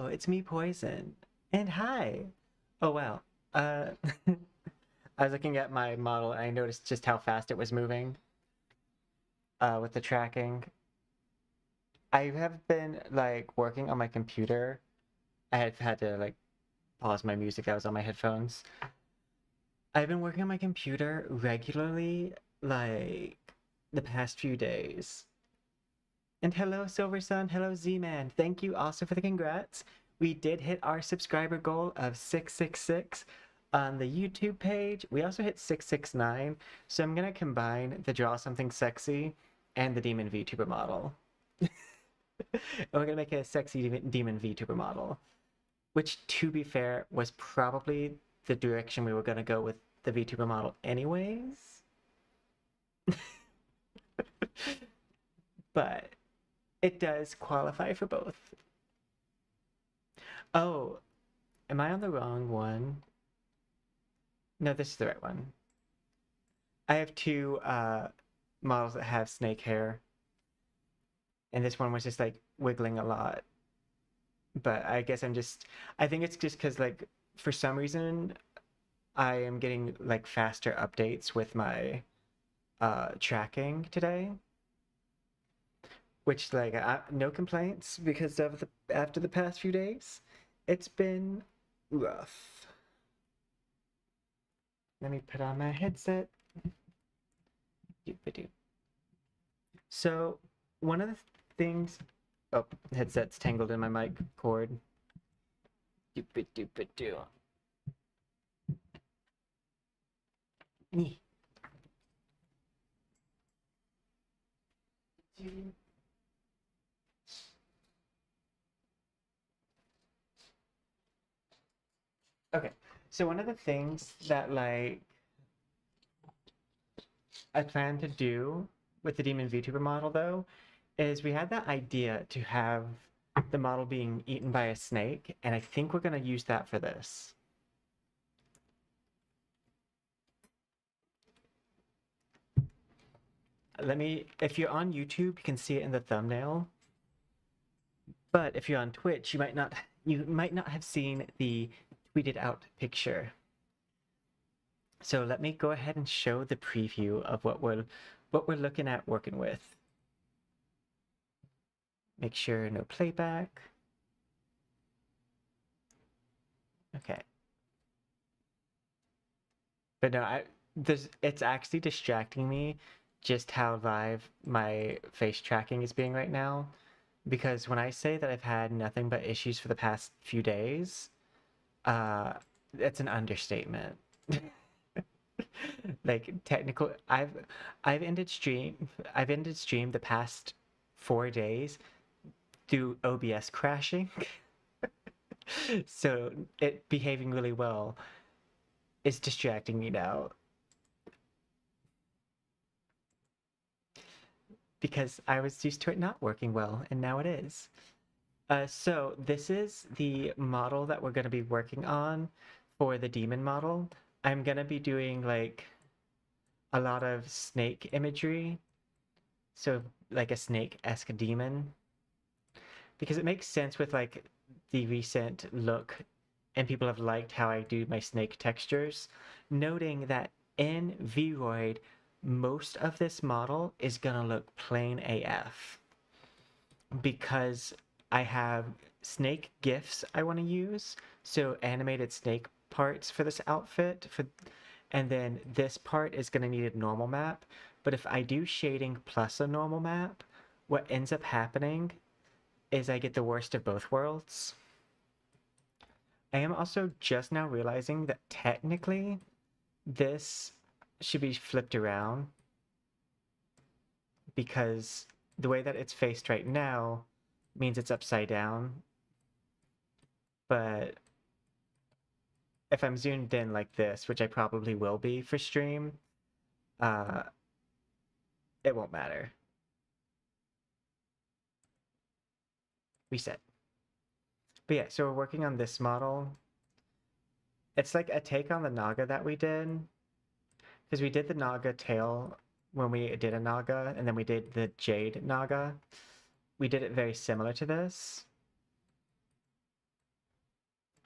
it's me, Poison. And hi. Oh wow. I was looking at my model and I noticed just how fast it was moving with the tracking. I have been like working on my computer. I have had to like pause my music that was on my headphones. I've been working on my computer regularly like the past few days. And hello, Silver Sun. Hello, Z-Man. Thank you also for the congrats. We did hit our subscriber goal of 666 on the YouTube page. We also hit 669. So I'm going to combine the Draw Something Sexy and the Demon Vtuber model. And we're going to make a sexy Demon Vtuber model, which, to be fair, was probably the direction we were going to go with the Vtuber model anyways. But it does qualify for both. Oh, am I on the wrong one? No, this is the right one. I have two models that have snake hair. And this one was just like wiggling a lot. But I guess I think it's just because like for some reason I am getting like faster updates with my tracking today. Which like no complaints because of after the past few days. It's been rough. Let me put on my headset. So one of the things, oh, headset's tangled in my mic cord. Okay, so one of the things that like I plan to do with the Demon VTuber model though is we had that idea to have the model being eaten by a snake, and I think we're going to use that for this. If you're on YouTube, you can see it in the thumbnail. But if you're on Twitch, you might not have seen the tweeted out picture. So let me go ahead and show the preview of what we're looking at working with. Make sure no playback. Okay. But no, it's actually distracting me just how live my face tracking is being right now. Because when I say that I've had nothing but issues for the past few days, it's an understatement. Like technical, I've ended stream the past 4 days through OBS crashing. So it behaving really well is distracting me now. Because I was used to it not working well, and now it is. So this is the model that we're going to be working on for the demon model. I'm going to be doing like a lot of snake imagery. So like a snake-esque demon. Because it makes sense with like the recent look, and people have liked how I do my snake textures. Noting that in vroid, most of this model is gonna look plain AF. Because I have snake GIFs I want to use, so animated snake parts for this outfit, and then this part is going to need a normal map. But if I do shading plus a normal map, what ends up happening is I get the worst of both worlds. I am also just now realizing that technically this should be flipped around, because the way that it's faced right now means it's upside down. But if I'm zoomed in like this, which I probably will be for stream, it won't matter. Reset. But yeah, so we're working on this model. It's like a take on the Naga that we did, because we did the Naga tail when we did a Naga, and then we did the Jade Naga. We did it very similar to this.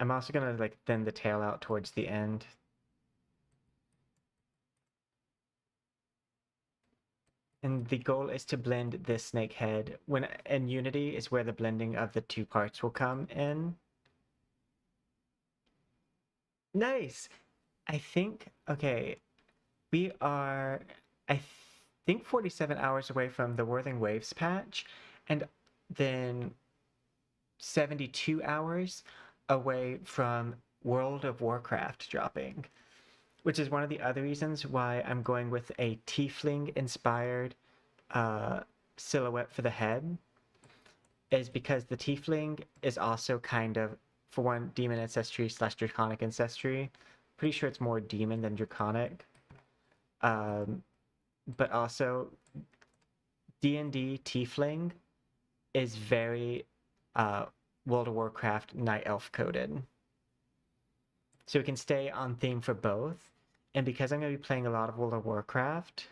I'm also gonna like thin the tail out towards the end. And the goal is to blend this snake head. When in Unity is where the blending of the two parts will come in. Nice! I think, okay, we are, I think 47 hours away from the Worthing Waves patch, and then 72 hours away from World of Warcraft dropping, which is one of the other reasons why I'm going with a tiefling inspired silhouette for the head, is because the tiefling is also kind of, for one, demon ancestry / draconic ancestry. Pretty sure it's more demon than draconic. But also D&D tiefling is very World of Warcraft night elf coded. So we can stay on theme for both. And because I'm going to be playing a lot of World of Warcraft,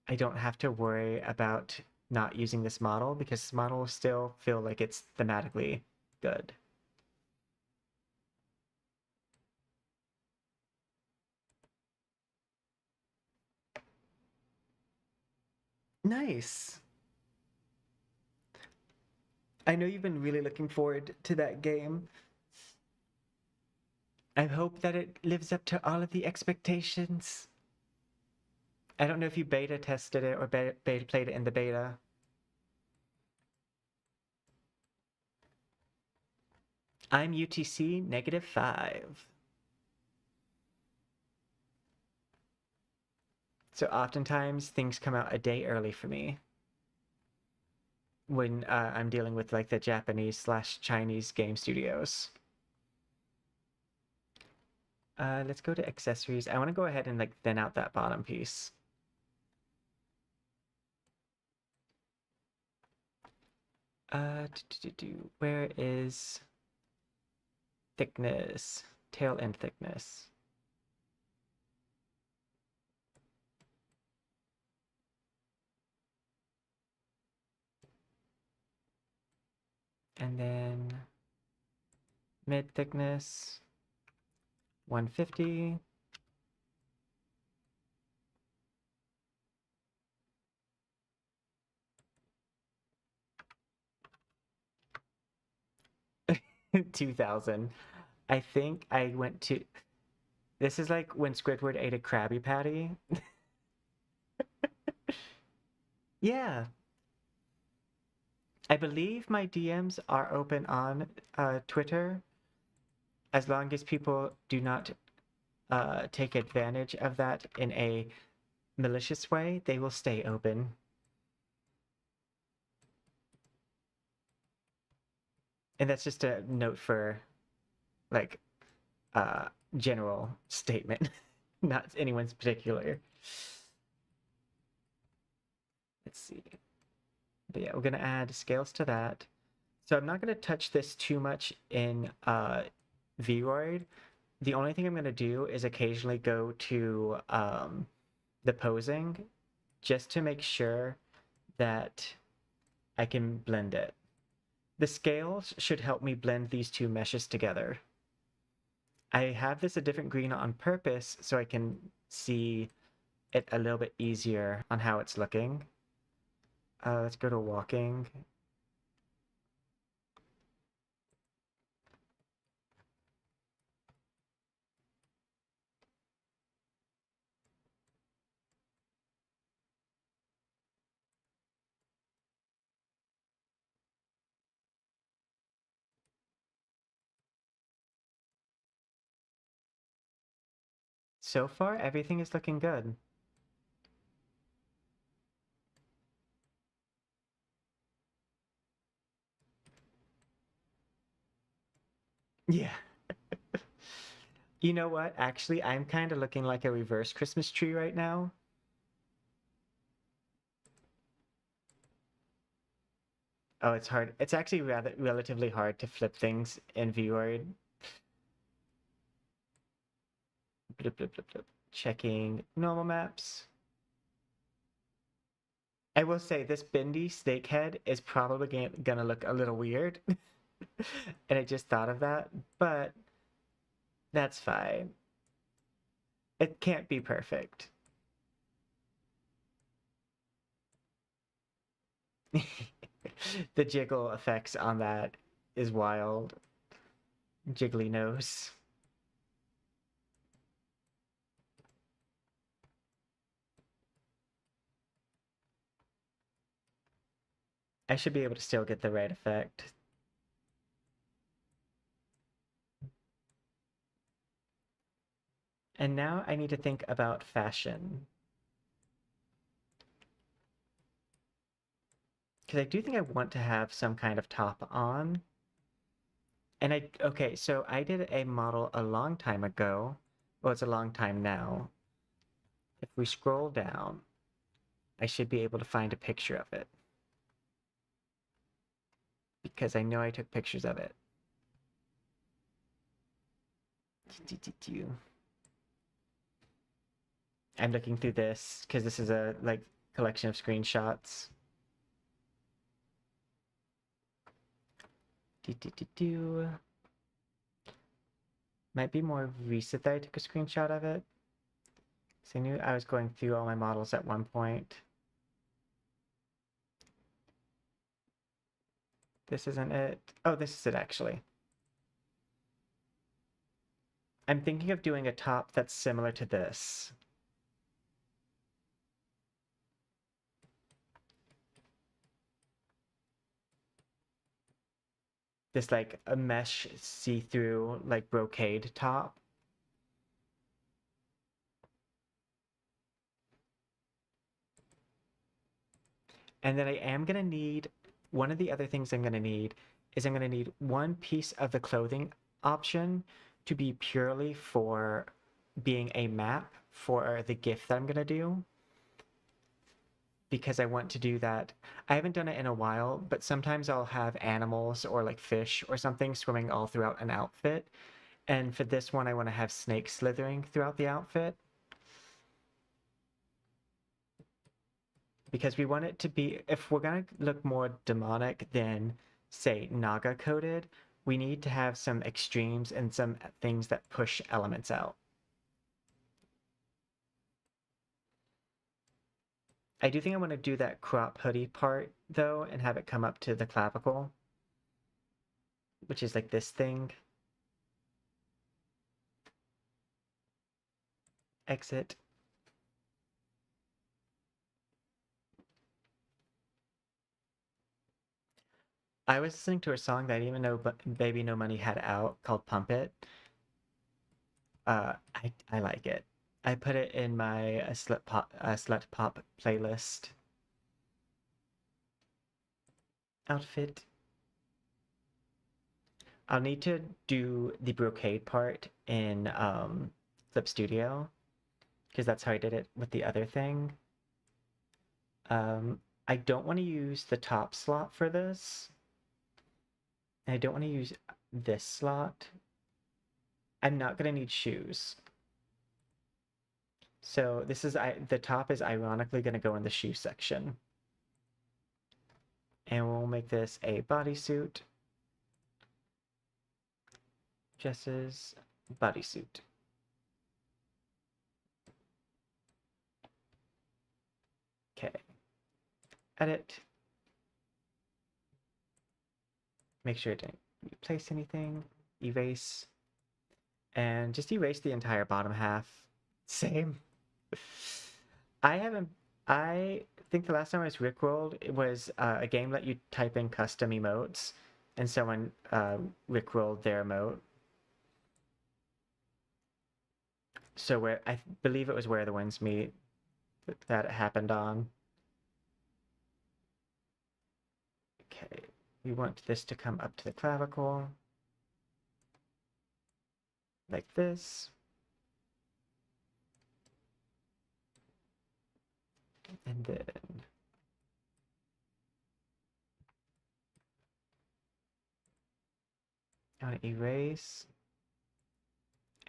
I don't have to worry about not using this model, because this model will still feel like it's thematically good. Nice. I know you've been really looking forward to that game. I hope that it lives up to all of the expectations. I don't know if you beta tested it or beta played it in the beta. I'm UTC -5. So oftentimes things come out a day early for me when I'm dealing with like the Japanese / Chinese game studios. Let's go to accessories. I want to go ahead and like thin out that bottom piece. Where is thickness? Tail end thickness. And then mid thickness, 150. $2,000. I think I went to. This is like when Squidward ate a Krabby Patty. Yeah. I believe my DMs are open on Twitter, as long as people do not take advantage of that in a malicious way, they will stay open. And that's just a note for like general statement, not anyone's particular. Let's see. But yeah, we're gonna add scales to that. So I'm not gonna touch this too much in vroid. The only thing I'm gonna do is occasionally go to the posing, just to make sure that I can blend it. The scales should help me blend these two meshes together. I have this a different green on purpose so I can see it a little bit easier on how it's looking. Let's go to walking. So far, everything is looking good. Yeah. You know what? Actually, I'm kind of looking like a reverse Christmas tree right now. Oh, it's hard. It's actually relatively hard to flip things in vroid. Blip, blip, blip, blip. Checking normal maps. I will say this bendy snakehead is probably gonna look a little weird. And I just thought of that, but that's fine. It can't be perfect. The jiggle effects on that is wild. Jiggly nose. I should be able to still get the right effect. And now I need to think about fashion. Because I do think I want to have some kind of top on. And okay, so I did a model a long time ago. Well, it's a long time now. If we scroll down, I should be able to find a picture of it. Because I know I took pictures of it. I'm looking through this because this is a like collection of screenshots. Might be more recent that I took a screenshot of it. So I knew I was going through all my models at one point. This isn't it. Oh, this is it actually. I'm thinking of doing a top that's similar to this. This like a mesh see-through like brocade top. And then I am gonna need, one of the other things I'm gonna need is I'm gonna need one piece of the clothing option to be purely for being a map for the GIF that I'm gonna do. Because I want to do that. I haven't done it in a while, but sometimes I'll have animals or like fish or something swimming all throughout an outfit. And for this one, I want to have snakes slithering throughout the outfit. Because we want it to be, if we're going to look more demonic than, say, Naga coded, we need to have some extremes and some things that push elements out. I do think I want to do that crop hoodie part, though, and have it come up to the clavicle, which is like this thing. Exit. I was listening to a song that I didn't even know Baby No Money had out called Pump It. I like it. I put it in my slut pop playlist. Outfit. I'll need to do the brocade part in Clip Studio because that's how I did it with the other thing. I don't want to use the top slot for this. And I don't want to use this slot. I'm not going to need shoes. So this is, the top is ironically going to go in the shoe section. And we'll make this a bodysuit. Jess's bodysuit. Okay. Edit. Make sure it didn't replace anything. Erase. And just erase the entire bottom half. Same. I think the last time I was Rickrolled, it was a game let you type in custom emotes, and someone Rickrolled their emote. So where I believe it was Where the Winds Meet that it happened on. Okay, we want this to come up to the clavicle. Like this. And then I want to erase.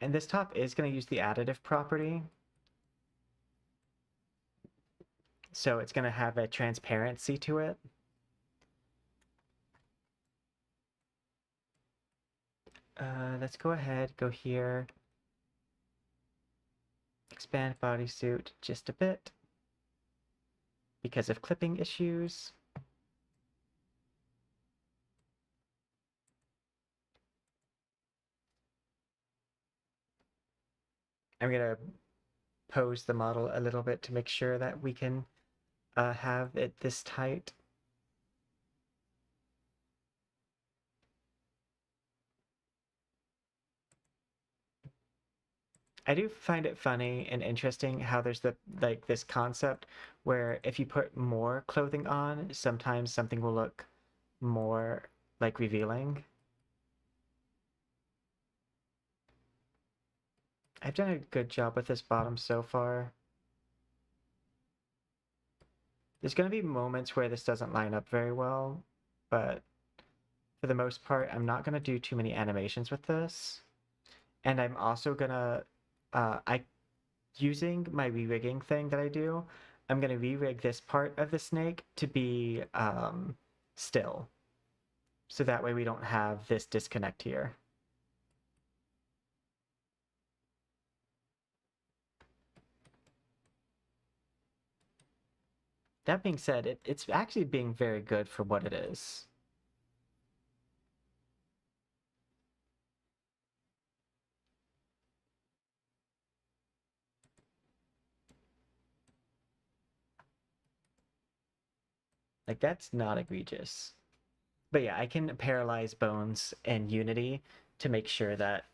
And this top is going to use the additive property. So it's going to have a transparency to it. Let's go ahead, go here, expand bodysuit just a bit because of clipping issues. I'm gonna pose the model a little bit to make sure that we can have it this tight. I do find it funny and interesting how there's this concept where if you put more clothing on, sometimes something will look more like revealing. I've done a good job with this bottom so far. There's going to be moments where this doesn't line up very well, but for the most part, I'm not going to do too many animations with this. And I'm also going to, using my re-rigging thing that I do, I'm going to re-rig this part of the snake to be still. So that way we don't have this disconnect here. That being said, it's actually being very good for what it is. Like, that's not egregious. But yeah, I can paralyze bones in Unity to make sure that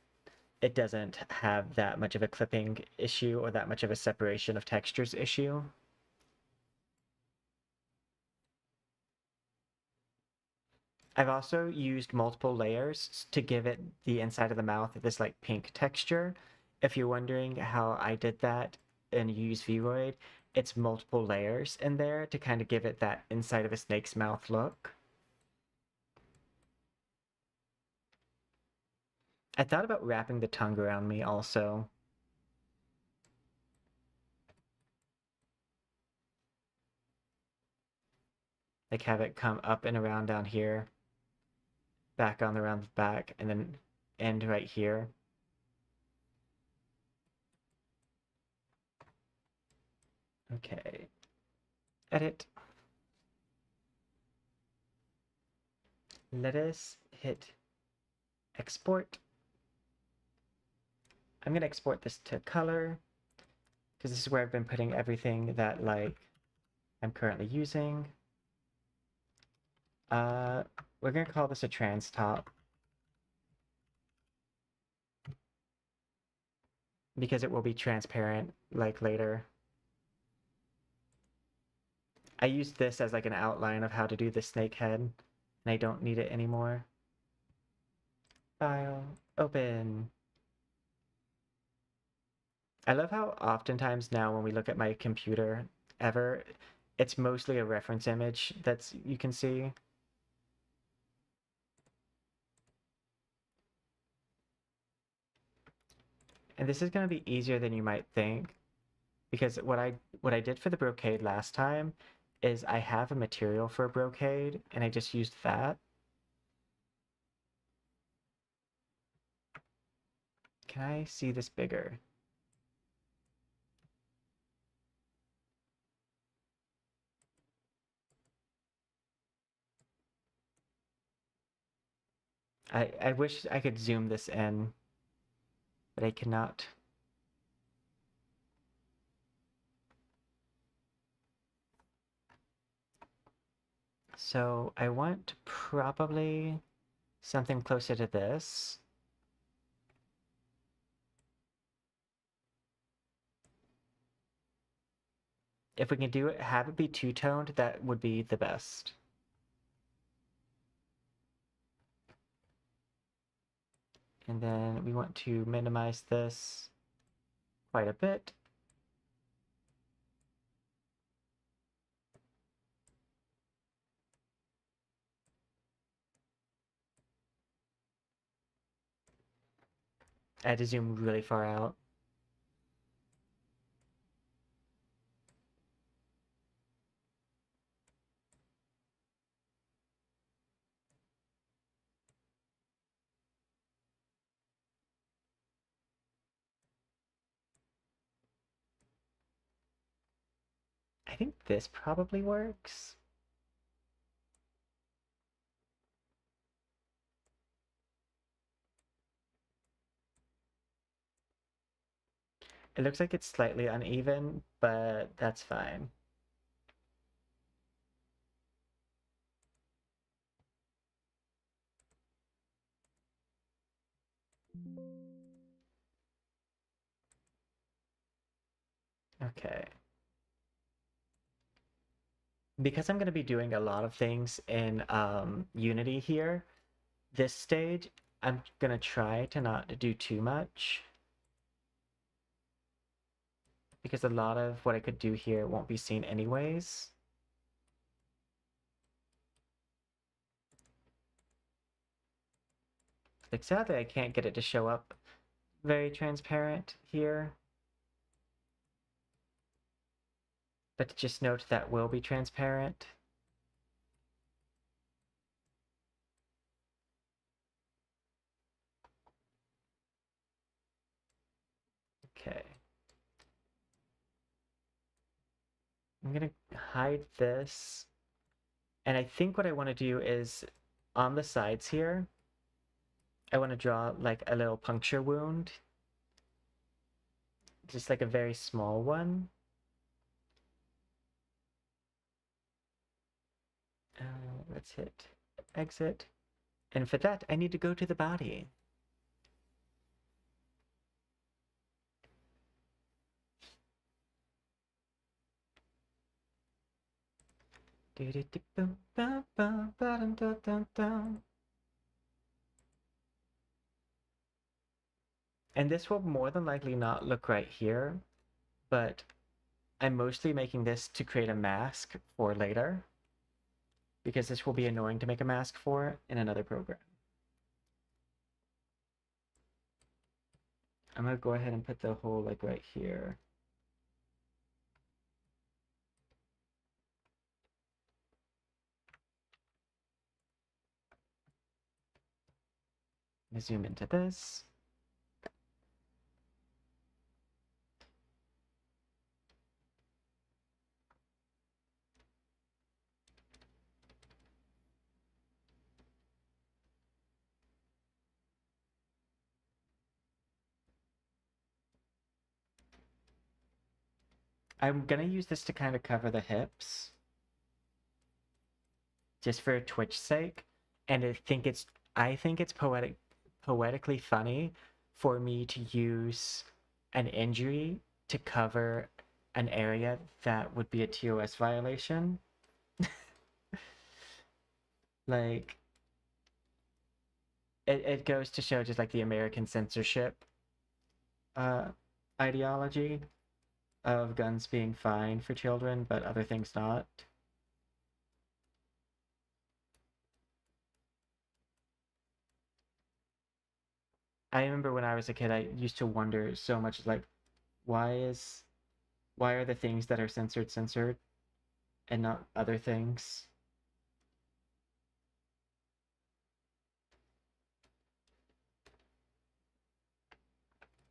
it doesn't have that much of a clipping issue or that much of a separation of textures issue. I've also used multiple layers to give it the inside of the mouth this like pink texture. If you're wondering how I did that and use vroid, it's multiple layers in there to kind of give it that inside of a snake's mouth look. I thought about wrapping the tongue around me also. Like have it come up and around down here, back on around the back, and then end right here. Okay. Edit. Let us hit export. I'm going to export this to color because this is where I've been putting everything that like I'm currently using. We're going to call this a trans top because it will be transparent like later. I used this as like an outline of how to do the snake head and I don't need it anymore. File, open. I love how oftentimes now when we look at my computer ever, it's mostly a reference image that's you can see. And this is going to be easier than you might think because what I did for the brocade last time is I have a material for a brocade and I just used that. Can I see this bigger? I wish I could zoom this in, but I cannot. So I want probably something closer to this. If we can do it, have it be two-toned, that would be the best. And then we want to minimize this quite a bit. I had to zoom really far out. I think this probably works. It looks like it's slightly uneven, but that's fine. Okay. Because I'm going to be doing a lot of things in Unity here, this stage, I'm going to try to not do too much. Because a lot of what I could do here won't be seen anyways. Like, sadly, I can't get it to show up very transparent here. But just note that will be transparent. Okay. I'm gonna hide this. And I think what I want to do is on the sides here, I want to draw like a little puncture wound. Just like a very small one. Let's hit exit. And for that, I need to go to the body. And this will more than likely not look right here, but I'm mostly making this to create a mask for later, because this will be annoying to make a mask for in another program. I'm gonna go ahead and put the hole like right here. Zoom into this. I'm gonna use this to kind of cover the hips, just for Twitch's sake, and I think it's poetically funny for me to use an injury to cover an area that would be a TOS violation. Like, it goes to show just like the American censorship uh, ideology of guns being fine for children, but other things not. I remember when I was a kid, I used to wonder so much, like, why are the things that are censored and not other things?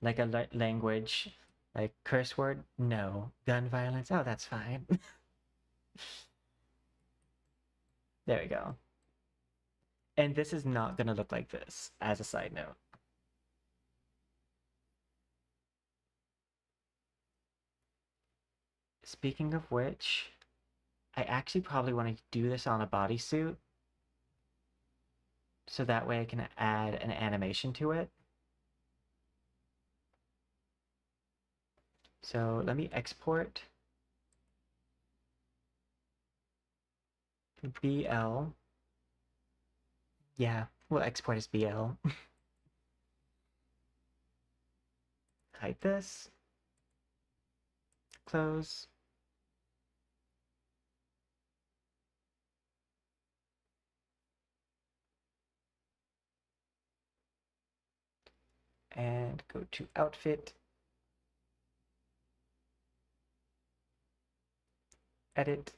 Like a language, like curse word, no. Gun violence, oh, that's fine. There we go. And this is not gonna look like this, as a side note. Speaking of which, I actually probably want to do this on a bodysuit, so that way I can add an animation to it. So let me export BL. Yeah, we'll export as BL. Hide this. Close. And go to outfit. Edit.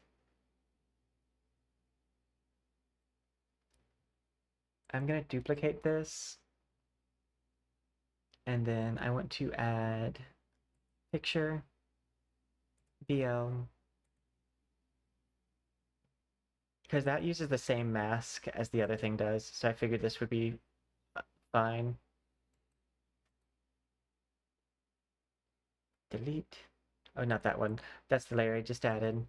I'm gonna duplicate this. And then I want to add picture, BL, because that uses the same mask as the other thing does, so I figured this would be fine. Delete. Oh, not that one. That's the layer I just added.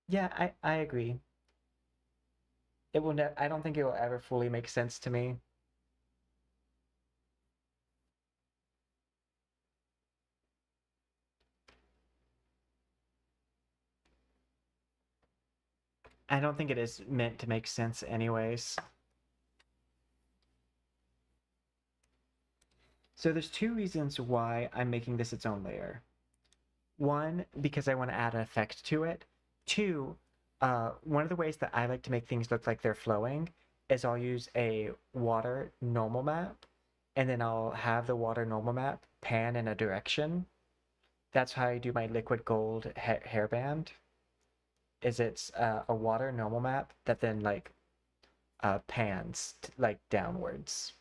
Yeah, I agree. It will I don't think it will ever fully make sense to me. I don't think it is meant to make sense anyways. So there's two reasons why I'm making this its own layer. One, because I want to add an effect to it. Two, one of the ways that I like to make things look like they're flowing is I'll use a water normal map, and then I'll have the water normal map pan in a direction. That's how I do my liquid gold hairband. Is it's a water normal map that then like pans like downwards.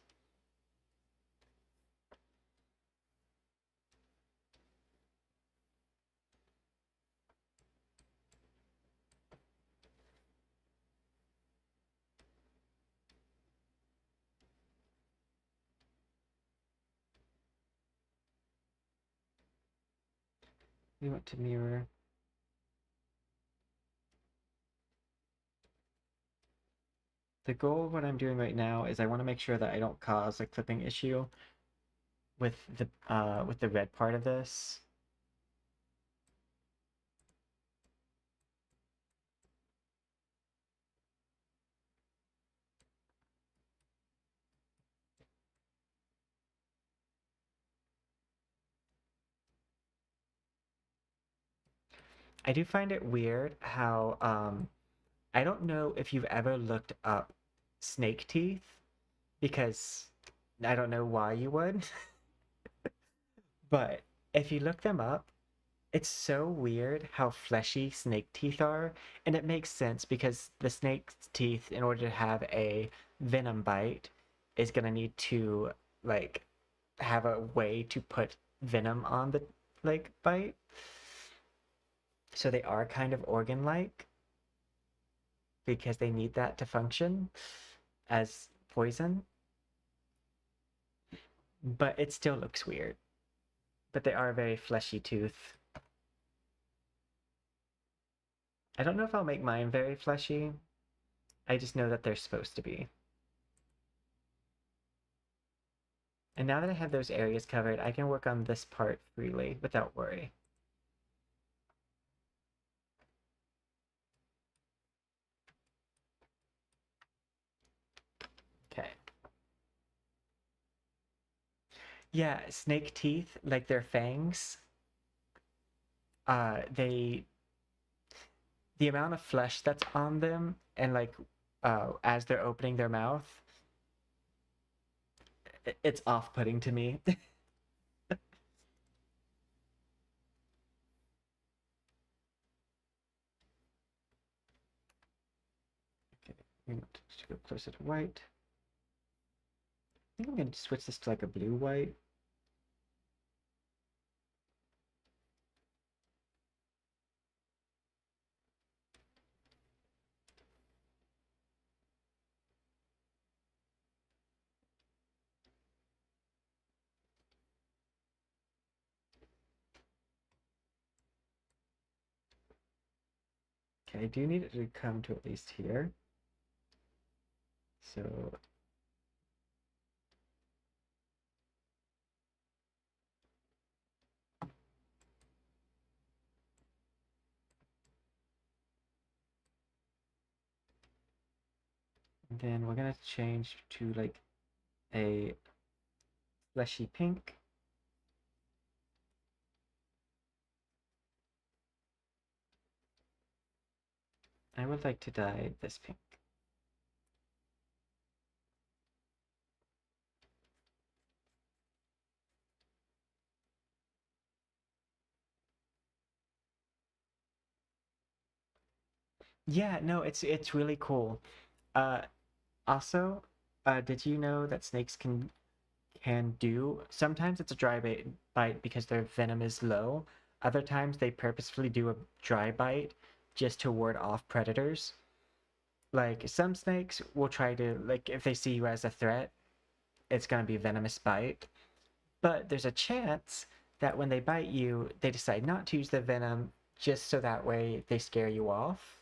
We want to mirror. The goal of what I'm doing right now is I want to make sure that I don't cause a clipping issue with the red part of this. I do find it weird how I don't know if you've ever looked up snake teeth because I don't know why you would, but if you look them up, it's so weird how fleshy snake teeth are, and it makes sense because the snake's teeth, in order to have a venom bite, is gonna need to like have a way to put venom on the like bite. So they are kind of organ-like because they need that to function as poison. But it still looks weird. But they are a very fleshy tooth. I don't know if I'll make mine very fleshy. I just know that they're supposed to be. And now that I have those areas covered, I can work on this part freely without worry. Okay. Yeah, snake teeth, like their fangs, they the amount of flesh that's on them and like as they're opening their mouth, it's off-putting to me. Okay, I'm going to go closer to white. I think I'm going to switch this to like a blue-white. Okay, I do need it to come to at least here. So then we're gonna change to like a fleshy pink. I would like to dye this pink. Yeah, no, it's really cool. Uh, Also, did you know that snakes can can do. Sometimes it's a dry bite because their venom is low. Other times they purposefully do a dry bite just to ward off predators. Like some snakes will try to, like, if they see you as a threat, it's going to be a venomous bite. But there's a chance that when they bite you, they decide not to use the venom just so that way they scare you off.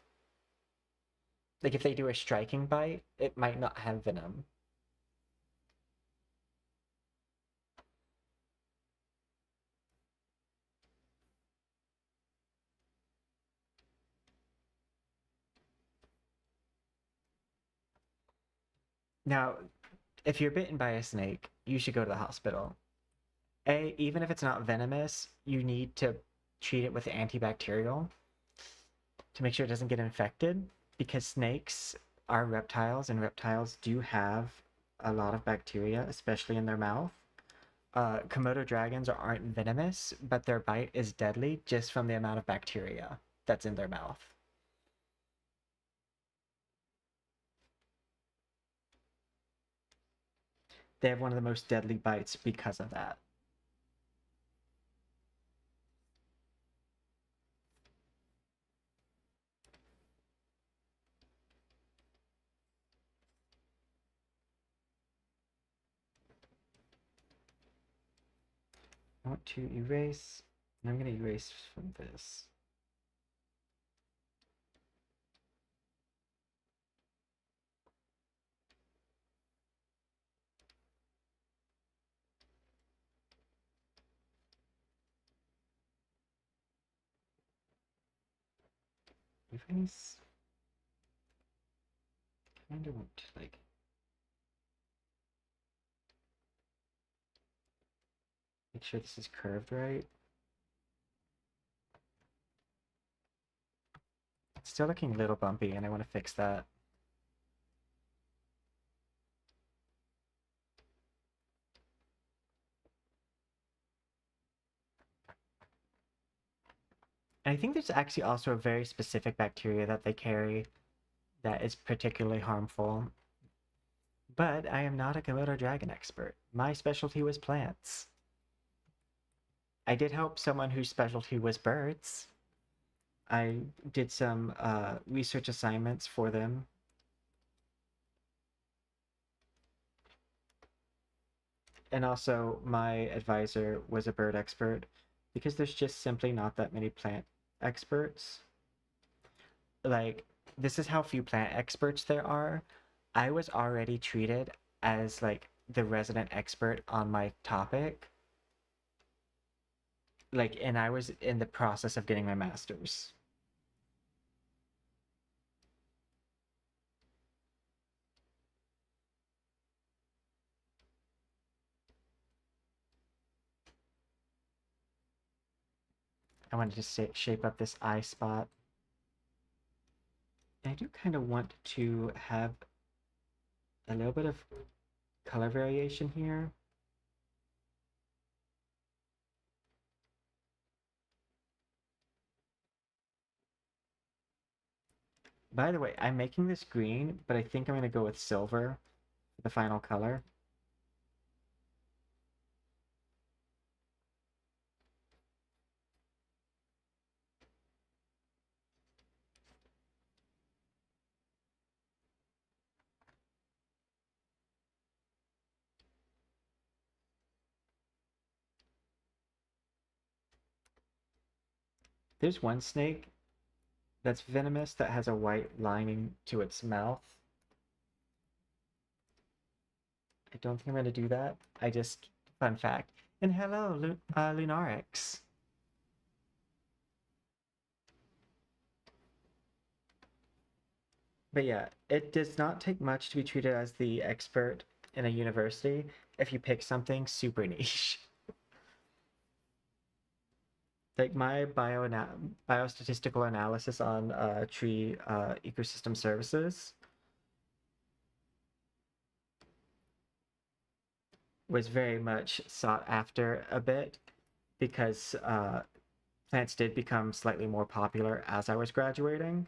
Like if they do a striking bite, it might not have venom. Now, if you're bitten by a snake, you should go to the hospital. Even if it's not venomous, you need to treat it with antibacterial to make sure it doesn't get infected, because snakes are reptiles and reptiles do have a lot of bacteria, especially in their mouth. Komodo dragons aren't venomous, but their bite is deadly just from the amount of bacteria that's in their mouth. They have one of the most deadly bites because of that. I want to erase, and I'm going to erase from this. Erase. Kind of want to like make sure this is curved right. It's still looking a little bumpy, and I want to fix that. And I think there's actually also a very specific bacteria that they carry that is particularly harmful. But I am not a Komodo dragon expert. My specialty was plants. I did help someone whose specialty was birds. I did some research assignments for them. And also my advisor was a bird expert, because there's just simply not that many plant experts. Like, this is how few plant experts there are. I was already treated as like the resident expert on my topic. Like, and I was in the process of getting my master's. I wanted to shape up this eye spot. And I do kind of want to have a little bit of color variation here. By the way, I'm making this green, but I think I'm going to go with silver for the final color. There's one snake that's venomous that has a white lining to its mouth. I don't think I'm going to do that. Fun fact. And hello, Lunarix. But yeah, it does not take much to be treated as the expert in a university if you pick something super niche. Like my biostatistical analysis on tree ecosystem services was very much sought after a bit, because plants did become slightly more popular as I was graduating.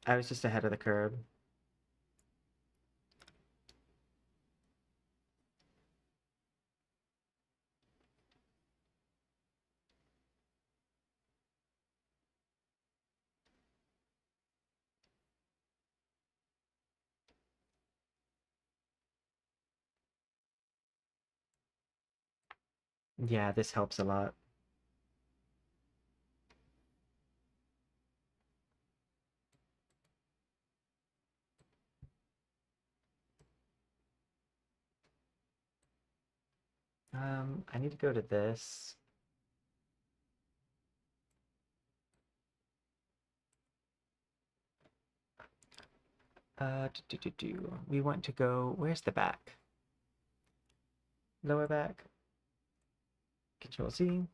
I was just ahead of the curve. Yeah, this helps a lot. I need to go to this. We want to go, where's the back? Lower back. Control Z.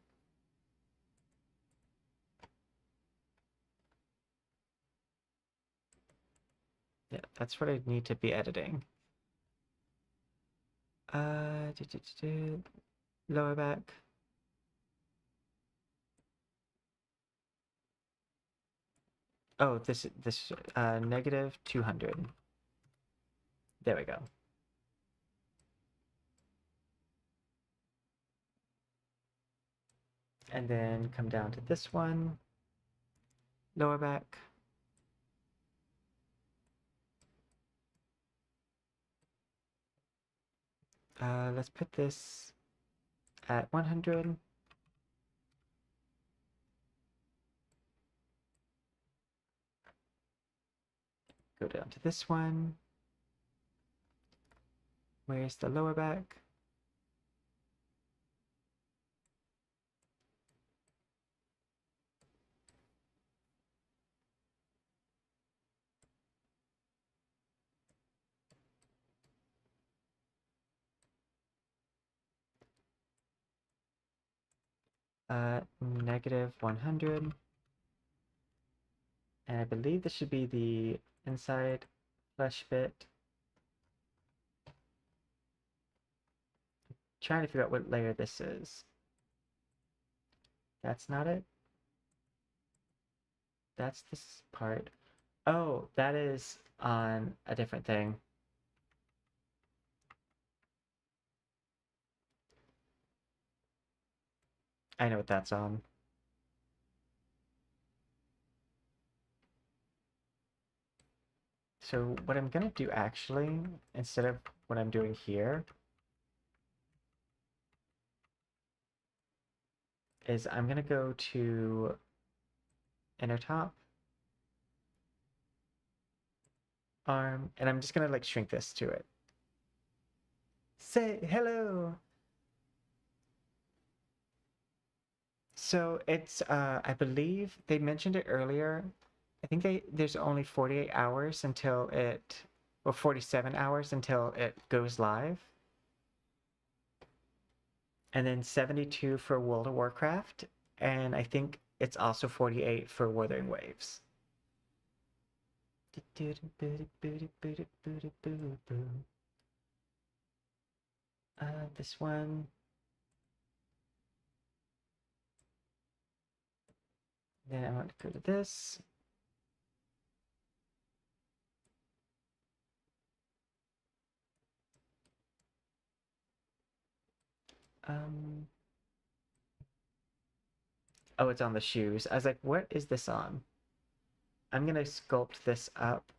Yeah, that's what I need to be editing. Uh, do, do, do, do. Lower back. Oh, this negative 200. There we go. And then come down to this one. Lower back. Let's put this at 100. Go down to this one. Where's the lower back? Negative 100. And I believe this should be the inside flesh bit. Trying to figure out what layer this is. That's not it. That's this part. Oh, that is on a different thing. I know what that's on. So what I'm gonna do actually, instead of what I'm doing here, is I'm gonna go to inner top, arm, and I'm just gonna like shrink this to it. Say hello! So it's, I believe they mentioned it earlier. I think there's only 48 hours until it, or 47 hours until it goes live. And then 72 for World of Warcraft. And I think it's also 48 for Wuthering Waves. This one. Then I want to go to this. Oh, it's on the shoes. I was like, what is this on? I'm gonna sculpt this up.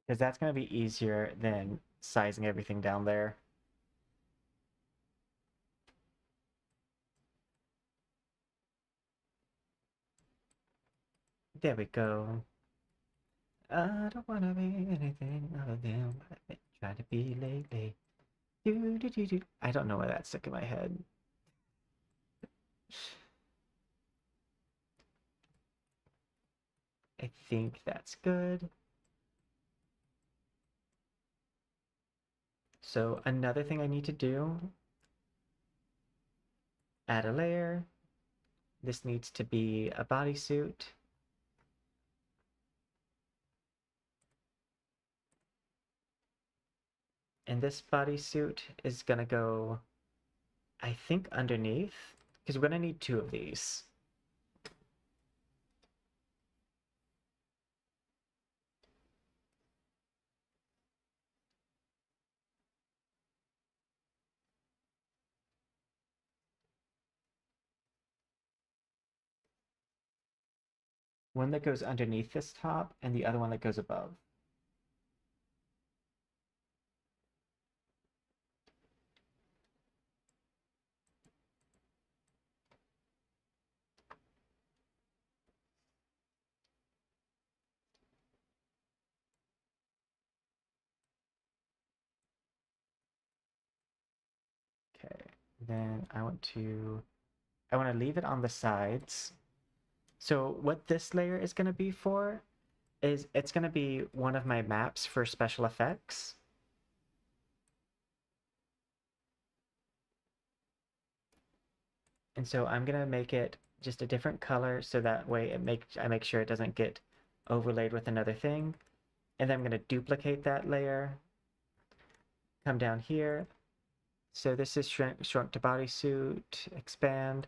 Because that's gonna be easier than sizing everything down there. There we go. I don't wanna be anything other than what I've been trying to be lately. Do, do, do, do. I don't know why that's stuck in my head. I think that's good. So another thing I need to do, add a layer. This needs to be a bodysuit. And this bodysuit is gonna go, I think, underneath, because we're gonna need two of these. one that goes underneath this top and the other one that goes above. Okay, then I want to leave it on the sides. So what this layer is going to be for is it's going to be one of my maps for special effects. And so I'm going to make it just a different color so that way I make sure it doesn't get overlaid with another thing. And then I'm going to duplicate that layer, come down here. So this is shrunk to bodysuit, expand.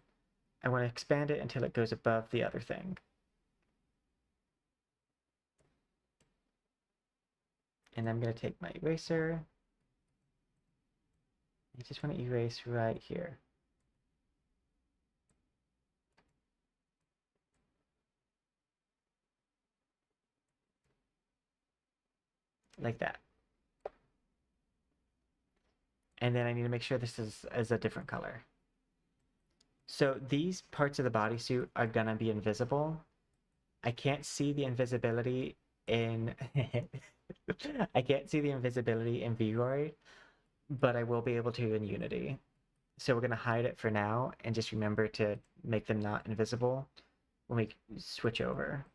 I want to expand it until it goes above the other thing. And I'm going to take my eraser. I just want to erase right here. Like that. And then I need to make sure this is a different color. So these parts of the bodysuit are gonna be invisible. I can't see the invisibility in I can't see the invisibility in vroid, but I will be able to in Unity. So we're gonna hide it for now and just remember to make them not invisible when we switch over.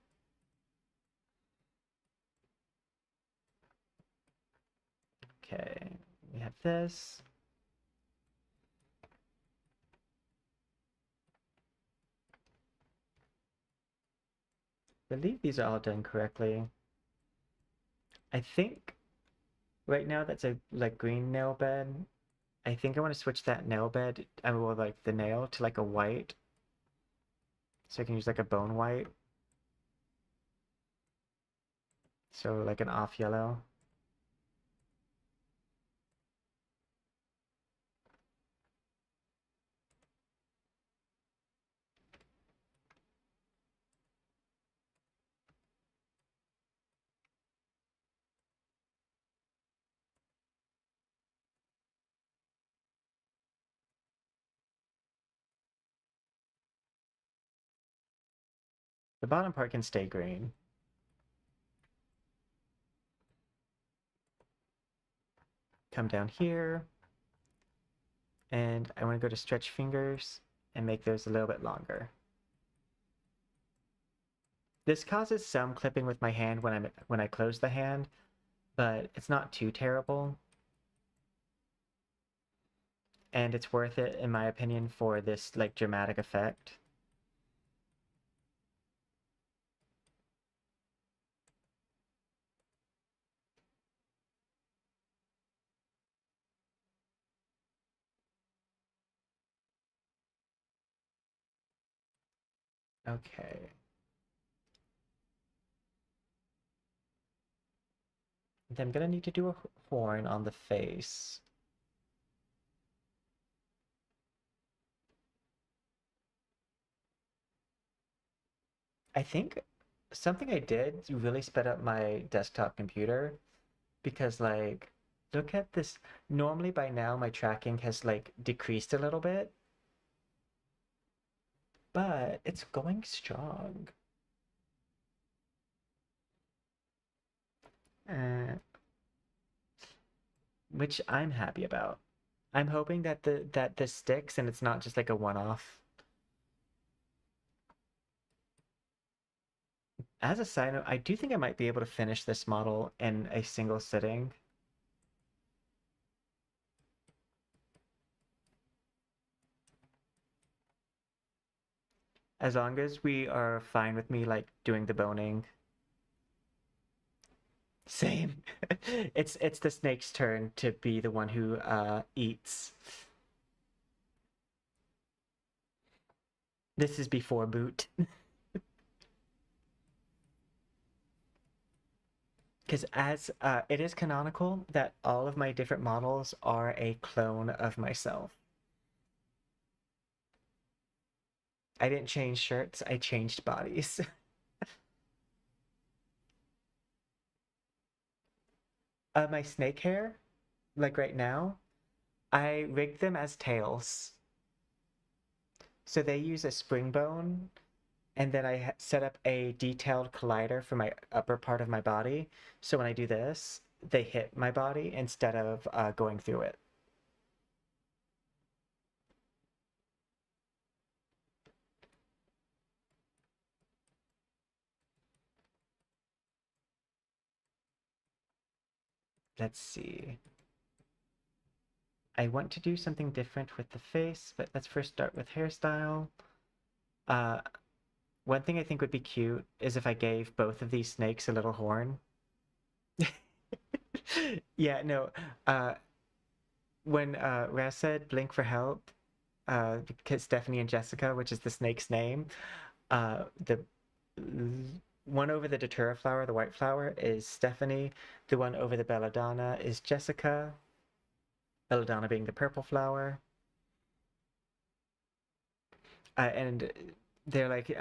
Okay, we have this. I believe these are all done correctly. I think right now that's a like green nail bed. I think I want to switch that nail bed, well, like the nail to like a white. So I can use like a bone white. So like an off yellow. The bottom part can stay green. Come down here. And I want to go to stretch fingers and make those a little bit longer. This causes some clipping with my hand when I close the hand, but it's not too terrible. And it's worth it, in my opinion, for this like dramatic effect. Okay. Then I'm gonna need to do a horn on the face. I think something I did really sped up my desktop computer because like look at this. Normally by now my tracking has like decreased a little bit, but it's going strong. Uh, which I'm happy about. I'm hoping that this sticks and it's not just like a one-off. As a side note, I do think I might be able to finish this model in a single sitting. As long as we are fine with me like doing the boning. Same. It's the snake's turn to be the one who eats. This is before boot. Because as it is canonical that all of my different models are a clone of myself. I didn't change shirts, I changed bodies. My snake hair, like right now, I rigged them as tails. So they use a spring bone, and then I set up a detailed collider for my upper part of my body. So when I do this, they hit my body instead of going through it. Let's see. I want to do something different with the face, but let's first start with hairstyle. Uh, One thing I think would be cute is if I gave both of these snakes a little horn. Yeah, no. Uh, when Raz said blink for help, because Stephanie and Jessica, which is the snake's name, the one over the datura flower, the white flower, is Stephanie. The one over the belladonna is Jessica. Belladonna being the purple flower. And they're like,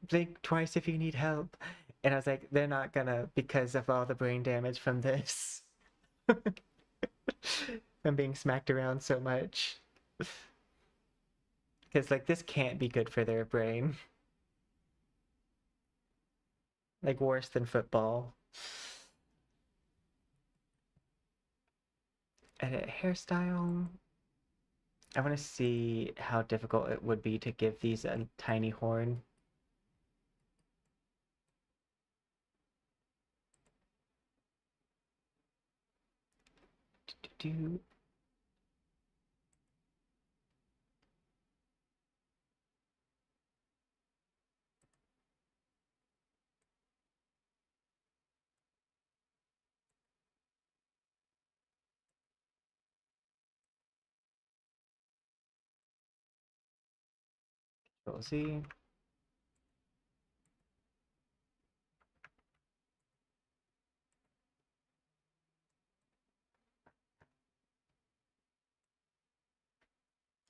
blink twice if you need help. And I was like, they're not gonna because of all the brain damage from this. From being smacked around so much. Because, like, this can't be good for their brain. Like, worse than football. Edit hairstyle. I want to see how difficult it would be to give these a tiny horn. Do. Control Z.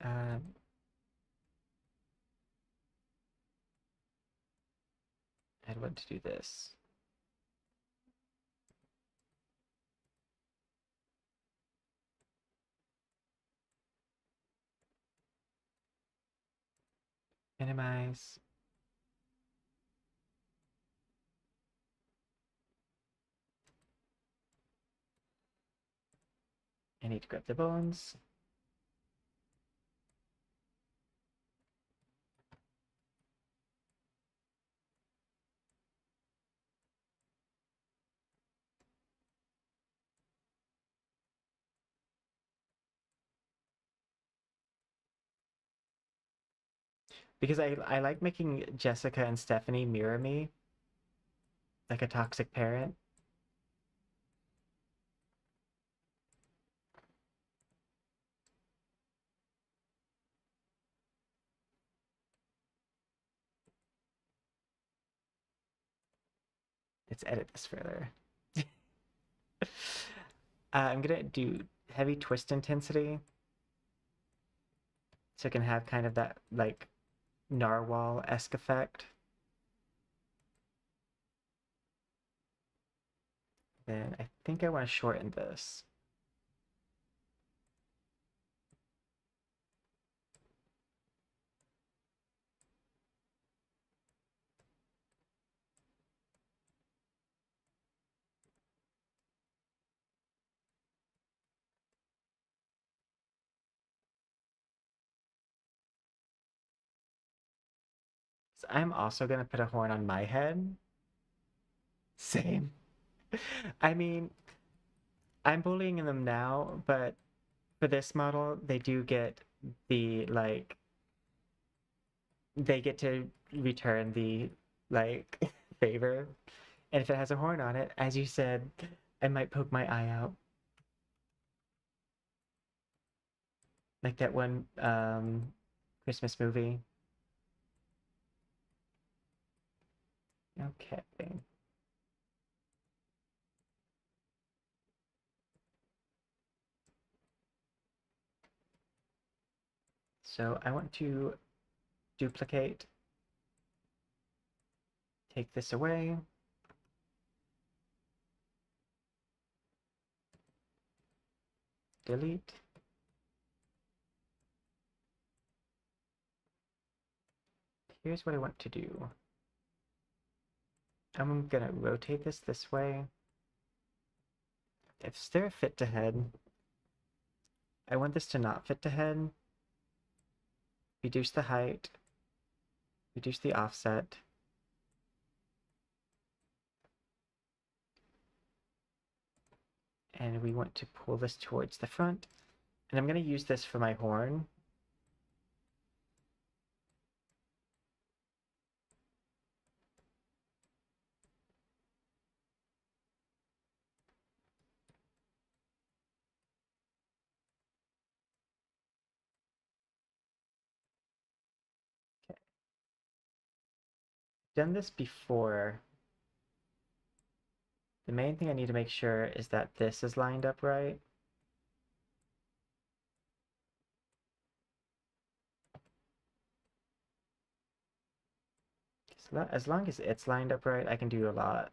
Um, I'd want to do this. Minimize. I need to grab the bones. Because I like making Jessica and Stephanie mirror me like a toxic parent. Let's edit this further. I'm gonna do heavy twist intensity so it can have kind of that like narwhal-esque effect. Then I think I want to shorten this. So I'm also gonna put a horn on my head. Same. I mean, I'm bullying them now, but for this model, they do get the like they get to return the like favor. And if it has a horn on it, as you said, I might poke my eye out. Like that one Christmas movie. Okay. So I want to duplicate, take this away. delete. Here's what I want to do. I'm gonna rotate this way. If there a fit to head, I want this to not fit to head. Reduce the height, reduce the offset. And we want to pull this towards the front. And I'm going to use this for my horn. Okay. Done this before. The main thing I need to make sure is that this is lined up right. So as long as it's lined up right, I can do a lot.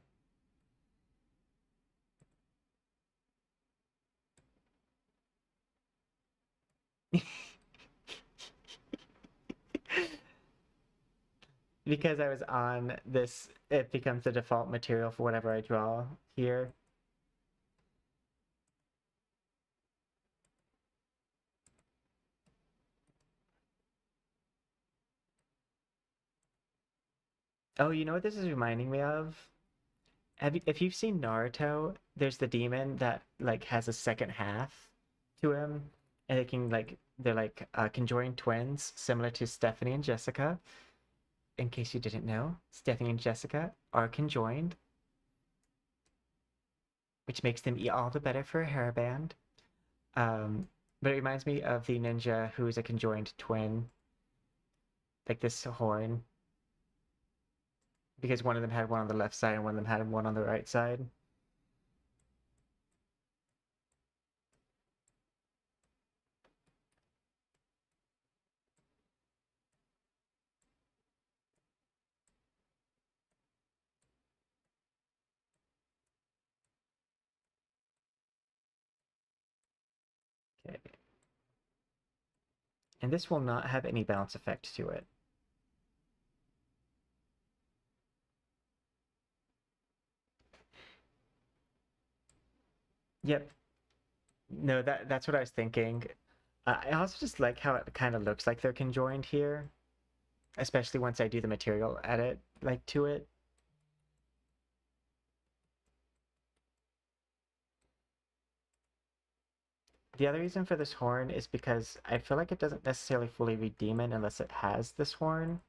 Because I was on this, it becomes the default material for whatever I draw here. Oh, you know what this is reminding me of? If you've seen Naruto, there's the demon that like has a second half to him, and they're like conjoined twins, similar to Stephanie and Jessica. In case you didn't know, Stephanie and Jessica are conjoined, which makes them all the better for a hairband. But it reminds me of the ninja who is a conjoined twin, like this horn, because one of them had one on the left side and one of them had one on the right side. Okay. And this will not have any bounce effect to it. Yep. No, that's what I was thinking. I also just like how it kind of looks like they're conjoined here, especially once I do the material edit like to it. The other reason for this horn is because I feel like it doesn't necessarily fully read Demon unless it has this horn.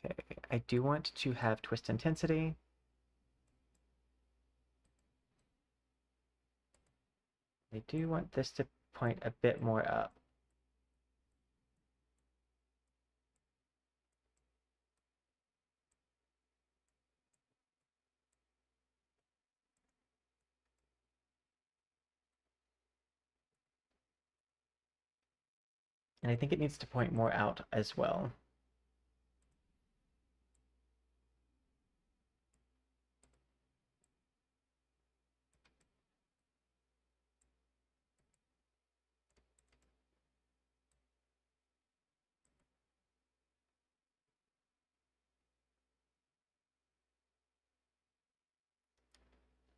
Okay, I do want to have twist intensity. I do want this to point a bit more up. And I think it needs to point more out as well.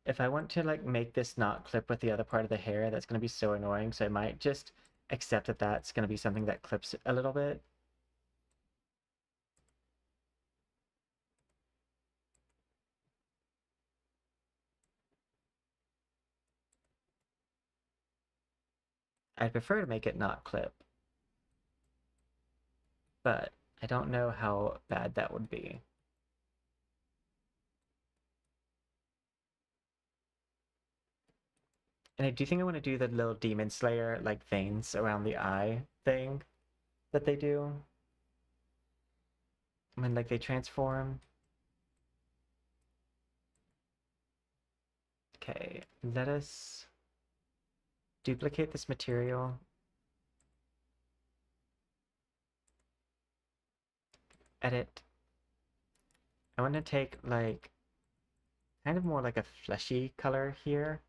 If I want to like make this not clip with the other part of the hair, that's going to be so annoying. So I might just accept that that's going to be something that clips a little bit. I'd prefer to make it not clip, but I don't know how bad that would be. And I do think I want to do the little Demon Slayer like veins around the eye thing that they do when like they transform. Okay, let us duplicate this material. edit. I want to take like kind of more like a fleshy color here,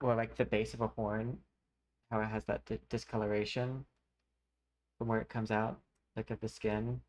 or like the base of a horn, how it has that discoloration from where it comes out, like of the skin.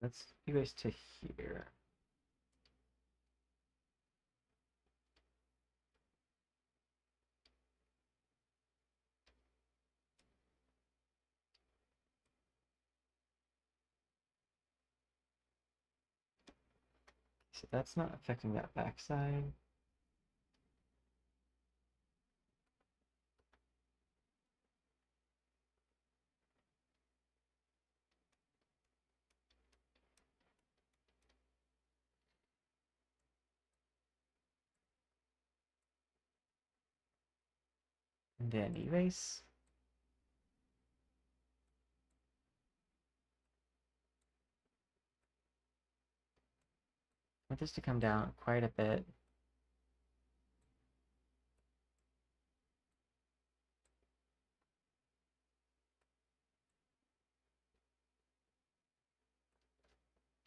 Let's erase to here. So that's not affecting that backside. And then erase. I want this to come down quite a bit.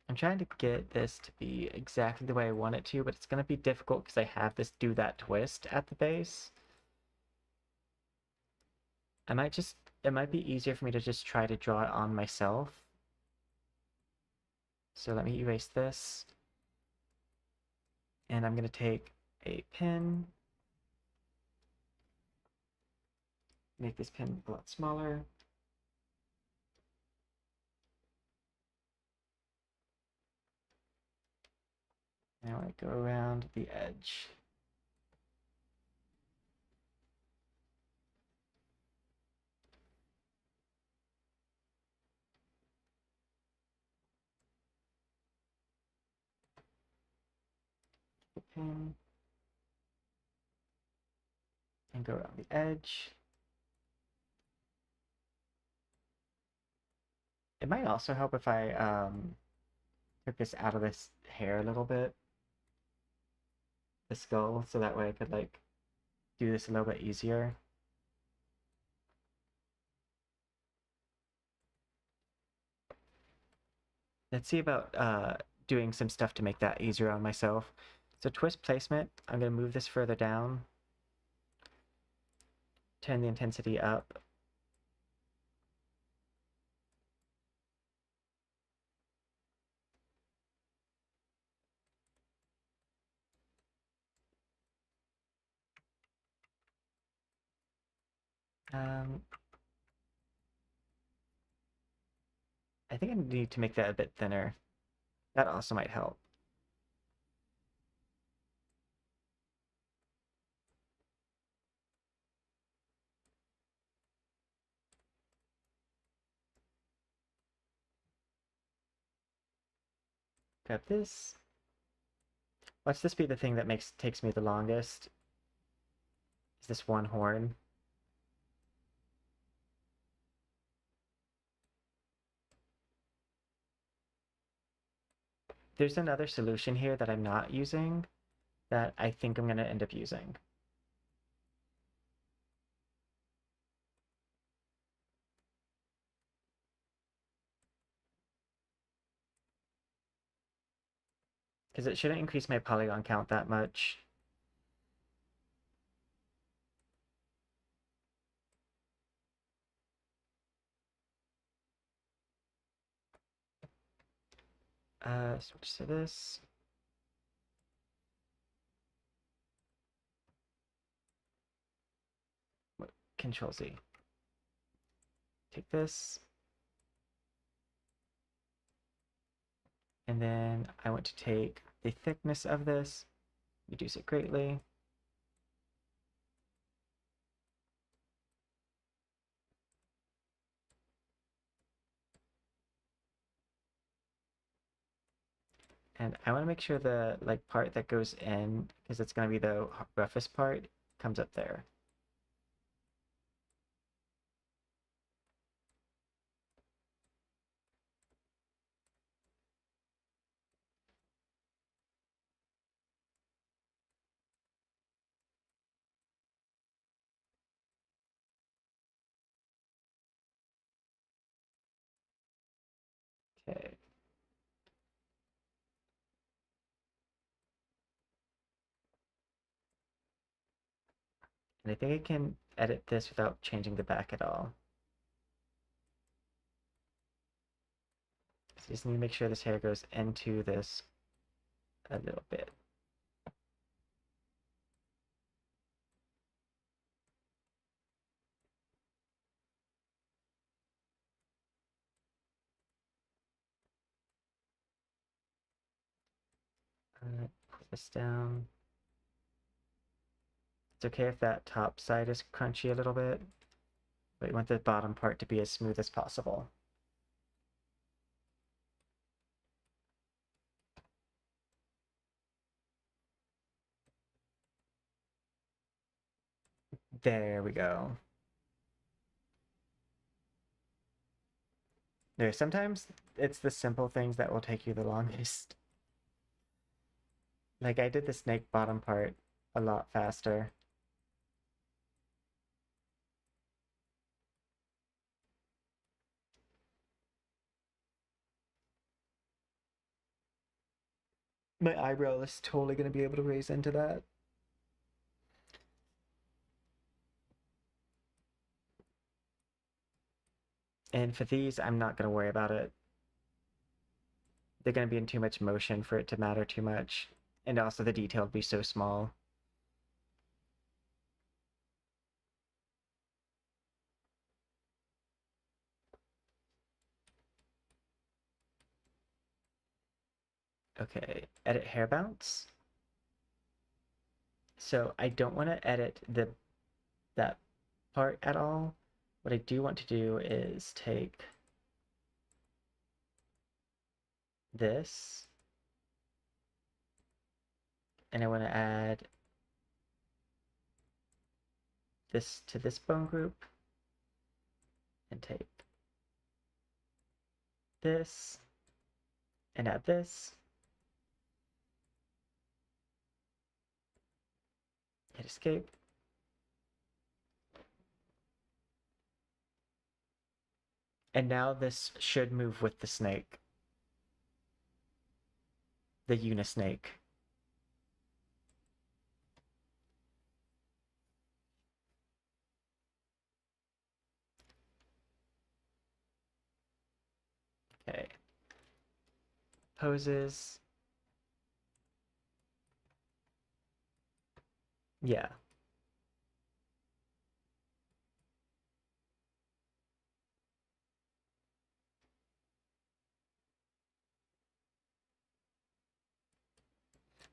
I'm trying to get this to be exactly the way I want it to, but it's going to be difficult because I have this do that twist at the base. It might be easier for me to just try to draw it on myself. So let me erase this. And I'm going to take a pen, make this pen a lot smaller. Now I go around the edge. The pen. And go around the edge. It might also help if I took this out of this hair a little bit, the skull, so that way I could like do this a little bit easier. Let's see about doing some stuff to make that easier on myself. So twist placement, I'm going to move this further down, turn the intensity up. Um, I think I need to make that a bit thinner. That also might help. Grab this. Watch this be the thing that takes me the longest. Is this one horn. There's another solution here that I'm not using that I think I'm going to end up using. Because it shouldn't increase my polygon count that much. Switch to this. Control Z. Take this. And then I want to take the thickness of this, reduce it greatly. And I want to make sure the like part that goes in, because it's going to be the roughest part, comes up there. Okay. And I think I can edit this without changing the back at all. So just need to make sure this hair goes into this a little bit. Pull this down. It's okay if that top side is crunchy a little bit, but you want the bottom part to be as smooth as possible. There we go. Sometimes it's the simple things that will take you the longest. Like I did the snake bottom part a lot faster. My eyebrow is totally going to be able to raise into that. And for these, I'm not going to worry about it. They're going to be in too much motion for it to matter too much. And also the detail will be so small. Okay, edit hair bounce. So I don't want to edit that part at all. What I do want to do is take this and I want to add this to this bone group and take this and add this. Hit escape. And now this should move with the snake. The unisnake. Okay. Poses. Yeah.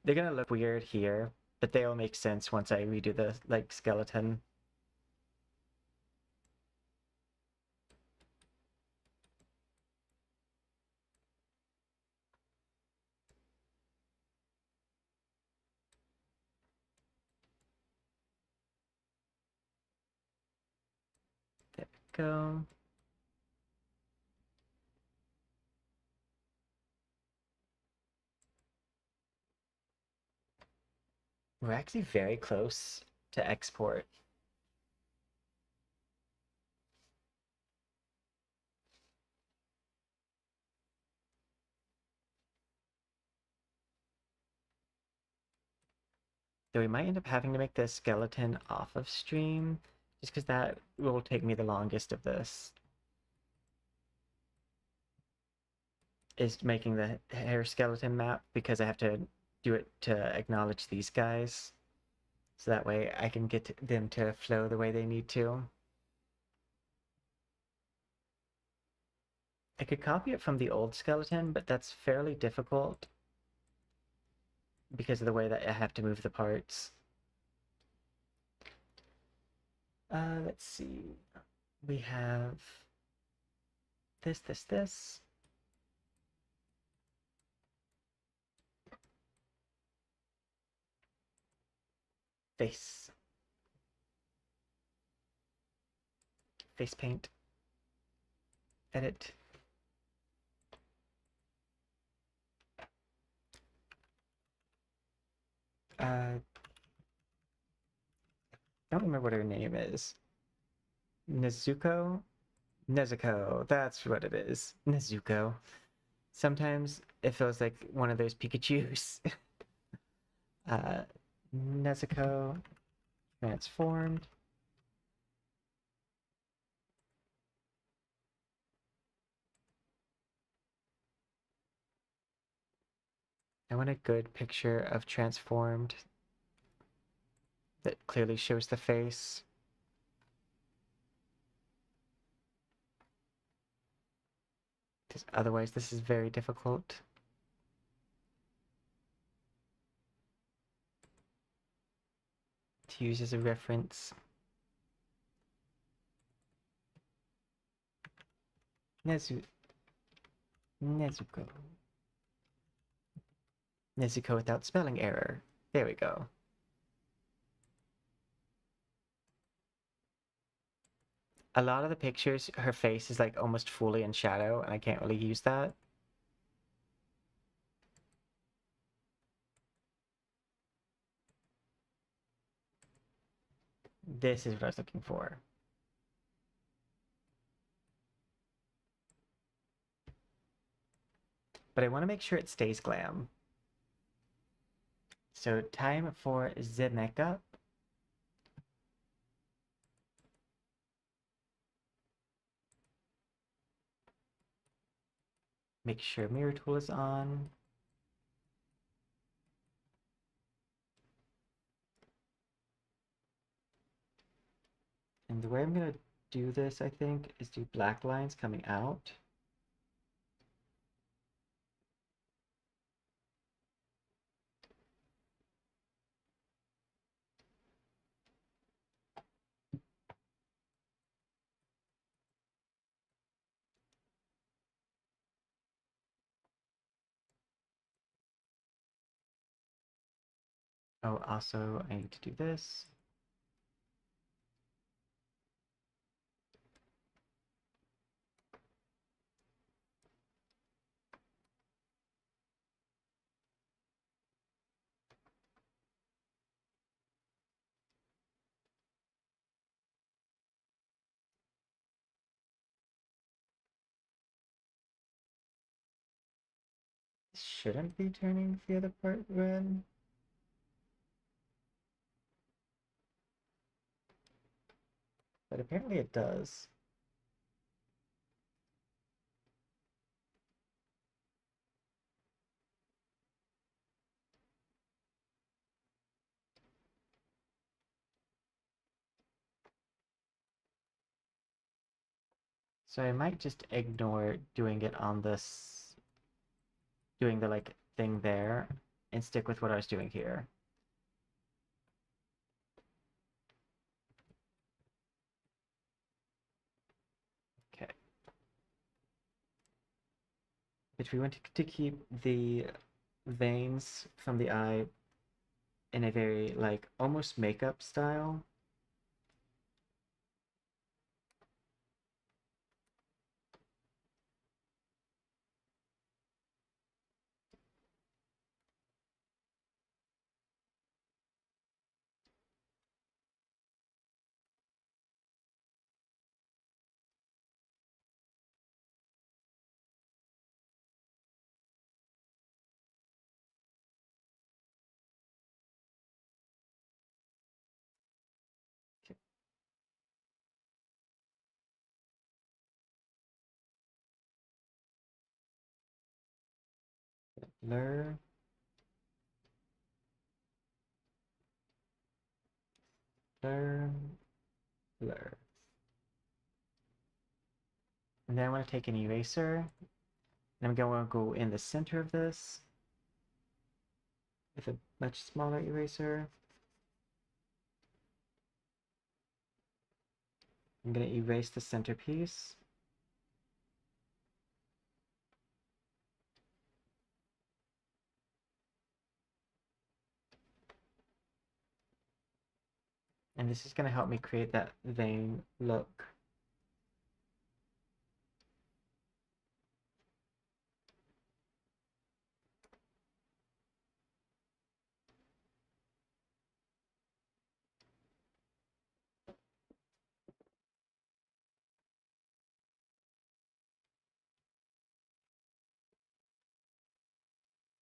They're gonna look weird here, but they'll make sense once I redo the like skeleton. There we go. We're actually very close to export. So we might end up having to make the skeleton off of stream, just because that will take me the longest of this. Is making the hair skeleton map, because I have to do it to acknowledge these guys. So that way I can get them to flow the way they need to. I could copy it from the old skeleton, but that's fairly difficult because of the way that I have to move the parts. Let's see. We have this. face. Face paint. Edit. Don't remember what her name is. Nezuko? Nezuko, that's what it is. Nezuko. Sometimes it feels like one of those Pikachus. Nezuko transformed. I want a good picture of transformed that clearly shows the face. Because otherwise this is very difficult. To use as a reference. Nezuko. Nezuko without spelling error. There we go. A lot of the pictures, her face is like almost fully in shadow, and I can't really use that. This is what I was looking for. But I want to make sure it stays glam. So time for the makeup. Make sure mirror tool is on. And the way I'm going to do this, I think, is do black lines coming out. Oh, also, I need to do this. Shouldn't be turning the other part red. But apparently it does. So I might just ignore doing it on this, doing the like thing there, and stick with what I was doing here. Okay. But we want to keep the veins from the eye in a very like almost makeup style. Blur. Blur. Blur. And then I want to take an eraser, and I'm going to go in the center of this with a much smaller eraser. I'm going to erase the centerpiece. And this is going to help me create that vein look.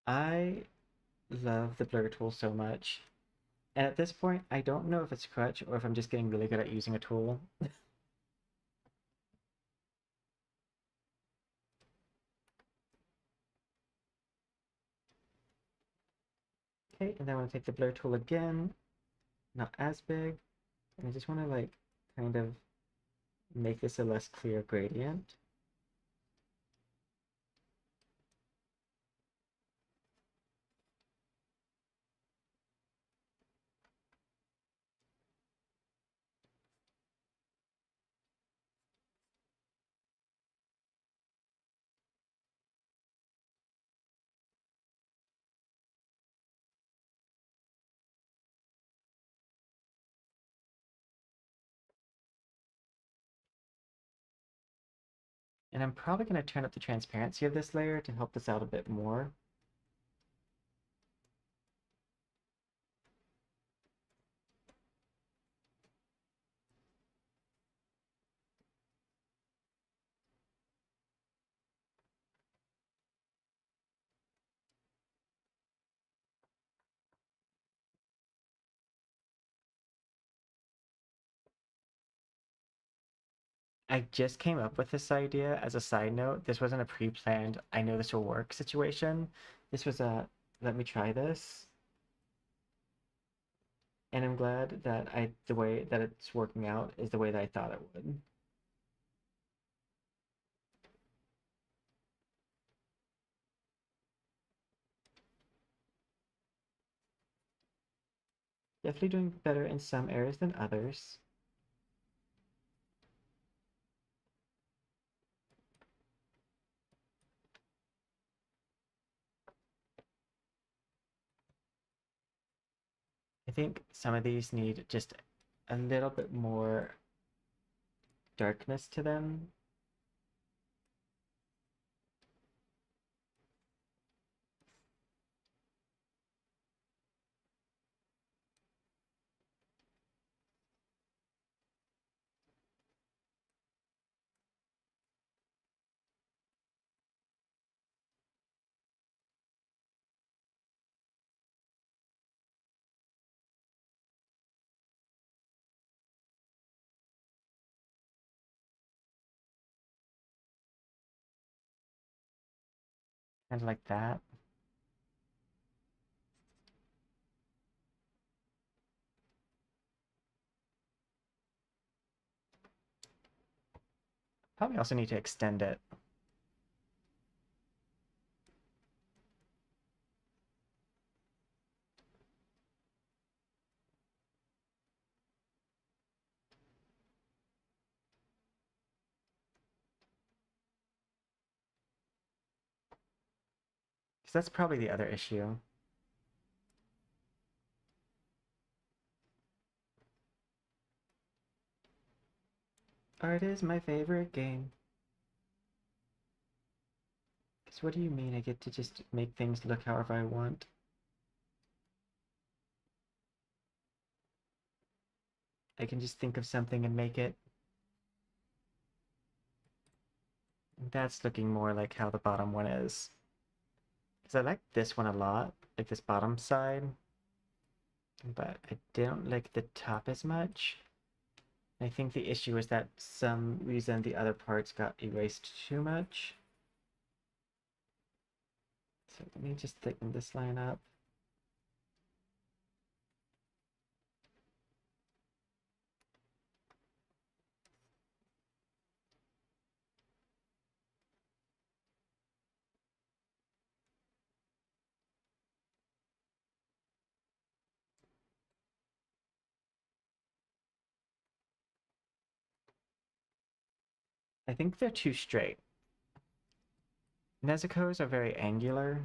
I love the blur tool so much. And at this point, I don't know if it's crutch or if I'm just getting really good at using a tool. Okay, and then I want to take the blur tool again, not as big, and I just want to like kind of make this a less clear gradient. And I'm probably going to turn up the transparency of this layer to help this out a bit more. I just came up with this idea as a side note. This wasn't a pre-planned, I know this will work situation. This was a, let me try this. And I'm glad that the way that it's working out is the way that I thought it would. Definitely doing better in some areas than others. I think some of these need just a little bit more darkness to them. Kind of like that. Probably also need to extend it. Because that's probably the other issue. Art is my favorite game. Because what do you mean I get to just make things look however I want? I can just think of something and make it. That's looking more like how the bottom one is. Because I like this one a lot, like this bottom side. But I don't like the top as much. I think the issue is that some reason the other parts got erased too much. So let me just thicken this line up. I think they're too straight. Nezuko's are very angular.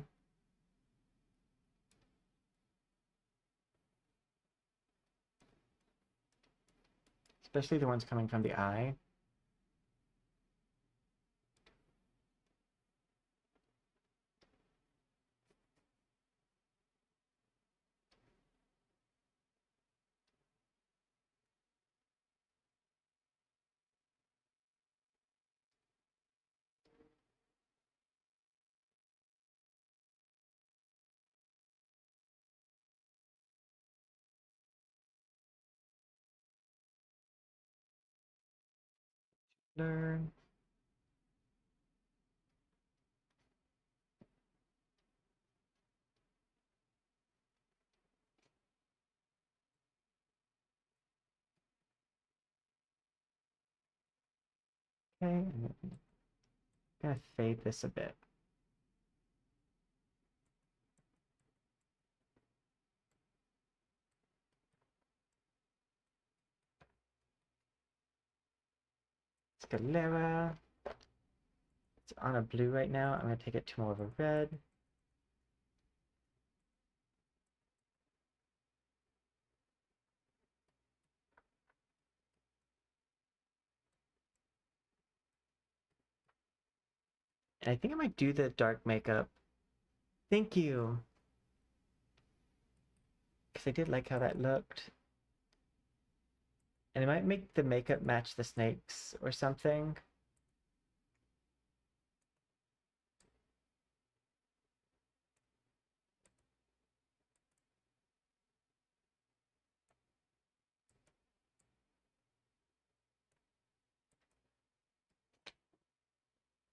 especially the ones coming from the eye. Learn. Okay, and then I'm gonna fade this a bit. Scalera. It's on a blue right now. I'm gonna take it to more of a red. And I think I might do the dark makeup. Thank you. Because I did like how that looked. And I might make the makeup match the snakes or something.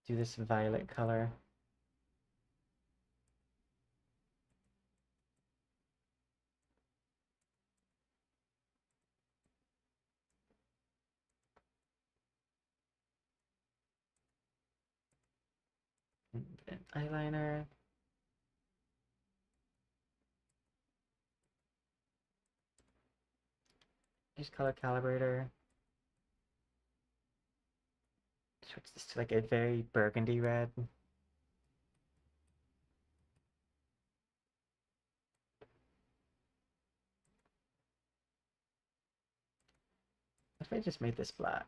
Do this violet color. And then eyeliner. Use color calibrator. Switch this to like a very burgundy red. What if I just made this black?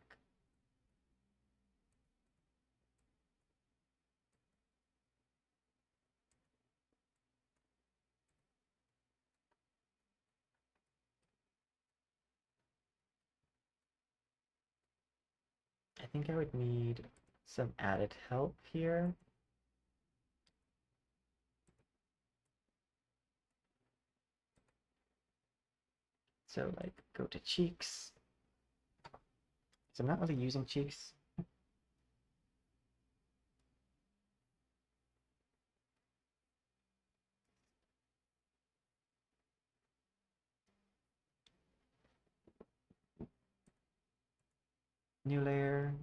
I think I would need some added help here. So like go to cheeks. So I'm not really using cheeks. New layer.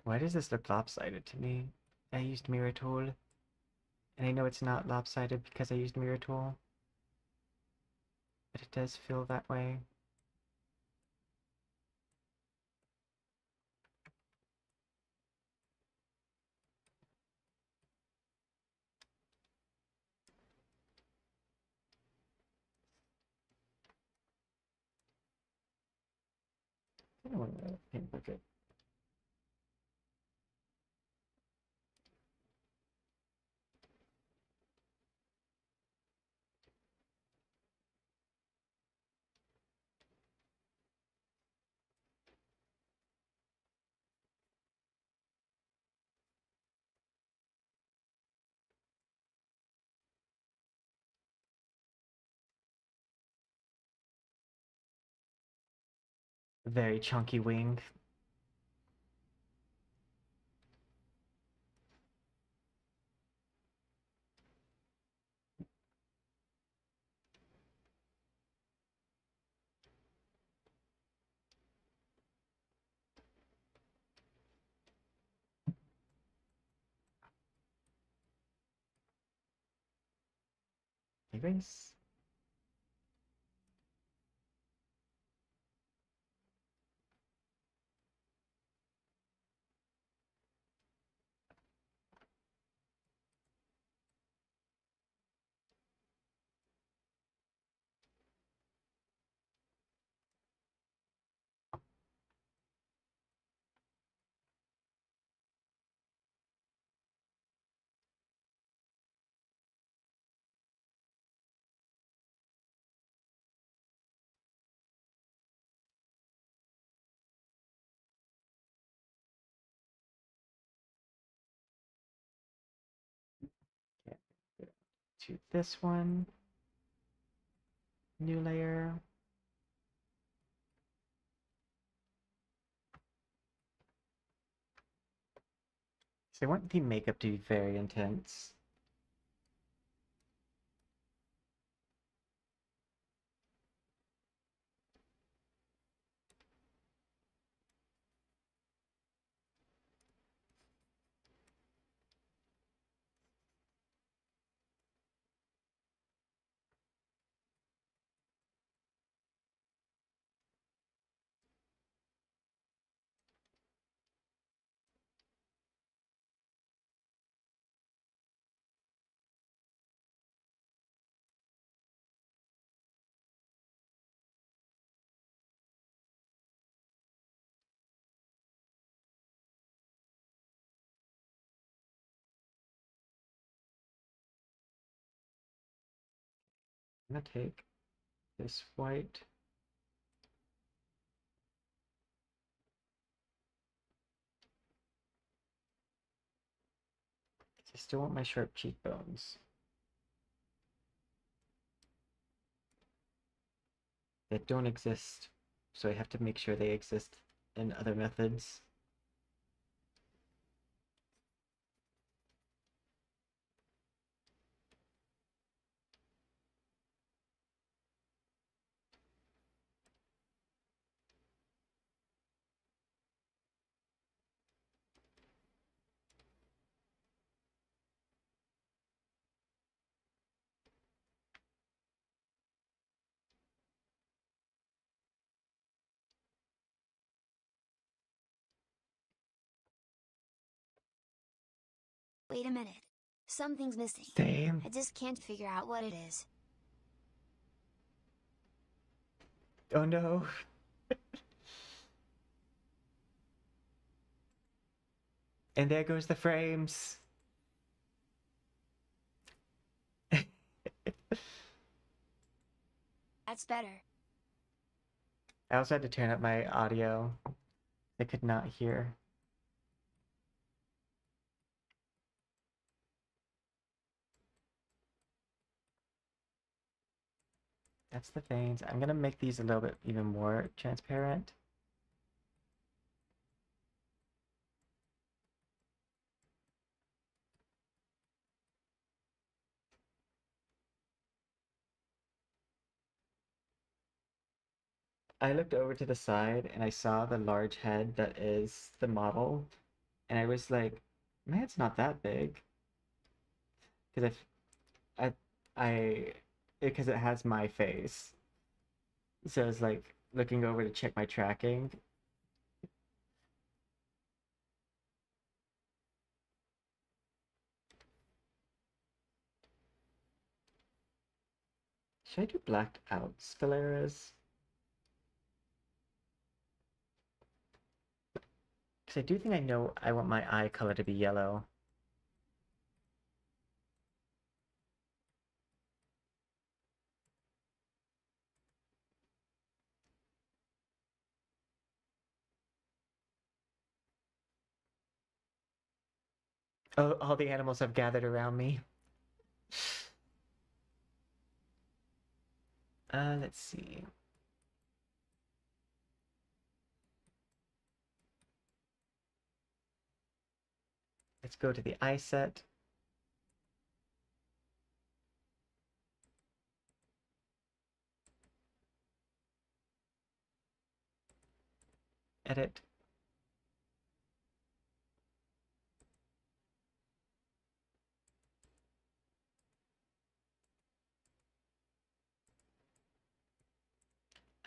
Why does this look lopsided to me? I used mirror tool. And I know it's not lopsided because I used mirror tool. But it does feel that way. I don't want to paint bucket. Very chunky wing. Erase. Okay. To this one. New layer. So I want the makeup to be very intense. I'm gonna take this white. I still want my sharp cheekbones. That don't exist, so I have to make sure they exist in other methods. Wait a minute. Something's missing. Same. I just can't figure out what it is. Oh no. And there goes the frames. That's better. I also had to turn up my audio. I could not hear. That's the veins. I'm gonna make these a little bit even more transparent. I looked over to the side and I saw the large head that is the model, and I was like, my head's not that big. Because because it has my face. So I was like looking over to check my tracking. Should I do blacked out scleras? Because I do think I know I want my eye color to be yellow. Oh, all the animals have gathered around me. Let's see. Let's go to the eye set. Edit.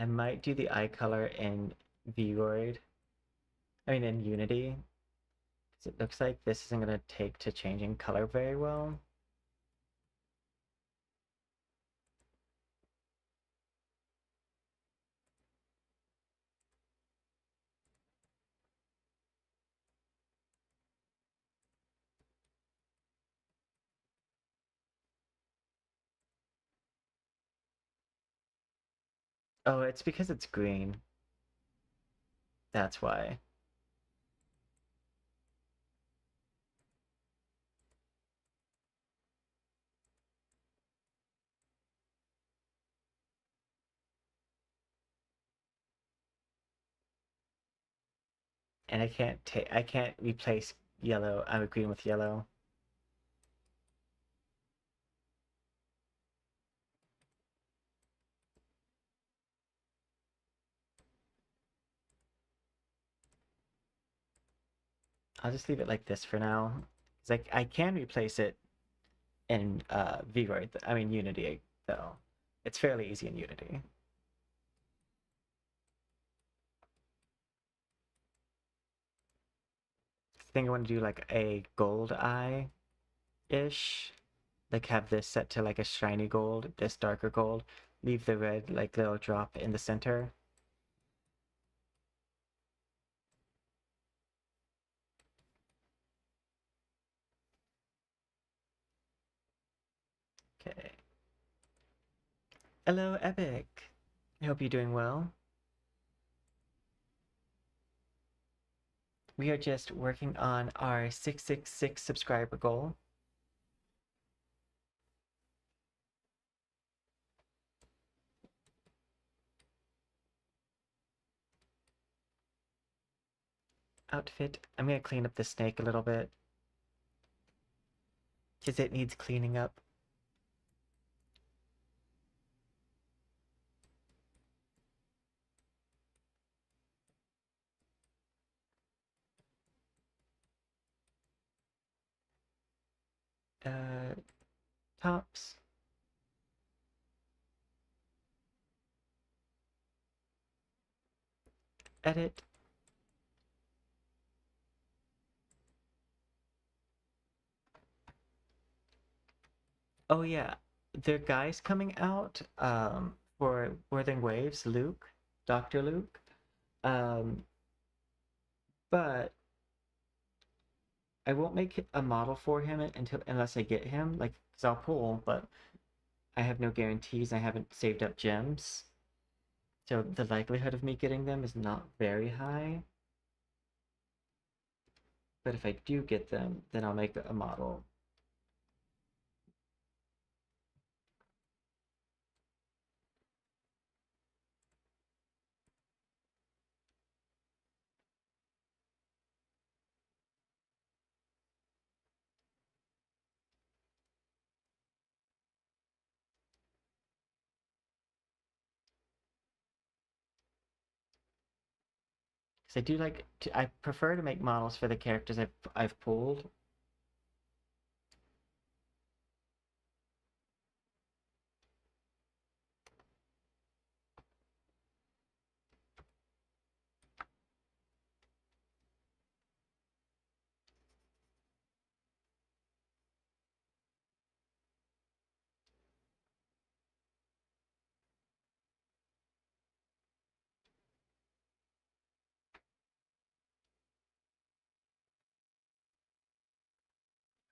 I might do the eye color in vroid. In Unity. 'Cause it looks like this isn't going to take to changing color very well. Oh, it's because it's green. That's why. And I can't replace yellow, green with yellow. I'll just leave it like this for now. Because I can replace it in vroid, Unity, though. It's fairly easy in Unity. I think I want to do like a gold eye-ish. Like have this set to like a shiny gold, this darker gold. Leave the red like little drop in the center. Okay. Hello, Epic. I hope you're doing well. We are just working on our 666 subscriber goal. Outfit. I'm gonna clean up the snake a little bit. Because it needs cleaning up. Tops. Edit. Oh yeah, there are guys coming out for Worthing Waves, Luke, Dr. Luke. Um, but I won't make a model for him unless I get him, like, because I'll pull, but I have no guarantees. I haven't saved up gems. So the likelihood of me getting them is not very high. But if I do get them, then I'll make a model. Because I do I prefer to make models for the characters I've pulled.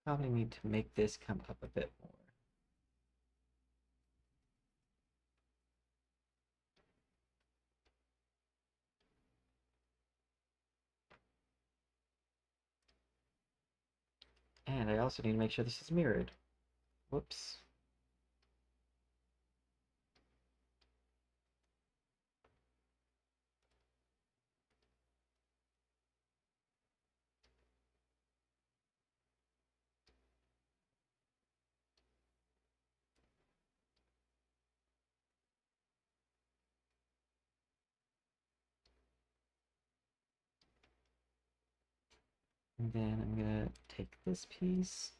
Probably need to make this come up a bit more. And I also need to make sure this is mirrored. Whoops. And then I'm gonna take this piece.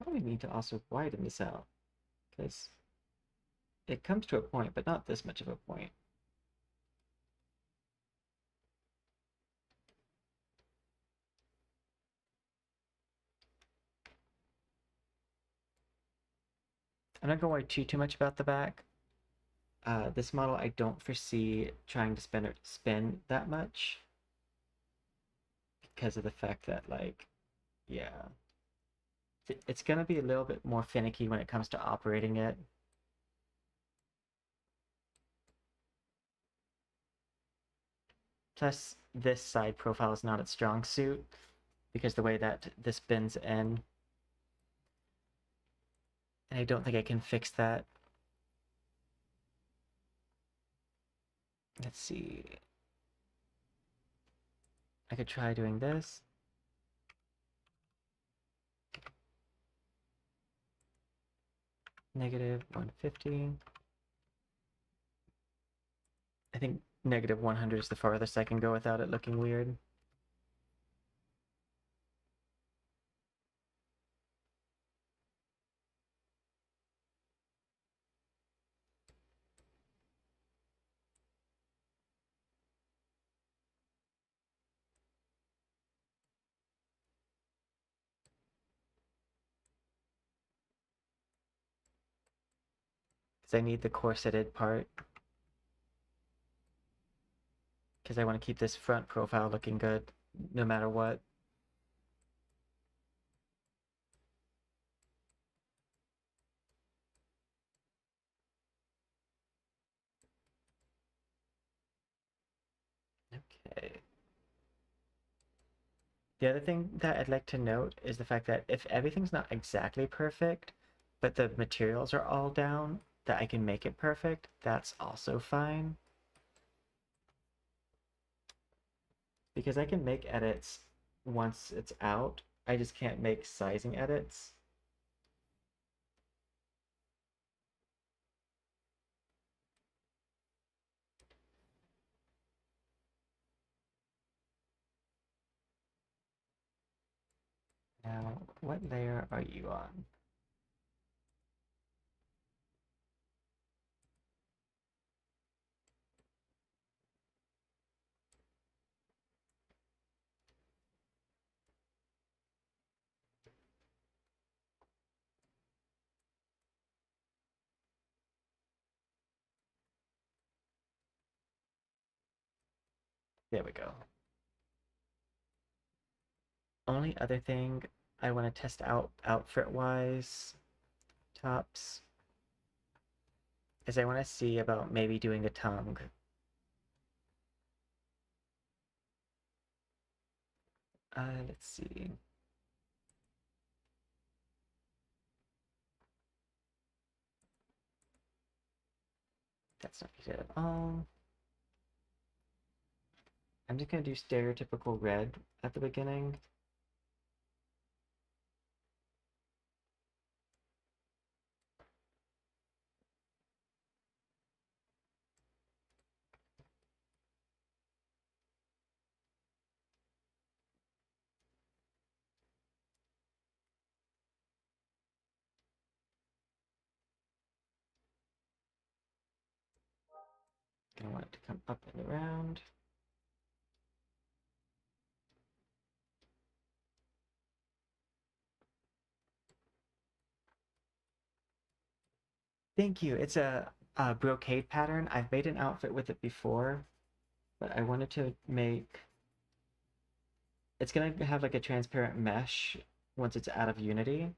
probably need to also widen this out, because it comes to a point, but not this much of a point. I'm not going to worry too much about the back. This model, I don't foresee trying to spin that much because of the fact that, like, yeah, it's going to be a little bit more finicky when it comes to operating it. Plus, this side profile is not its strong suit because the way that this bends in, and I don't think I can fix that. Let's see. I could try doing this. Negative 150. I think negative 100 is the farthest I can go without it looking weird. Because I need the corseted part. Because I want to keep this front profile looking good no matter what. Okay. The other thing that I'd like to note is the fact that if everything's not exactly perfect, but the materials are all down, that I can make it perfect, that's also fine. Because I can make edits once it's out, I just can't make sizing edits. Now, what layer are you on? There we go. Only other thing I want to test out outfit-wise, tops, is I want to see about maybe doing a tongue. Let's see. That's not needed at all. I'm just going to do stereotypical red at the beginning. I want it to come up and around. Thank you. It's a brocade pattern. I've made an outfit with it before, but I wanted to make... It's going to have like a transparent mesh once it's out of Unity.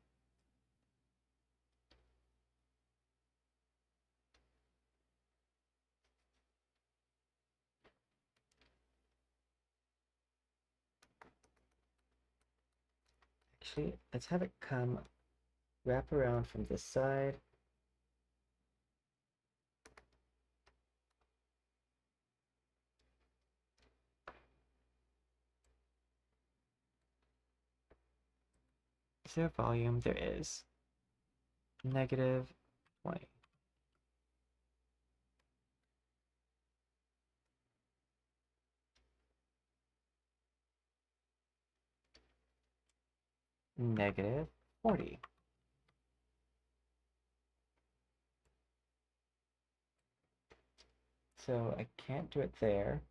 Actually, let's have it come wrap around from this side. Is there volume? There is. Negative 20. Negative 40. So I can't do it there.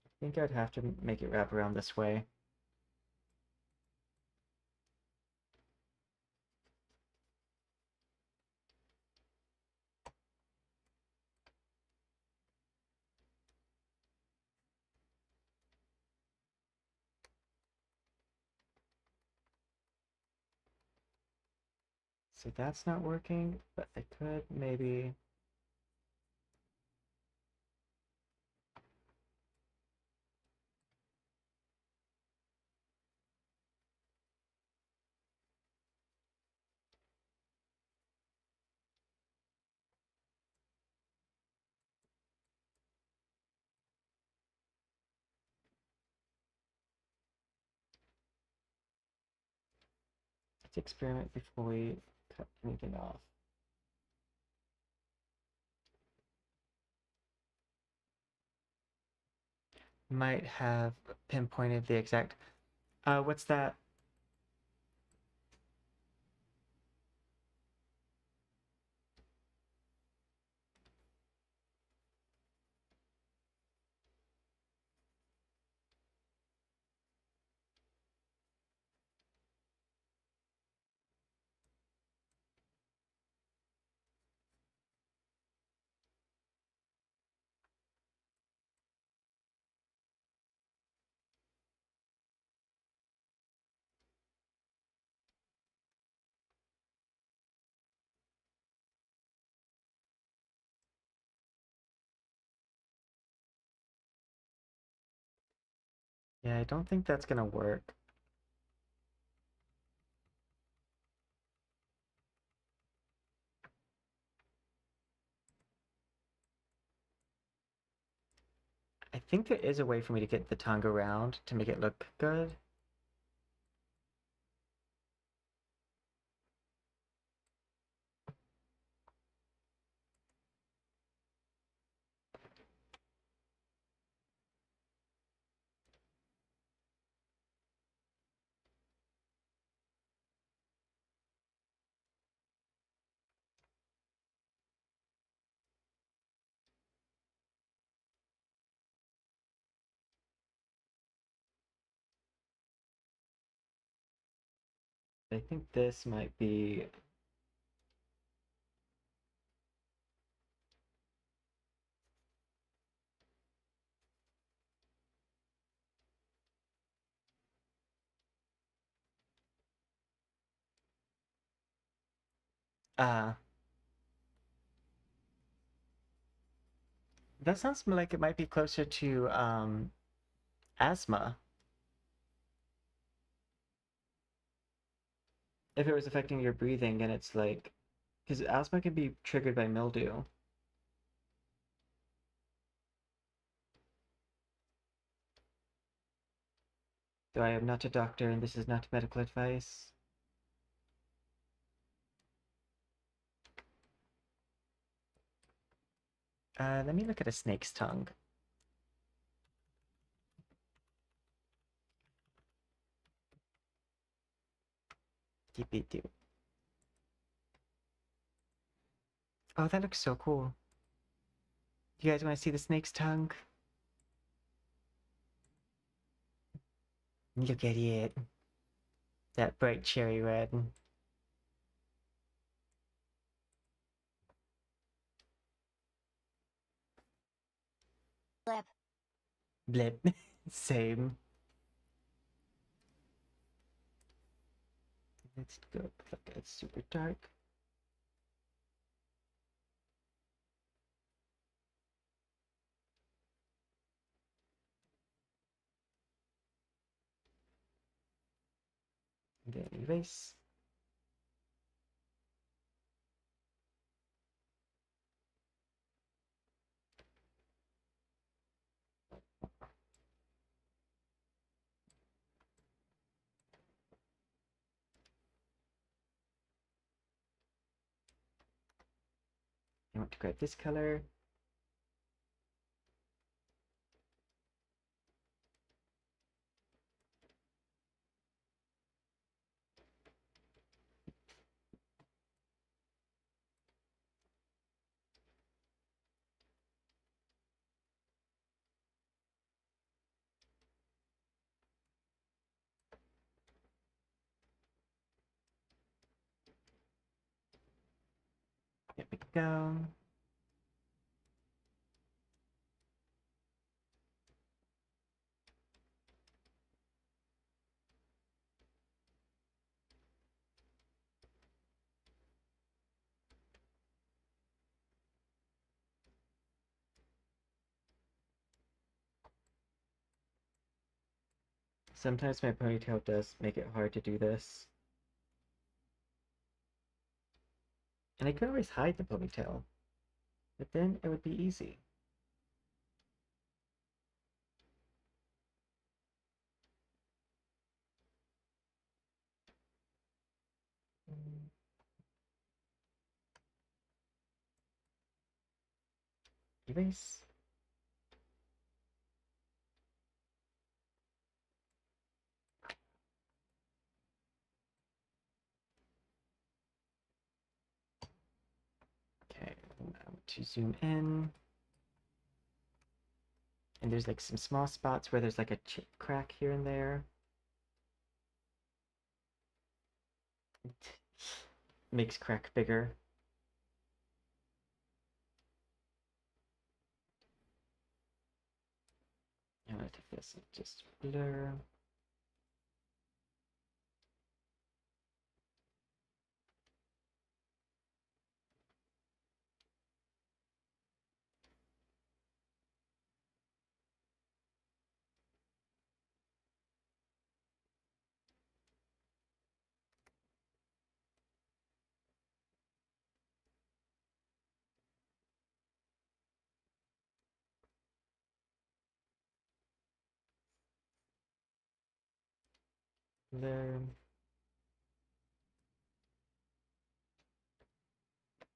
I think I'd have to make it wrap around this way. So that's not working, but I could maybe... Let's experiment before we cut anything off. Might have pinpointed the exact... what's that? Yeah, I don't think that's gonna work. I think there is a way for me to get the tongue around to make it look good. I think this might be... Uh, that sounds like it might be closer to asthma. If it was affecting your breathing and it's like... Because asthma can be triggered by mildew. Though I am not a doctor and this is not medical advice. Let me look at a snake's tongue. Doo. Oh, that looks so cool. You guys want to see the snake's tongue? Look at it. That bright cherry red. Blip. Blip. Same. Let's go look at super dark. And then erase. I want to grab this color. go. Sometimes my ponytail does make it hard to do this. And I could always hide the ponytail, but then it would be easy. Erase. Okay, now to zoom in. And there's like some small spots where there's like a chip crack here and there. It makes crack bigger. I'm gonna take this and just blur. Blur.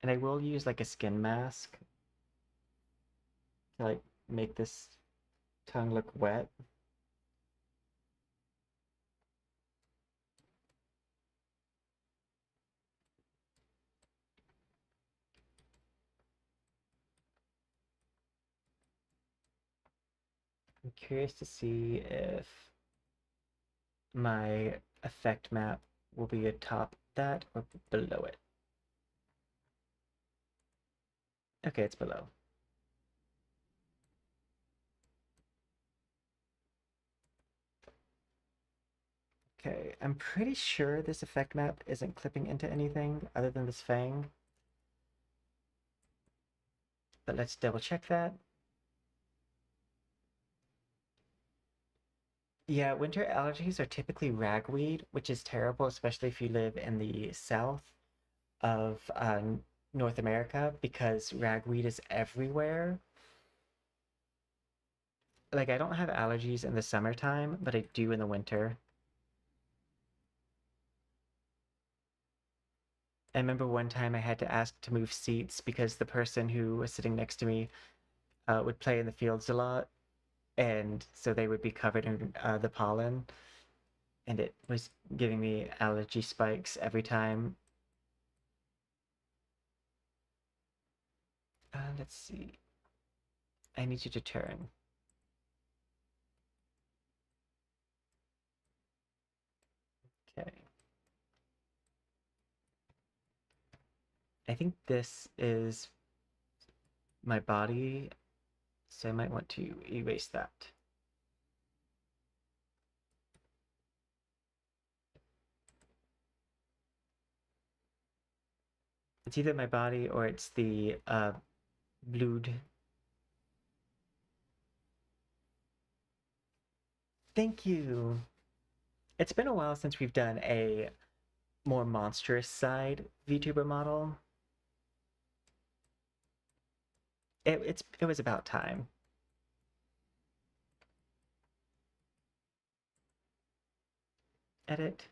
And I will use like a skin mask to like make this tongue look wet. I'm curious to see if my effect map will be atop that or below it. Okay, it's below. Okay, I'm pretty sure this effect map isn't clipping into anything other than this fang. But let's double check that. Yeah, winter allergies are typically ragweed, which is terrible, especially if you live in the south of North America, because ragweed is everywhere. Like, I don't have allergies in the summertime, but I do in the winter. I remember one time I had to ask to move seats because the person who was sitting next to me would play in the fields a lot, and so they would be covered in the pollen, and it was giving me allergy spikes every time. Let's see. I need you to turn. Okay. I think this is my body, so I might want to erase that. It's either my body or it's the blood. Thank you. It's been a while since we've done a more monstrous side VTuber model. It was about time. Edit.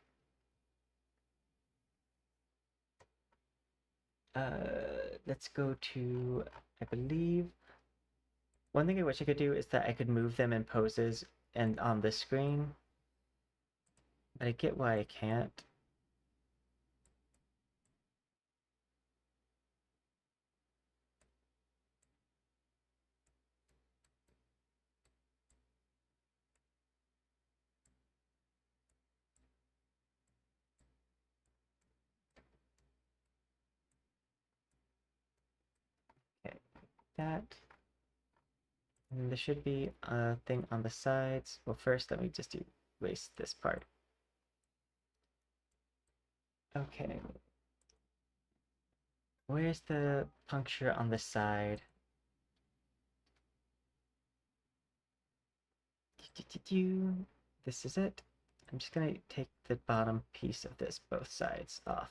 Let's go to, I believe, one thing I wish I could do is that I could move them in poses and on this screen, but I get why I can't. that. And there should be a thing on the sides. Well, first let me just erase this part. Okay. Where's the puncture on the side? This is it. I'm just gonna take the bottom piece of this, both sides, off.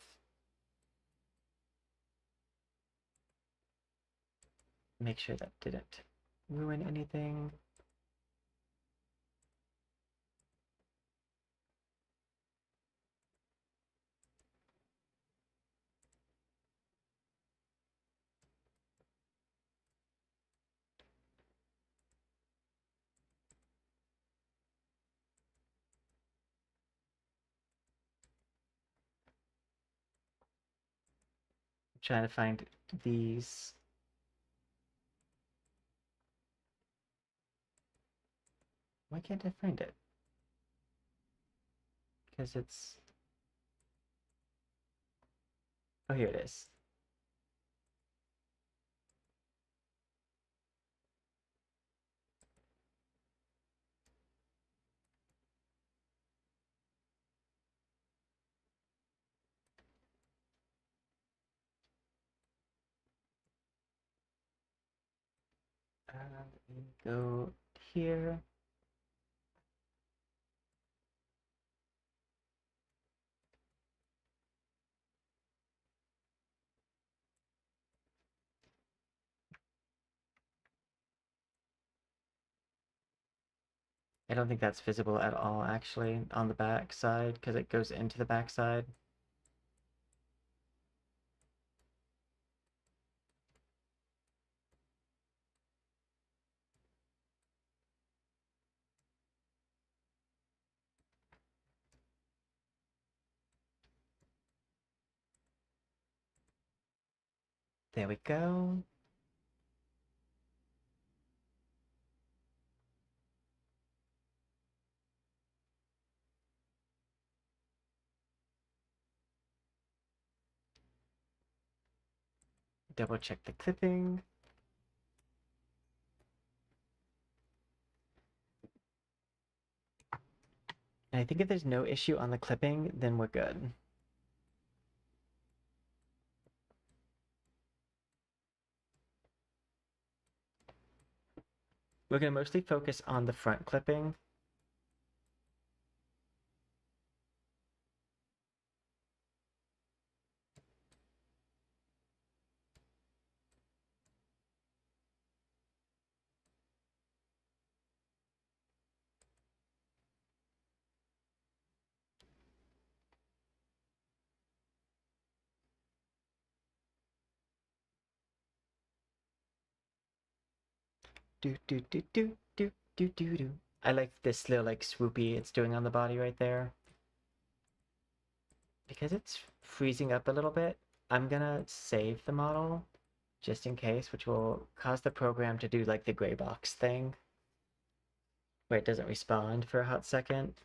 Make sure that didn't ruin anything. I'm trying to find these. Why can't I find it? Because it's... Oh, here it is. Let me go here. I don't think that's visible at all, actually, on the back side, because it goes into the back side. There we go. Double check the clipping. And I think if there's no issue on the clipping, then we're good. We're going to mostly focus on the front clipping. Do do do do do do do do. I like this little like swoopy it's doing on the body right there. Because it's freezing up a little bit, I'm gonna save the model just in case, which will cause the program to do like the gray box thing where it doesn't respond for a hot second.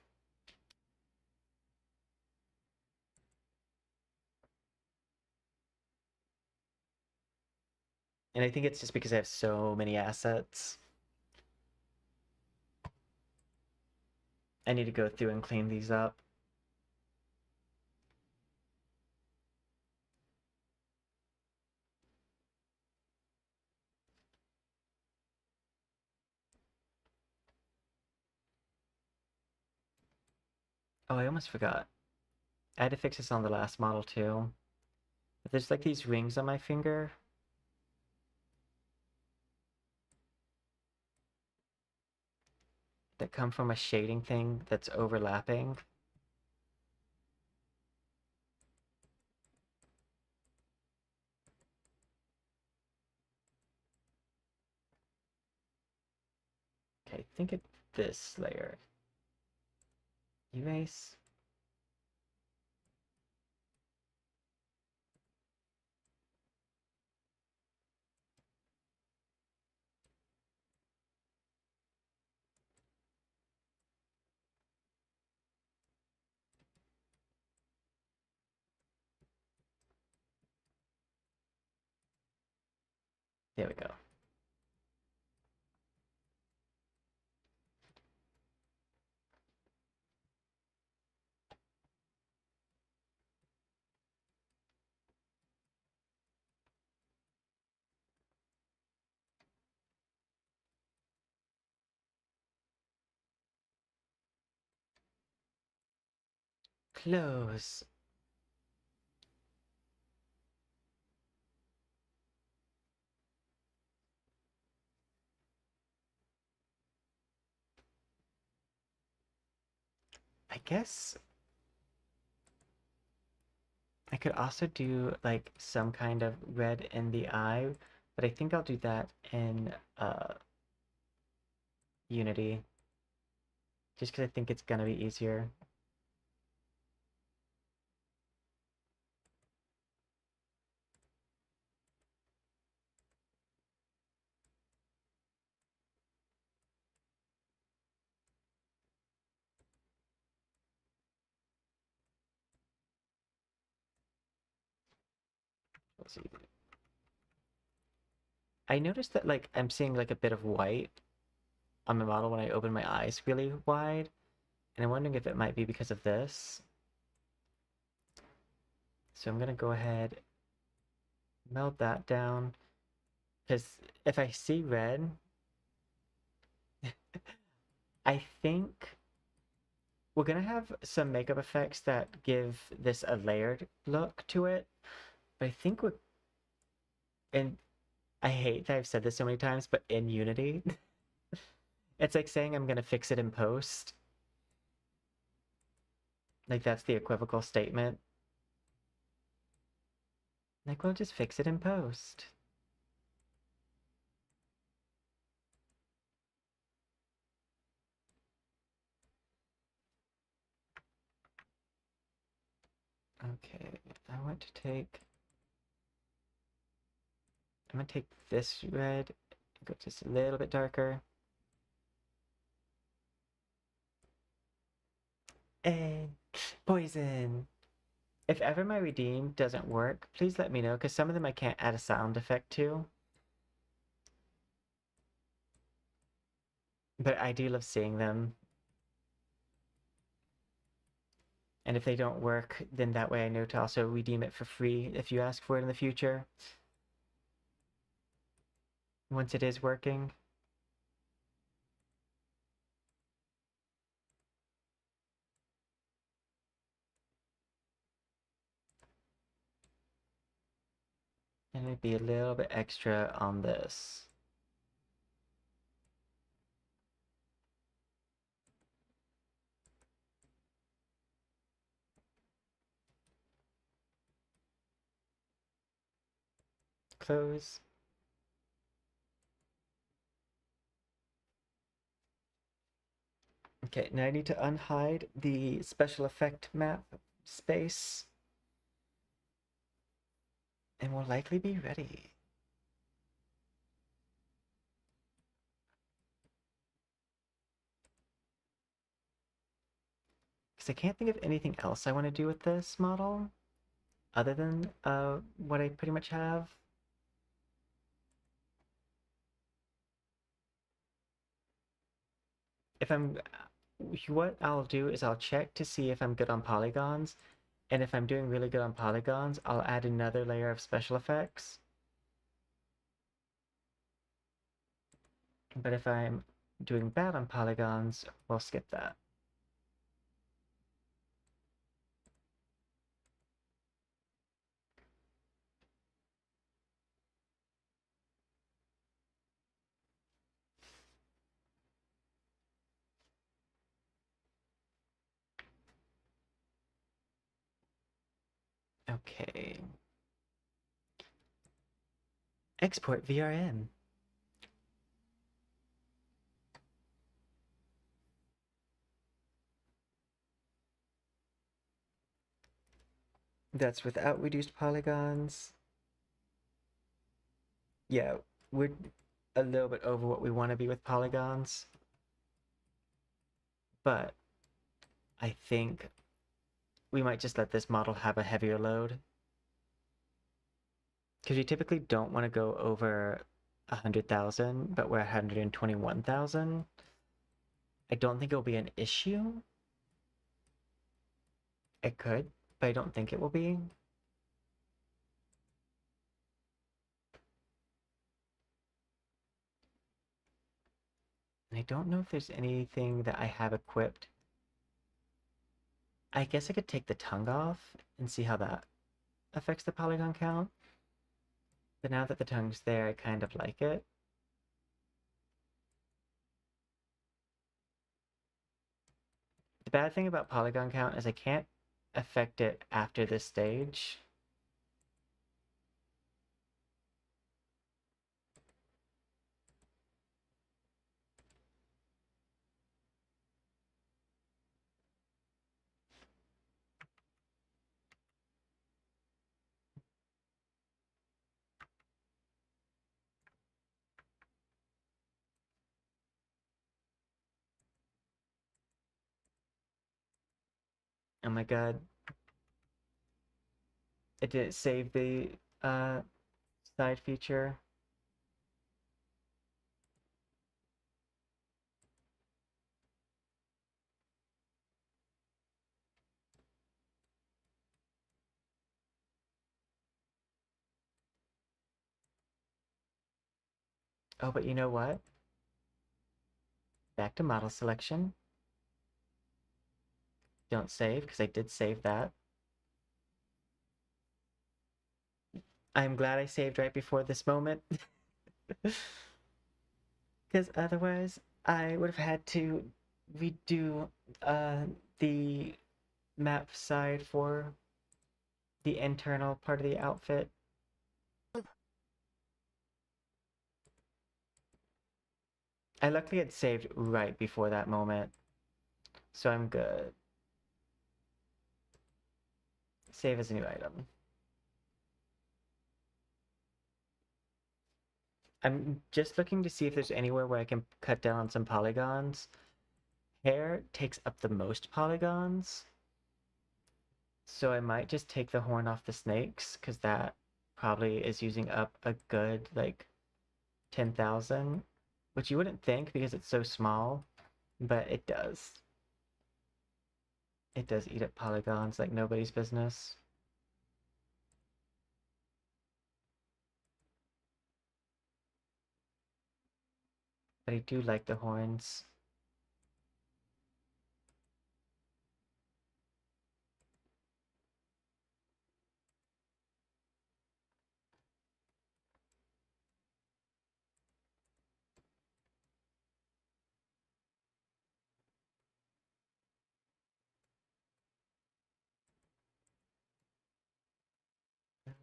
And I think it's just because I have so many assets. I need to go through and clean these up. Oh, I almost forgot. I had to fix this on the last model too. But there's like these rings on my finger. That come from a shading thing that's overlapping. Okay, I think it's this layer. Erase. There we go. Close. I guess I could also do like some kind of red in the eye, but I think I'll do that in Unity, just because I think it's gonna be easier. Let's see. I noticed that like I'm seeing like a bit of white on my model when I open my eyes really wide, and I'm wondering if it might be because of this. So I'm gonna go ahead, melt that down, because if I see red, I think we're gonna have some makeup effects that give this a layered look to it, but I think we're, and I hate that I've said this so many times, but in Unity, it's like saying I'm gonna fix it in post. Like that's the equivocal statement. Like, we'll just fix it in post. Okay, I want to take, I'm gonna take this red, go just a little bit darker. And poison. If ever my redeem doesn't work, please let me know, because some of them I can't add a sound effect to. But I do love seeing them. And if they don't work, then that way I know to also redeem it for free if you ask for it in the future. Once it is working. And it'd be a little bit extra on this. Close. Okay, now I need to unhide the special effect map space. And we'll likely be ready. Because I can't think of anything else I want to do with this model other than what I pretty much have. If I'm, what I'll do is I'll check to see if I'm good on polygons, and if I'm doing really good on polygons, I'll add another layer of special effects. But if I'm doing bad on polygons, we'll skip that. Okay. Export VRM. That's without reduced polygons. Yeah, we're a little bit over what we want to be with polygons. But I think we might just let this model have a heavier load. Because you typically don't want to go over 100,000, but we're 121,000. I don't think it'll be an issue. It could, but I don't think it will be. And I don't know if there's anything that I have equipped I guess I could take the tongue off and see how that affects the polygon count. But now that the tongue's there, I kind of like it. The bad thing about polygon count is I can't affect it after this stage. Oh my god. It didn't save the side feature. Oh, but you know what? Back to model selection. Don't save, because I did save that. I'm glad I saved right before this moment. Because otherwise, I would have had to redo the map side for the internal part of the outfit. I luckily had saved right before that moment, so I'm good. Save as a new item. I'm just looking to see if there's anywhere where I can cut down on some polygons. Hair takes up the most polygons, so I might just take the horn off the snakes, because that probably is using up a good, like, 10,000, which you wouldn't think because it's so small, but it does. It does eat up polygons like nobody's business. But I do like the horns.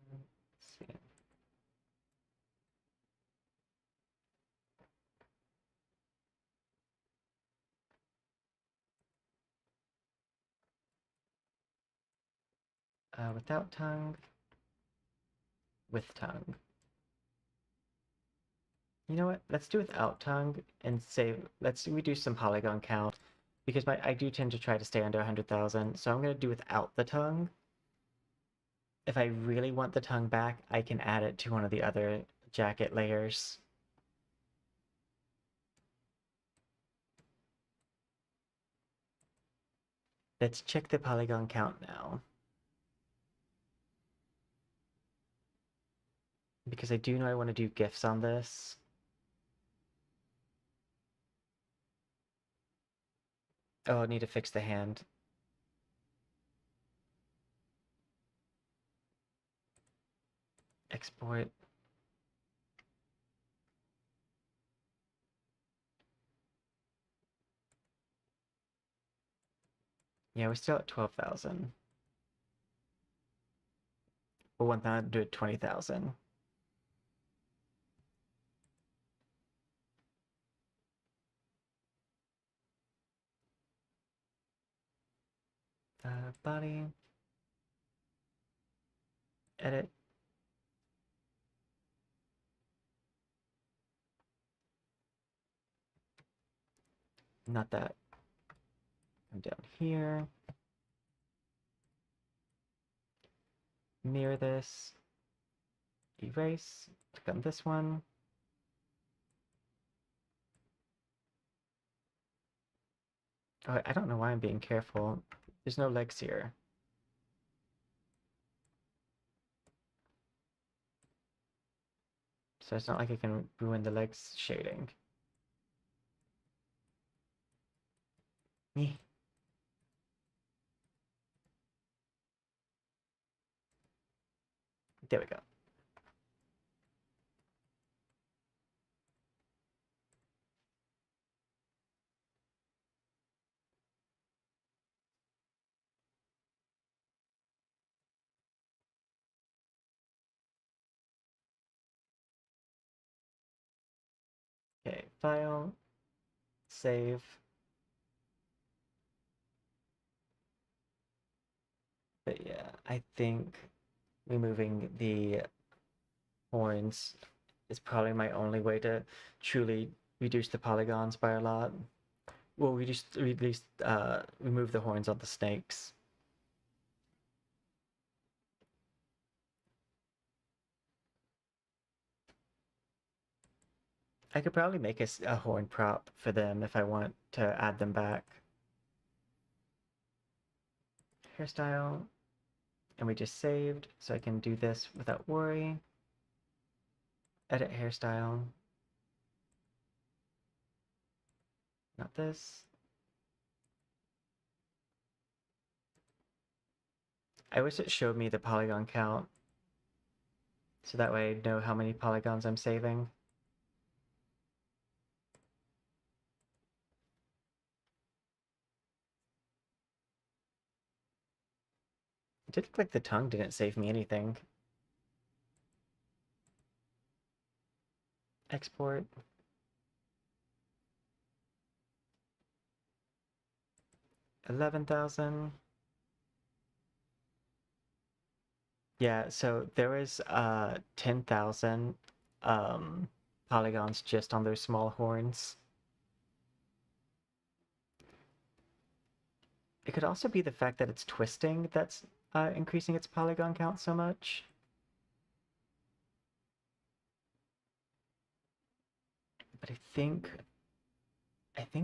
Let's see. Without tongue, with tongue. You know what? Let's do without tongue and save. Let's reduce some polygon count because I do tend to try to stay under 100,000. So I'm going to do without the tongue. If I really want the tongue back, I can add it to one of the other jacket layers. Let's check the polygon count now. Because I do know I want to do GIFs on this. Oh, I need to fix the hand. Export. Yeah, we're still at 12,000. Or 120,000. Body. Edit. Not that. Come down here. Mirror this. Erase. Click on this one. Oh, I don't know why I'm being careful. There's no legs here. So it's not like I can ruin the legs shading. Eh. There we go. Okay, file, save. But yeah, I think removing the horns is probably my only way to truly reduce the polygons by a lot. Well, remove the horns on the snakes. I could probably make a horn prop for them if I want to add them back. Hairstyle, and we just saved, so I can do this without worry. Edit hairstyle. Not this. I wish it showed me the polygon count, so that way I know how many polygons I'm saving. It did look like the tongue didn't save me anything. Export. $11,000. Yeah, so there was 10,000 polygons just on those small horns. It could also be the fact that it's twisting that's increasing its polygon count so much. But I think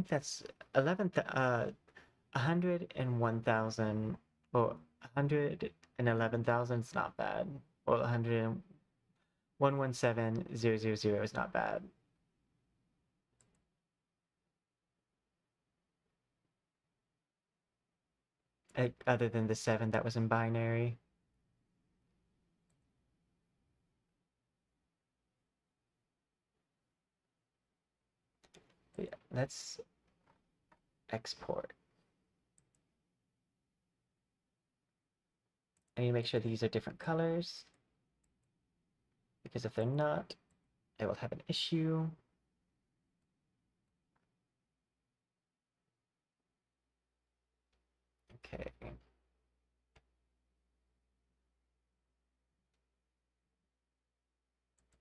that's 101,000. Well, 111,000 is not bad. Well, 117,000 is not bad. Other than the 7 that was in binary. But yeah, let's export. I need to make sure these are different colors, because if they're not, I will have an issue. Okay.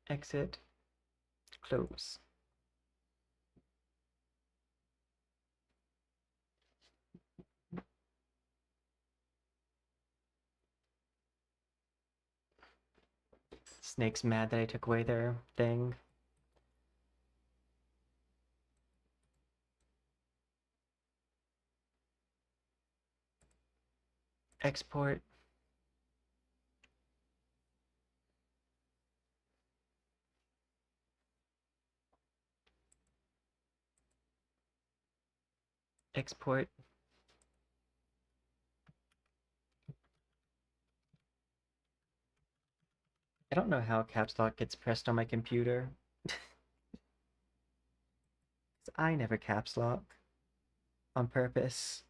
Exit, close. Snake's mad that I took away their thing. Export. Export. I don't know how caps lock gets pressed on my computer. I never caps lock on purpose,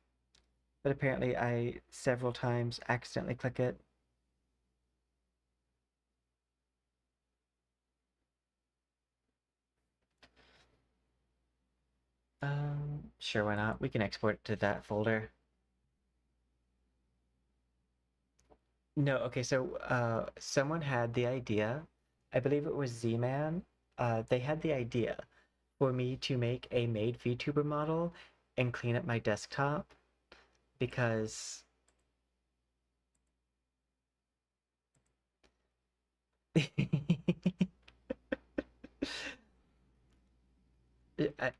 but apparently I several times accidentally click it. Sure, why not? We can export it to that folder. No, okay, so someone had the idea, I believe it was Z-Man, they had the idea for me to make a made VTuber model and clean up my desktop because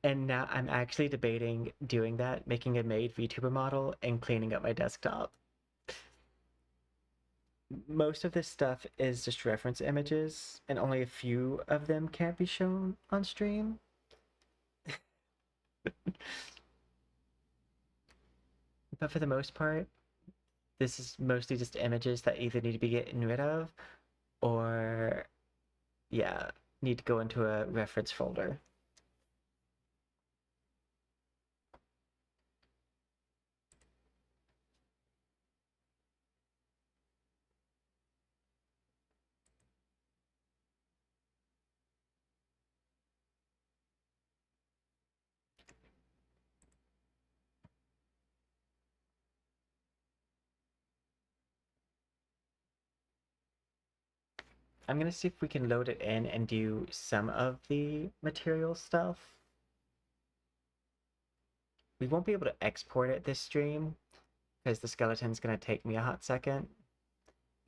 and now I'm actually debating doing that, making a made VTuber model and cleaning up my desktop. Most of this stuff is just reference images, and only a few of them can't be shown on stream. But for the most part, this is mostly just images that either need to be getting rid of or yeah, need to go into a reference folder. I'm gonna see if we can load it in and do some of the material stuff. We won't be able to export it this stream because the skeleton's gonna take me a hot second.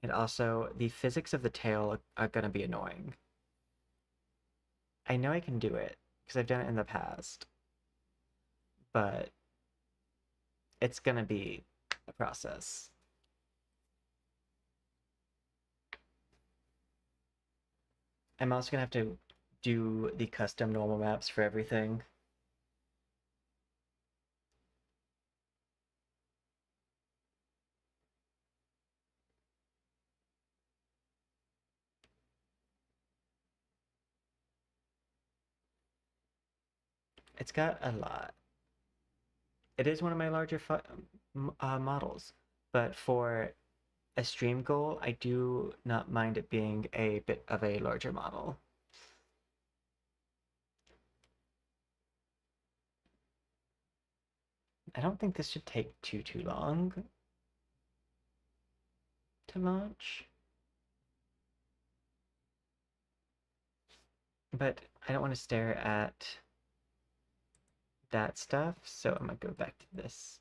And also, the physics of the tail are gonna be annoying. I know I can do it because I've done it in the past, but it's gonna be a process. I'm also gonna have to do the custom normal maps for everything. It's got a lot. It is one of my larger models, but for a stream goal, I do not mind it being a bit of a larger model. I don't think this should take too long to launch. But I don't want to stare at that stuff, so I'm gonna go back to this.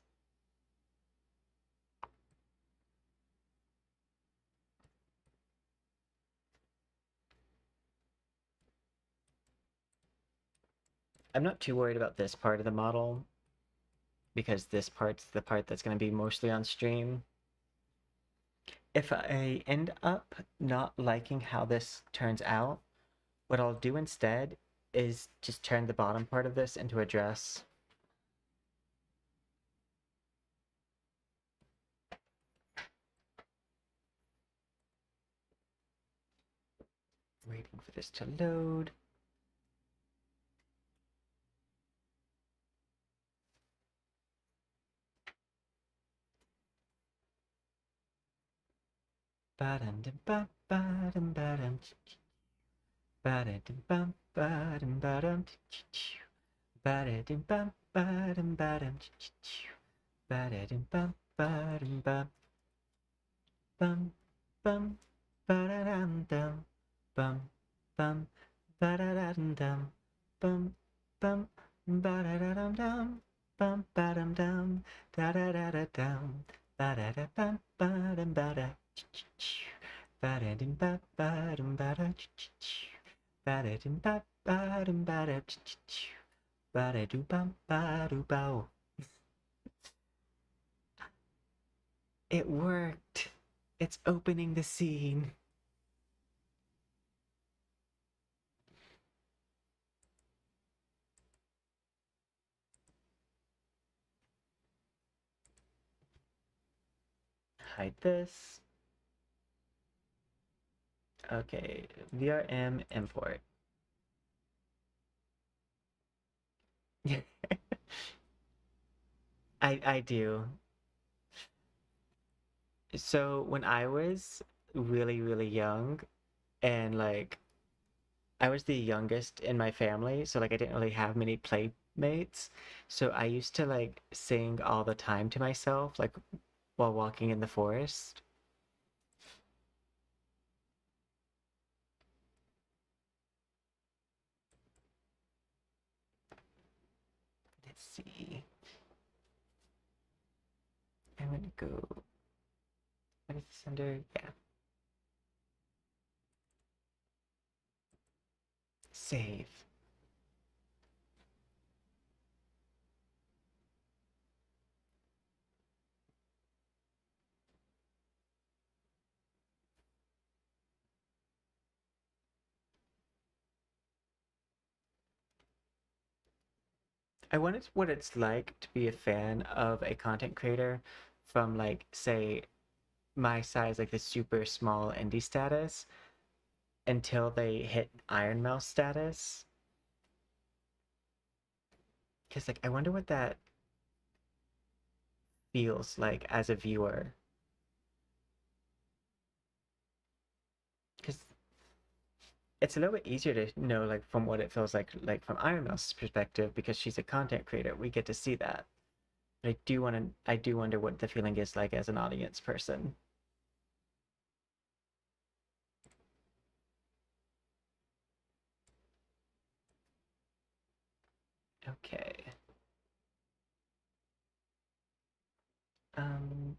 I'm not too worried about this part of the model because this part's the part that's going to be mostly on stream. If I end up not liking how this turns out, what I'll do instead is just turn the bottom part of this into a dress. Waiting for this to load. Ba-dum-dum-bum, ba-dum-ba-dum, ba-da-dum-bum, ba-dum-ba-dum, ba-da-dum-bum, ba-dum-ba-dum, ba-da-dum-bum, ba-dum-bum, bum, bum, ba-da-dum-dum, bum, bum, ba-da-dum-dum, bum, bum, ba-da-dum-dum, bum, ba-dum-dum, da-da-da-da-dum, ba-da-da-bum, ba-dum-ba-da, ba-da-dum-ba, ba-dum-ba-da, ba-da-dum-ba, ba-dum-ba-da, ba-da-dum-bum, ba-dum-bow. It worked! It's opening the scene. Hide this. Okay, VRM import. I do. So when I was really young and like I was the youngest in my family, so like I didn't really have many playmates. So I used to like sing all the time to myself, like while walking in the forest. Let's see. I'm gonna go. What is this under? Yeah. Save. I wonder what it's like to be a fan of a content creator from like say my size, like the super small indie status, until they hit Iron Mouse status. Because, like, I wonder what that feels like as a viewer. Because it's a little bit easier to know, like, from what it feels like from Iron Mouse's perspective, because she's a content creator. We get to see that. But I do wonder what the feeling is like as an audience person. Okay. Um,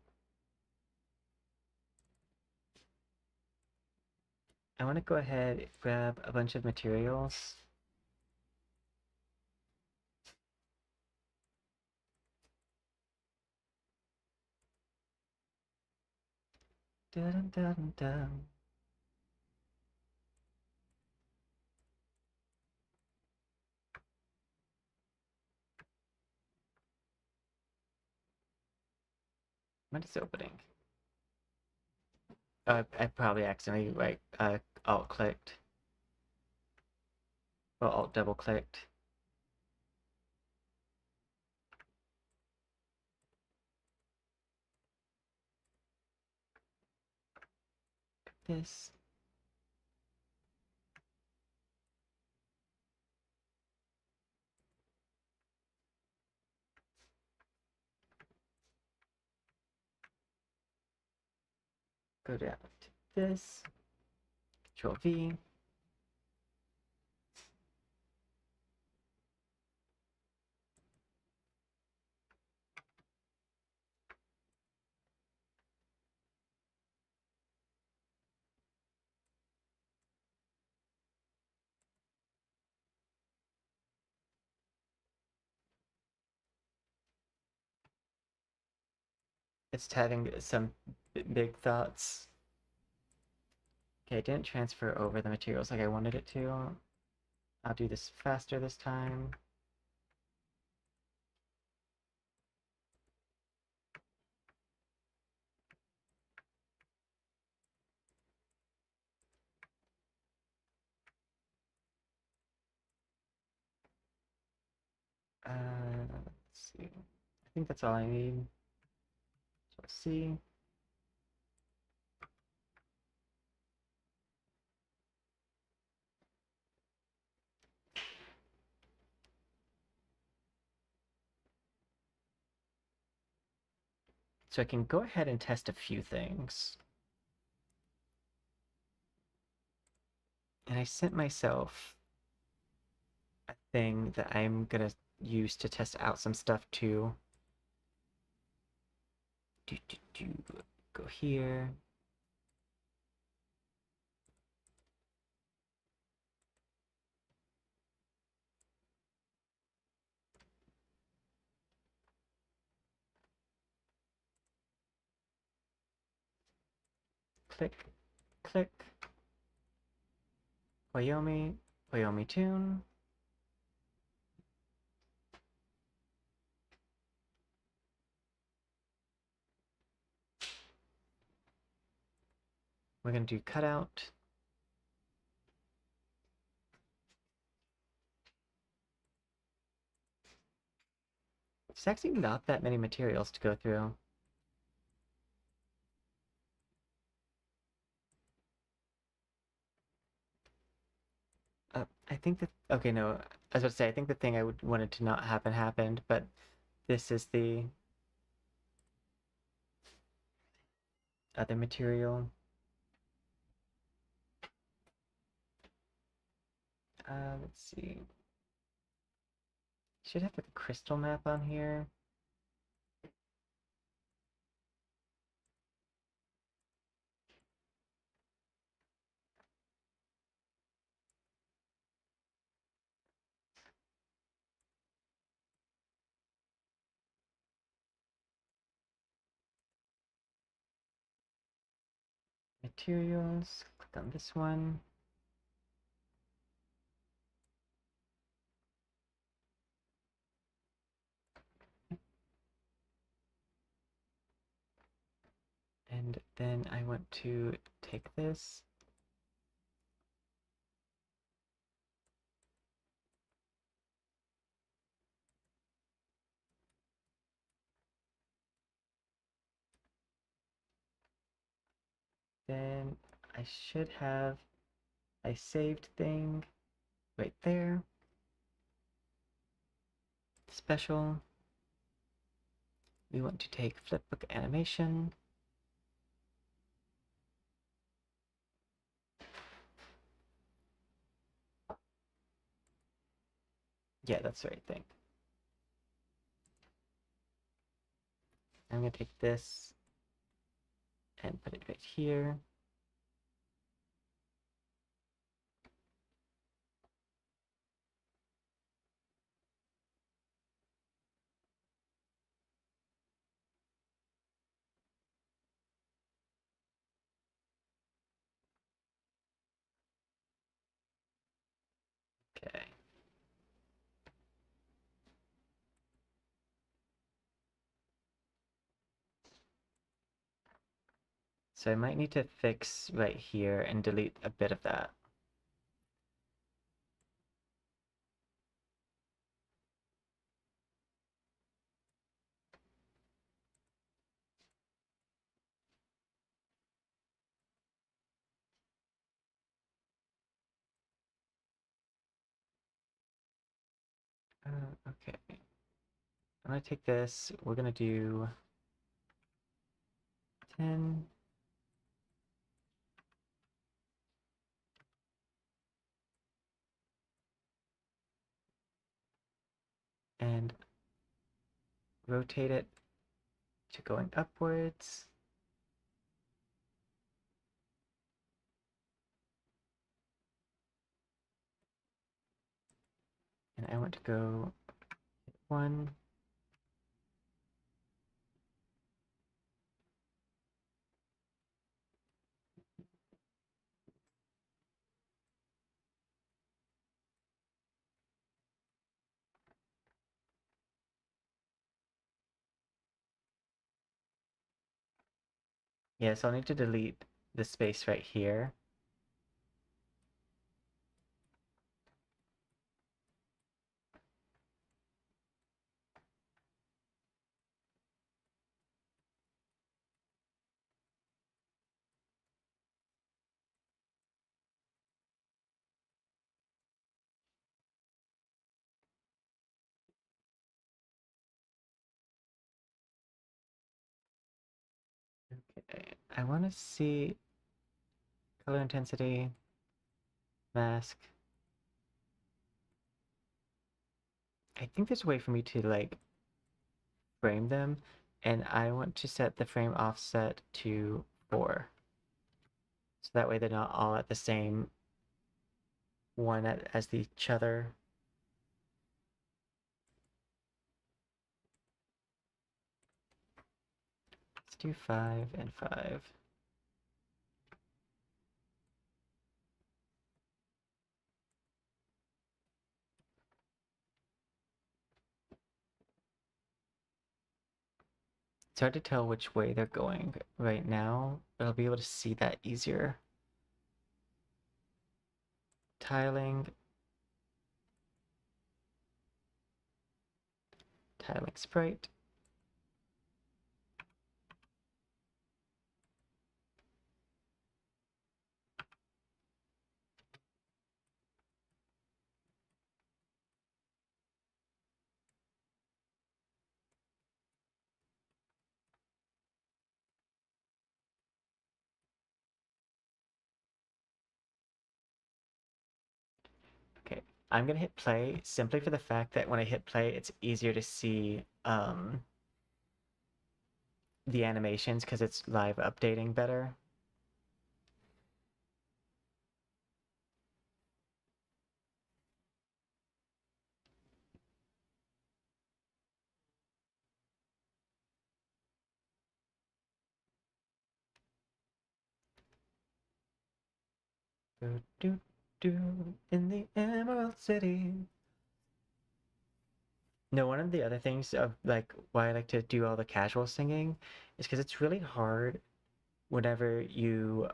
I want to go ahead, grab a bunch of materials. Dun, dun, dun. What is opening? I probably accidentally alt clicked. Or alt double clicked. This. Go down to this. Control V. It's having some big thoughts. Okay, I didn't transfer over the materials like I wanted it to. I'll do this faster this time. Let's see. I think that's all I need. So let's see. So I can go ahead and test a few things. And I sent myself a thing that I'm gonna use to test out some stuff too. Go here. Click, click. Wyoming, Wyoming tune. We're gonna do cutout. It's actually not that many materials to go through. I think that, okay, no, I was about to say, I think the thing I wanted to not happen happened, but this is the other material. Let's see. Should have a crystal map on here. Materials, click on this one. And then I want to take this Then I should have a saved thing right there. Special. We want to take flipbook animation. Yeah, that's the right thing. I'm gonna take this and put it right here. Okay. So I might need to fix right here and delete a bit of that. Okay. I'm gonna take this. We're gonna do 10. And rotate it to going upwards. And I want to go 1. Yeah, so I'll need to delete the space right here. Okay, I want to see color intensity, mask. I think there's a way for me to like frame them, and I want to set the frame offset to 4. So that way they're not all at the same one as each other. Let's do 5 and 5. It's hard to tell which way they're going right now, but I'll be able to see that easier. Tiling. Tiling sprite. Okay, I'm gonna hit play simply for the fact that when I hit play, it's easier to see the animations because it's live updating better. Do, do, do, in the Emerald City. No, one of the other things of like why I like to do all the casual singing is because it's really hard whenever you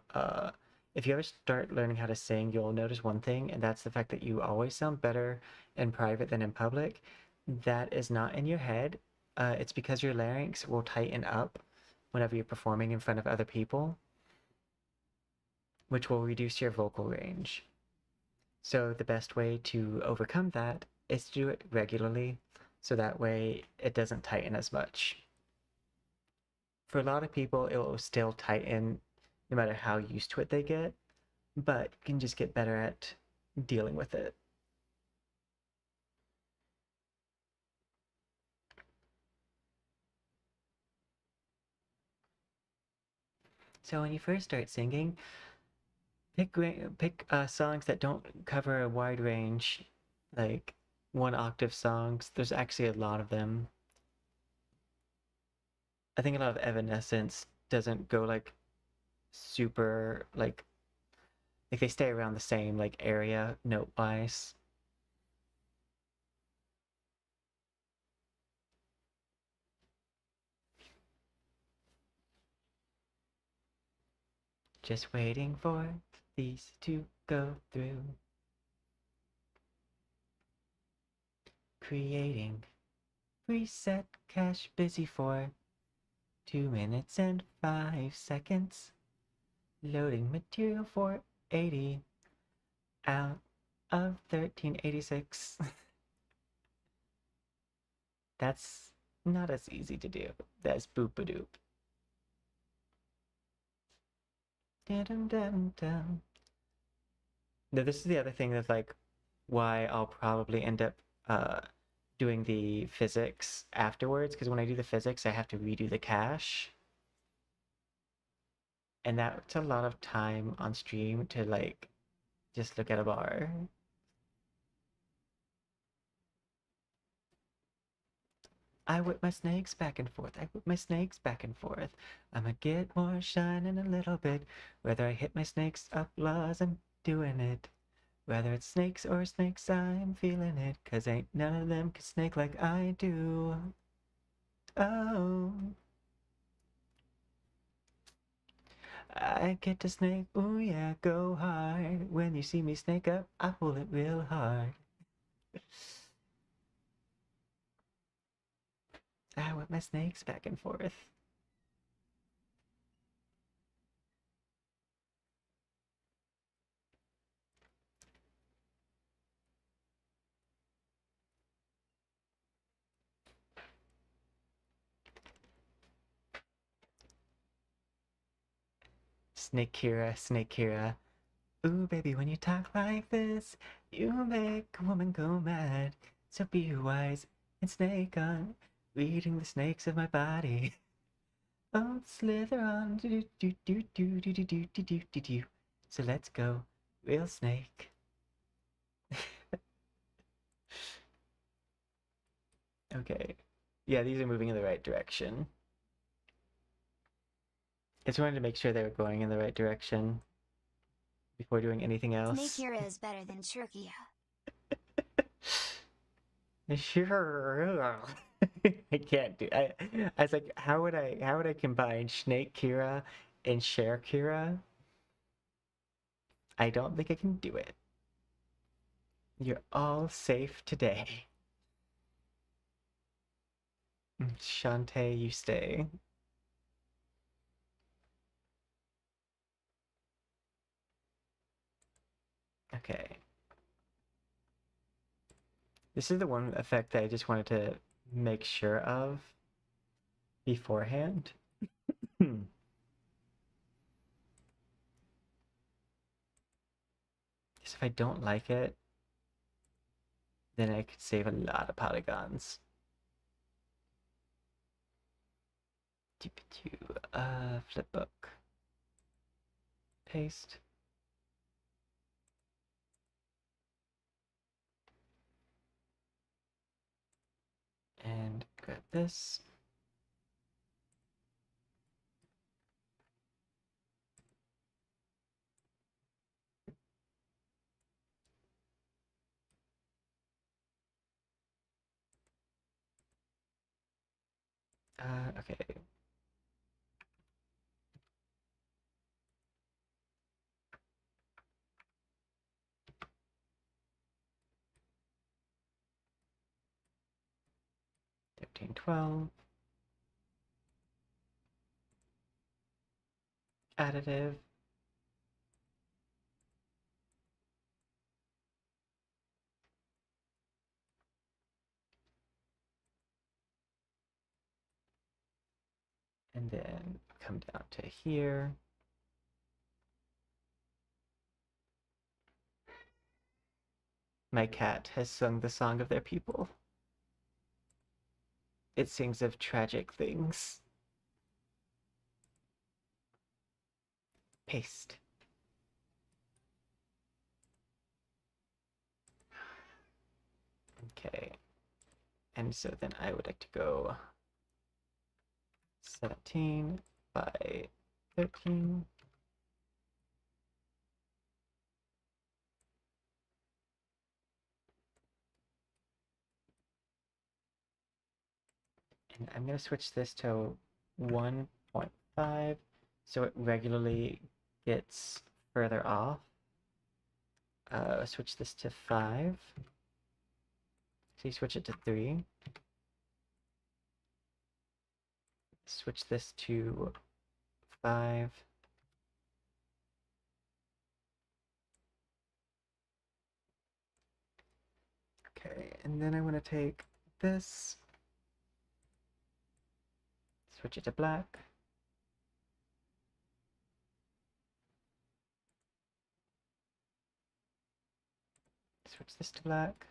if you ever start learning how to sing, you'll notice one thing, and that's the fact that you always sound better in private than in public. That is not in your head. It's because your larynx will tighten up whenever you're performing in front of other people. which will reduce your vocal range. So the best way to overcome that is to do it regularly, so that way it doesn't tighten as much. For a lot of people, it will still tighten no matter how used to it they get, but you can just get better at dealing with it. So when you first start singing, pick songs that don't cover a wide range, like 1 octave songs. There's actually a lot of them. I think a lot of Evanescence doesn't go like super like they stay around the same like area note wise. Just waiting for these to go through. Creating preset cache busy for 2 minutes and 5 seconds. Loading material for 80 out of 1386. That's not as easy to do. That's boop-a-doop. Dum-dum-dum. Now, this is the other thing that's like why I'll probably end up doing the physics afterwards, because when I do the physics, I have to redo the cache. And that's a lot of time on stream to like just look at a bar. I whip my snakes back and forth. I whip my snakes back and forth. I'ma get more shine in a little bit. Whether I hit my snakes up laws, I'm doing it. Whether it's snakes or snakes, I'm feeling it. 'Cause ain't none of them can snake like I do. Oh. I get to snake, ooh yeah, go hard. When you see me snake up, I pull it real hard. I whip my snakes back and forth. Snake Kira. Ooh, baby, when you talk like this, you make a woman go mad. So be wise and snake on, reading the snakes of my body. Oh, slither on, do do do do do do do do do do do. So let's go, real snake. Okay, yeah, these are moving in the right direction. I just wanted to make sure they were going in the right direction before doing anything else. Snakira is better than Shurkia. Sure. I can't do. I was like, how would I combine Snake Kira and Share Kira? I don't think I can do it. You're all safe today. Shantae, you stay. Okay. This is the one effect that I just wanted to make sure of beforehand. Because if I don't like it, then I could save a lot of polygons. Flipbook. Paste. And grab this. Okay. Thirteen, 12. Additive. And then come down to here. My cat has sung the song of their people. It sings of tragic things. Paste. Okay. And so then I would like to go 17 by 13. And I'm going to switch this to 1.5 so it regularly gets further off. Switch this to 5. So you switch it to 3. Switch this to 5. Okay, and then I want to take this, switch it to black. Switch this to black.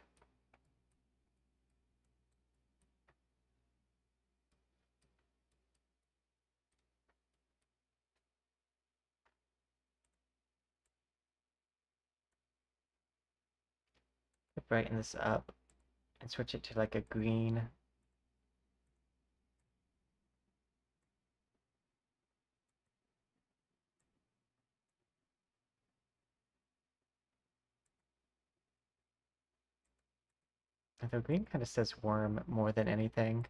Brighten this up and switch it to like a green. Although green kind of says worm more than anything.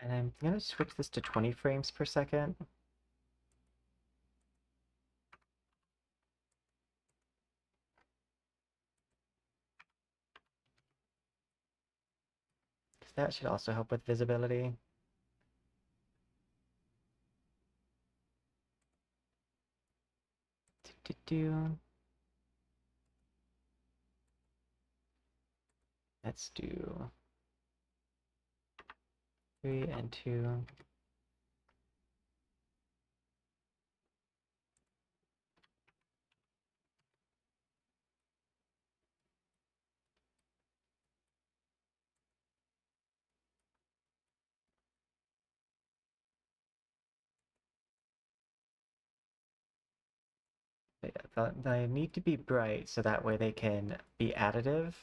And I'm going to switch this to 20 frames per second. Because that should also help with visibility. Let's do 3 and 2. They need to be bright so that way they can be additive.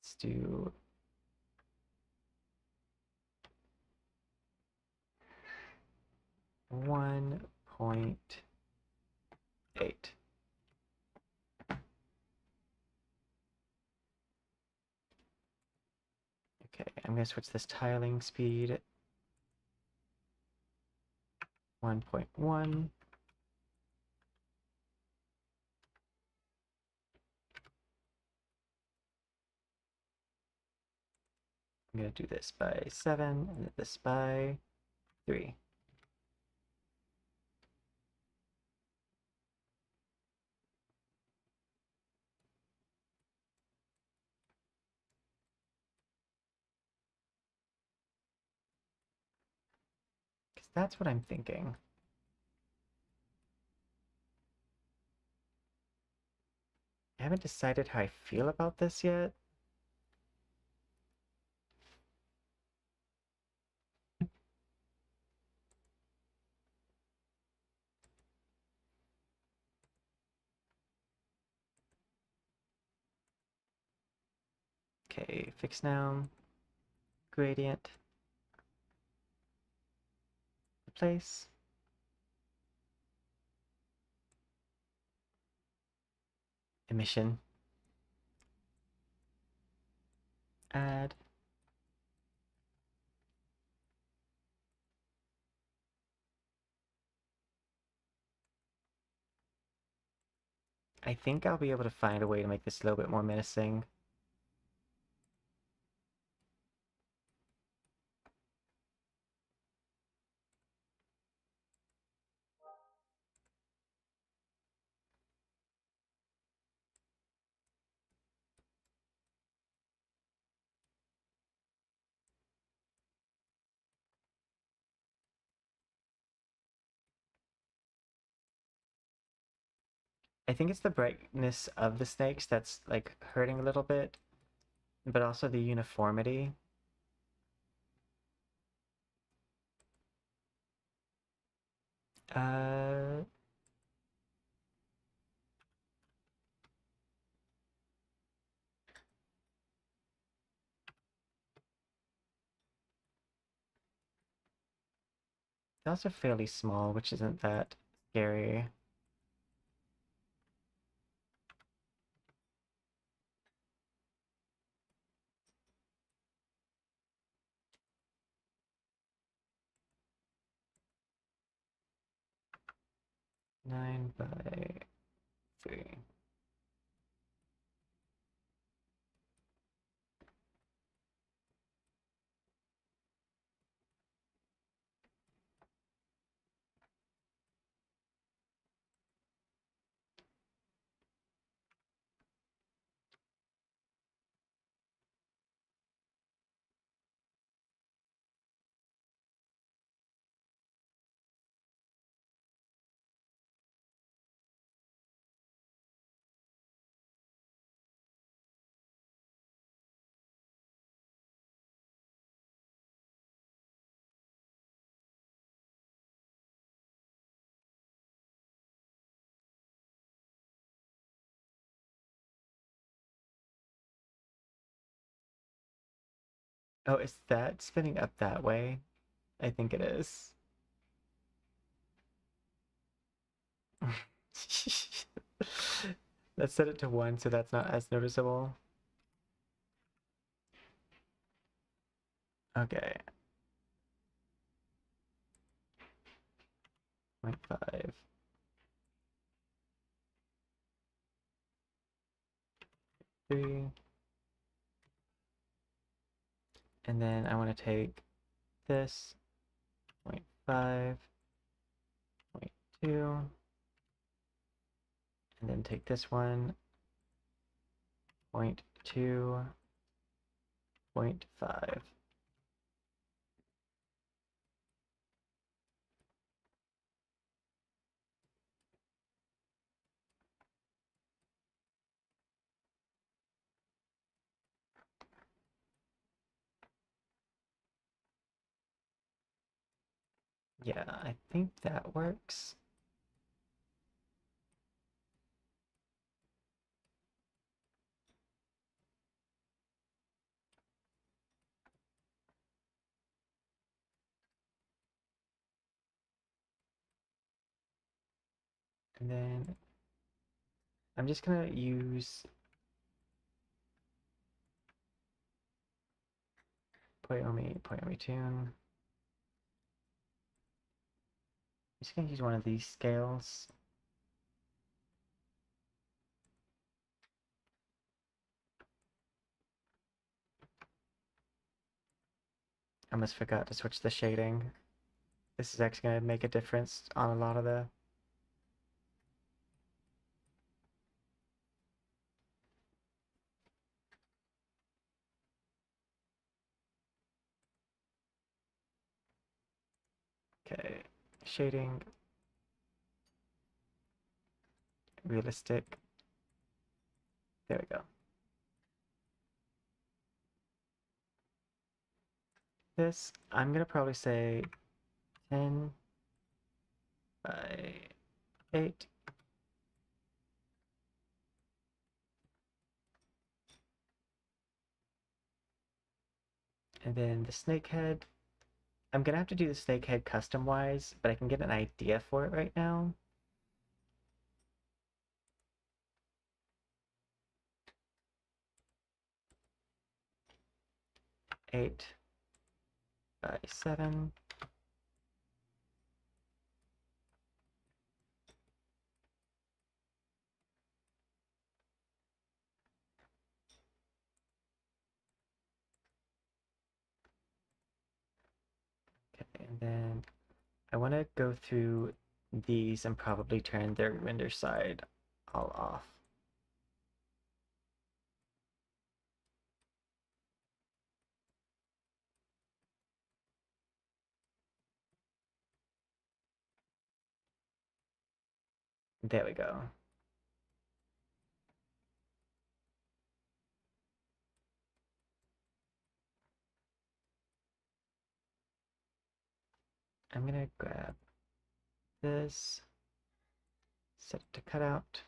Let's do 1.8. Okay, I'm going to switch this tiling speed 1.1. I'm going to do this by 7 and this by 3. Because that's what I'm thinking. I haven't decided how I feel about this yet. Okay, fix now. gradient, replace, emission, add, I think I'll be able to find a way to make this a little bit more menacing. I think it's the brightness of the snakes that's like hurting a little bit, but also the uniformity. Uh, they're also fairly small, which isn't that scary. Nine by 3. Oh, is that spinning up that way? I think it is. Let's set it to 1 so that's not as noticeable. Okay. 0.5. 3. And then I want to take this 0.5, 0.2, and then take this one 0.2, 0.5. Yeah, I think that works. And then I'm just gonna use Poyomi tune. I'm just gonna use one of these scales. I almost forgot to switch the shading. This is actually gonna make a difference on a lot of the okay. Shading, realistic. There we go. This, I'm gonna probably say 10 by 8. And then the snake head. I'm gonna have to do the snake head custom-wise, but I can get an idea for it right now. Eight by 7. Okay, and then I want to go through these and probably turn their render side all off. There we go. I'm gonna grab this, set it to cutout.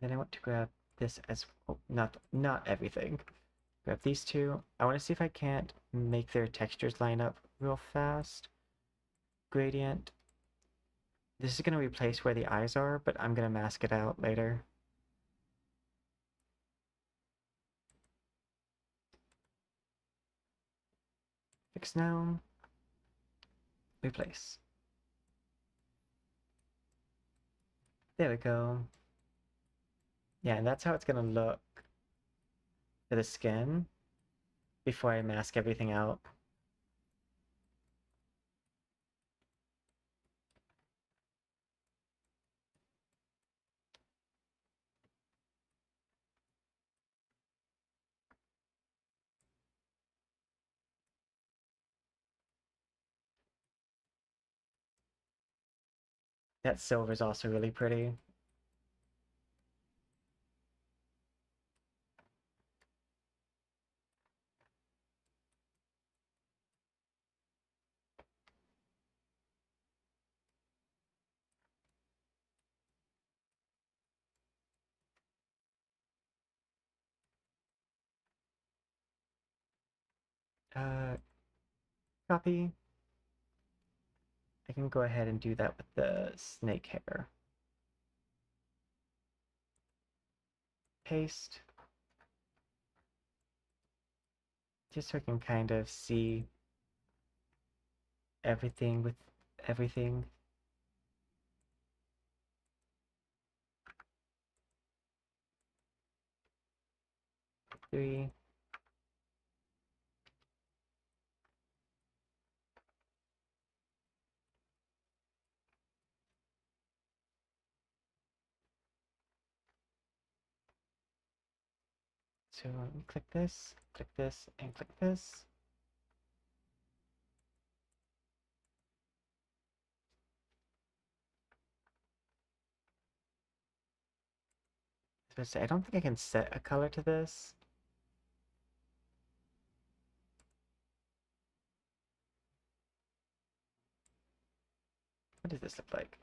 Then I want to grab this as not everything. Grab these two. I want to see if I can't make their textures line up real fast. Gradient. This is going to replace where the eyes are, but I'm going to mask it out later. Fix now. Replace. There we go. Yeah, and that's how it's going to look for the skin before I mask everything out. That silver is also really pretty. Uh, Copy. I can go ahead and do that with the snake hair. Paste. Just so I can kind of see everything with everything. Three. So click this, and click this. I don't think I can set a color to this. What does this look like?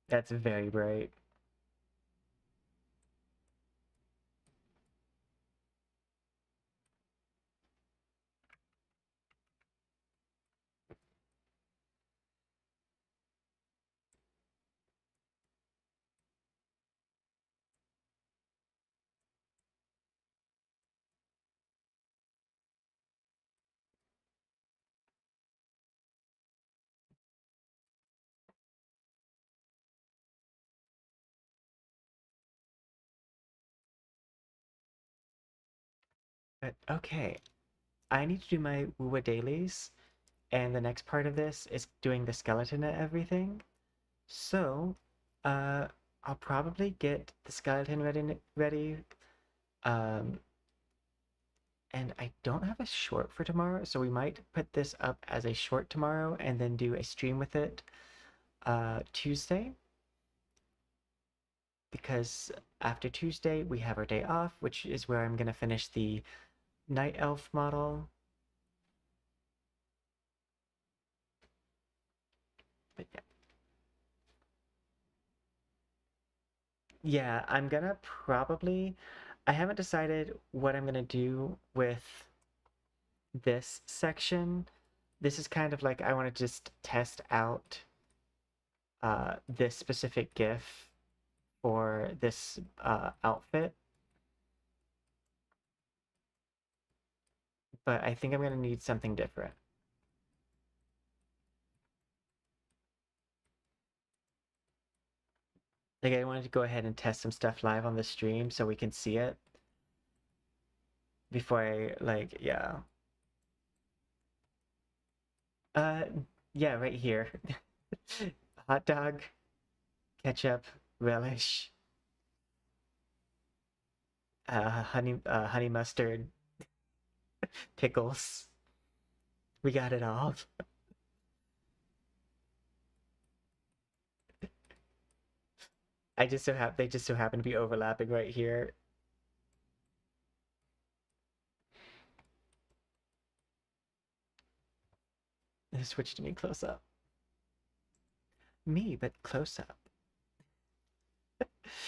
That's very bright. But okay, I need to do my Wuwa dailies, and the next part of this is doing the skeleton and everything. So, I'll probably get the skeleton ready. Um, and I don't have a short for tomorrow, so we might put this up as a short tomorrow and then do a stream with it Tuesday. Because after Tuesday, we have our day off, which is where I'm going to finish the Night Elf model. But yeah. Yeah, I'm gonna probably I haven't decided what I'm gonna do with this section. This is kind of like I want to just test out this specific GIF for this outfit. But I think I'm gonna need something different. Like I wanted to go ahead and test some stuff live on the stream so we can see it before I like, yeah. Uh, yeah, right here. Hot dog, ketchup, relish, honey mustard, pickles. We got it all. They just so happen to be overlapping right here. Switch to me close up. Me, but close up.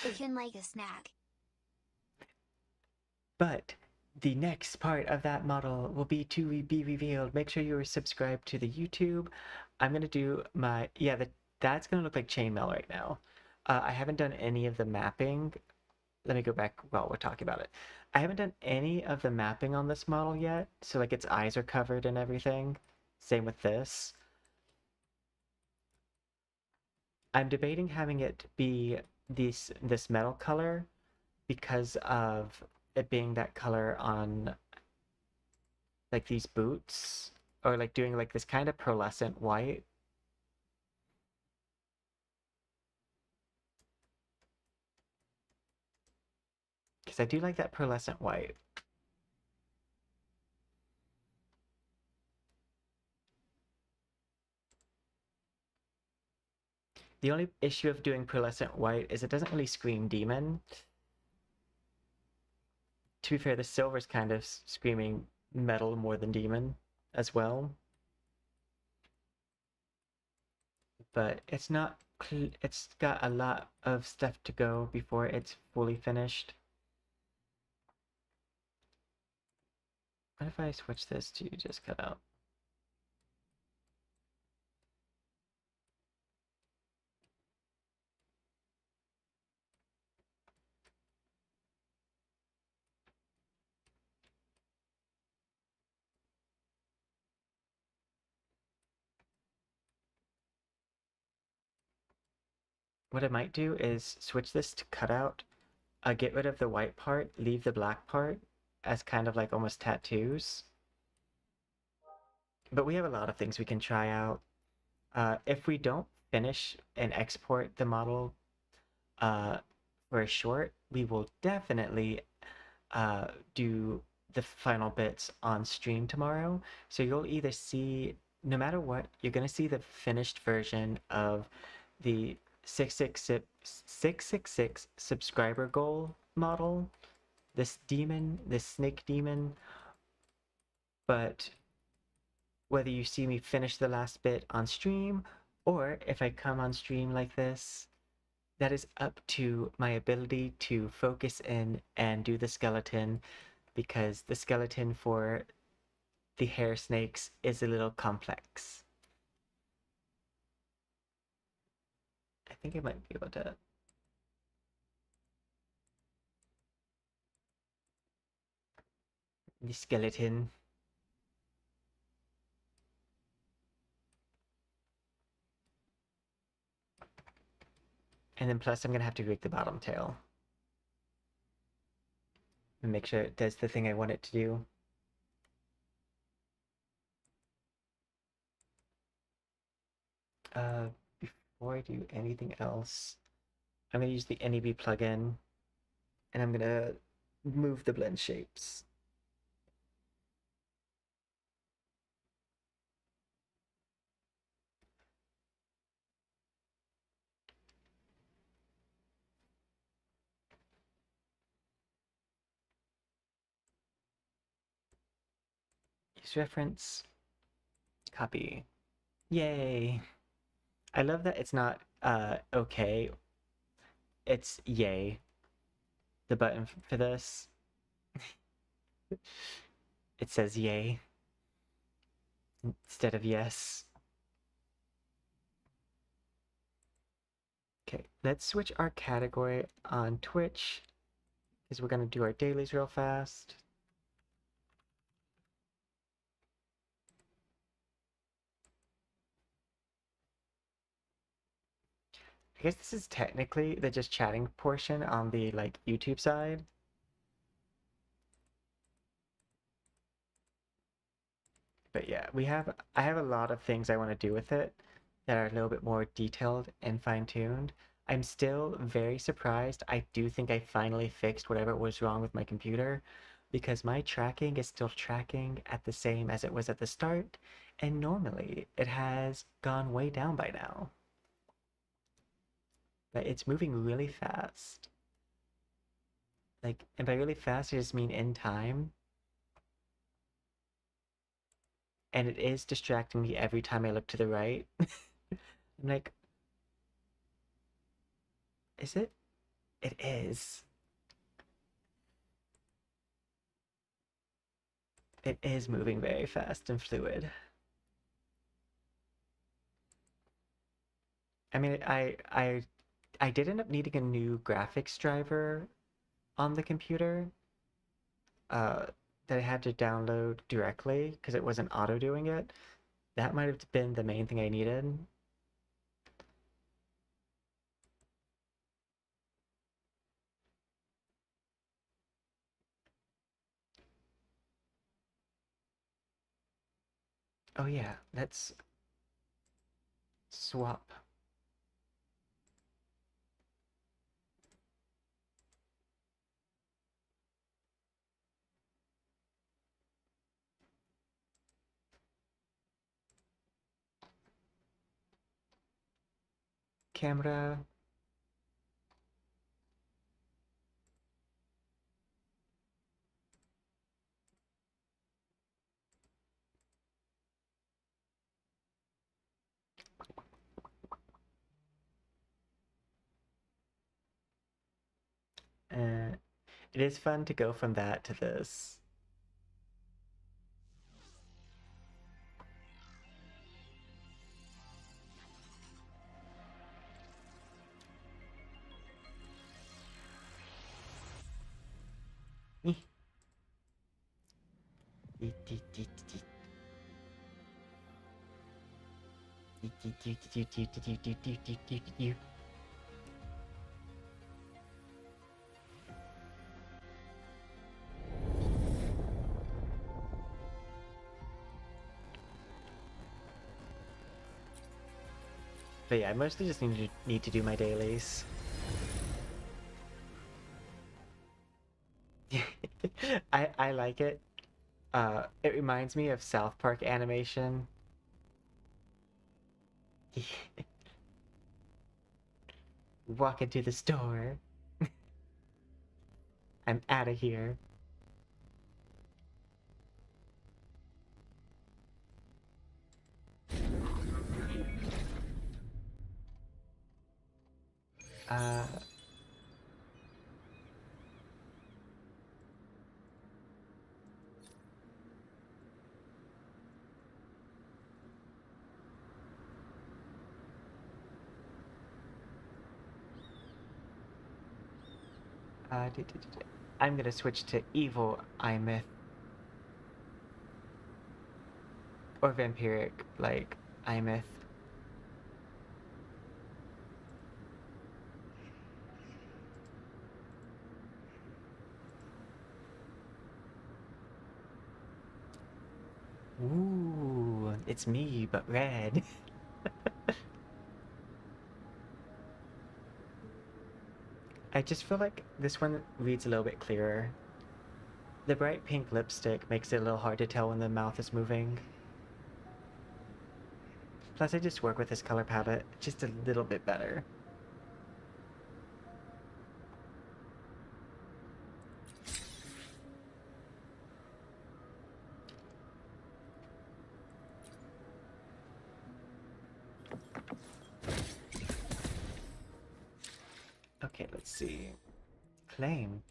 Looking like a snack. But the next part of that model will be to be revealed. Make sure you are subscribed to the YouTube. I'm gonna do my, yeah, that's gonna look like chainmail right now. I haven't done any of the mapping. Let me go back while we're talking about it. I haven't done any of the mapping on this model yet. So like its eyes are covered and everything. Same with this. I'm debating having it be this metal color because of it being that color on like these boots, or like doing like this kind of pearlescent white. Because I do like that pearlescent white. The only issue of doing pearlescent white is it doesn't really scream demon. To be fair, the silver's kind of screaming metal more than demon as well. But it's not, it's got a lot of stuff to go before it's fully finished. What if I switch this to just cut out? What I might do is switch this to cutout, get rid of the white part, leave the black part as kind of like almost tattoos. But we have a lot of things we can try out. If we don't finish and export the model for a short, we will definitely do the final bits on stream tomorrow. So you'll either see, no matter what, you're going to see the finished version of the 666 subscriber goal model, this snake demon. But whether you see me finish the last bit on stream, or if I come on stream like this, that is up to my ability to focus in and do the skeleton, because the skeleton for the hair snakes is a little complex. I think I might be able to. The skeleton. And then plus I'm gonna have to rig the bottom tail and make sure it does the thing I want it to do. Before I do anything else, I'm gonna use the NEB plugin and I'm gonna move the blend shapes. Use reference, copy. Yay! I love that it's not okay, it's yay. the button for this. It says yay instead of yes. Okay, let's switch our category on Twitch because we're going to do our dailies real fast. I guess this is technically the just chatting portion on the like YouTube side. But yeah, I have a lot of things I want to do with it that are a little bit more detailed and fine-tuned. I'm still very surprised. I do think I finally fixed whatever was wrong with my computer because my tracking is still tracking at the same as it was at the start, and normally it has gone way down by now. But it's moving really fast. Like, and by really fast, I just mean in time. And it is distracting me every time I look to the right. I'm like, is it? It is. It is moving very fast and fluid. I mean, I did end up needing a new graphics driver on the computer that I had to download directly because it wasn't auto doing it. That might have been the main thing I needed. Oh yeah, let's swap. Camera. It is fun to go from that to this. But yeah, I mostly just need to do my dailies. I like it. It reminds me of South Park animation. Walk into the store. I'm out of here. Uh, I'm gonna switch to evil Imeth or vampiric like Imeth. Ooh, it's me, but red. I just feel like this one reads a little bit clearer. The bright pink lipstick makes it a little hard to tell when the mouth is moving. Plus, I just work with this color palette just a little bit better. Okay, let's see. Claim.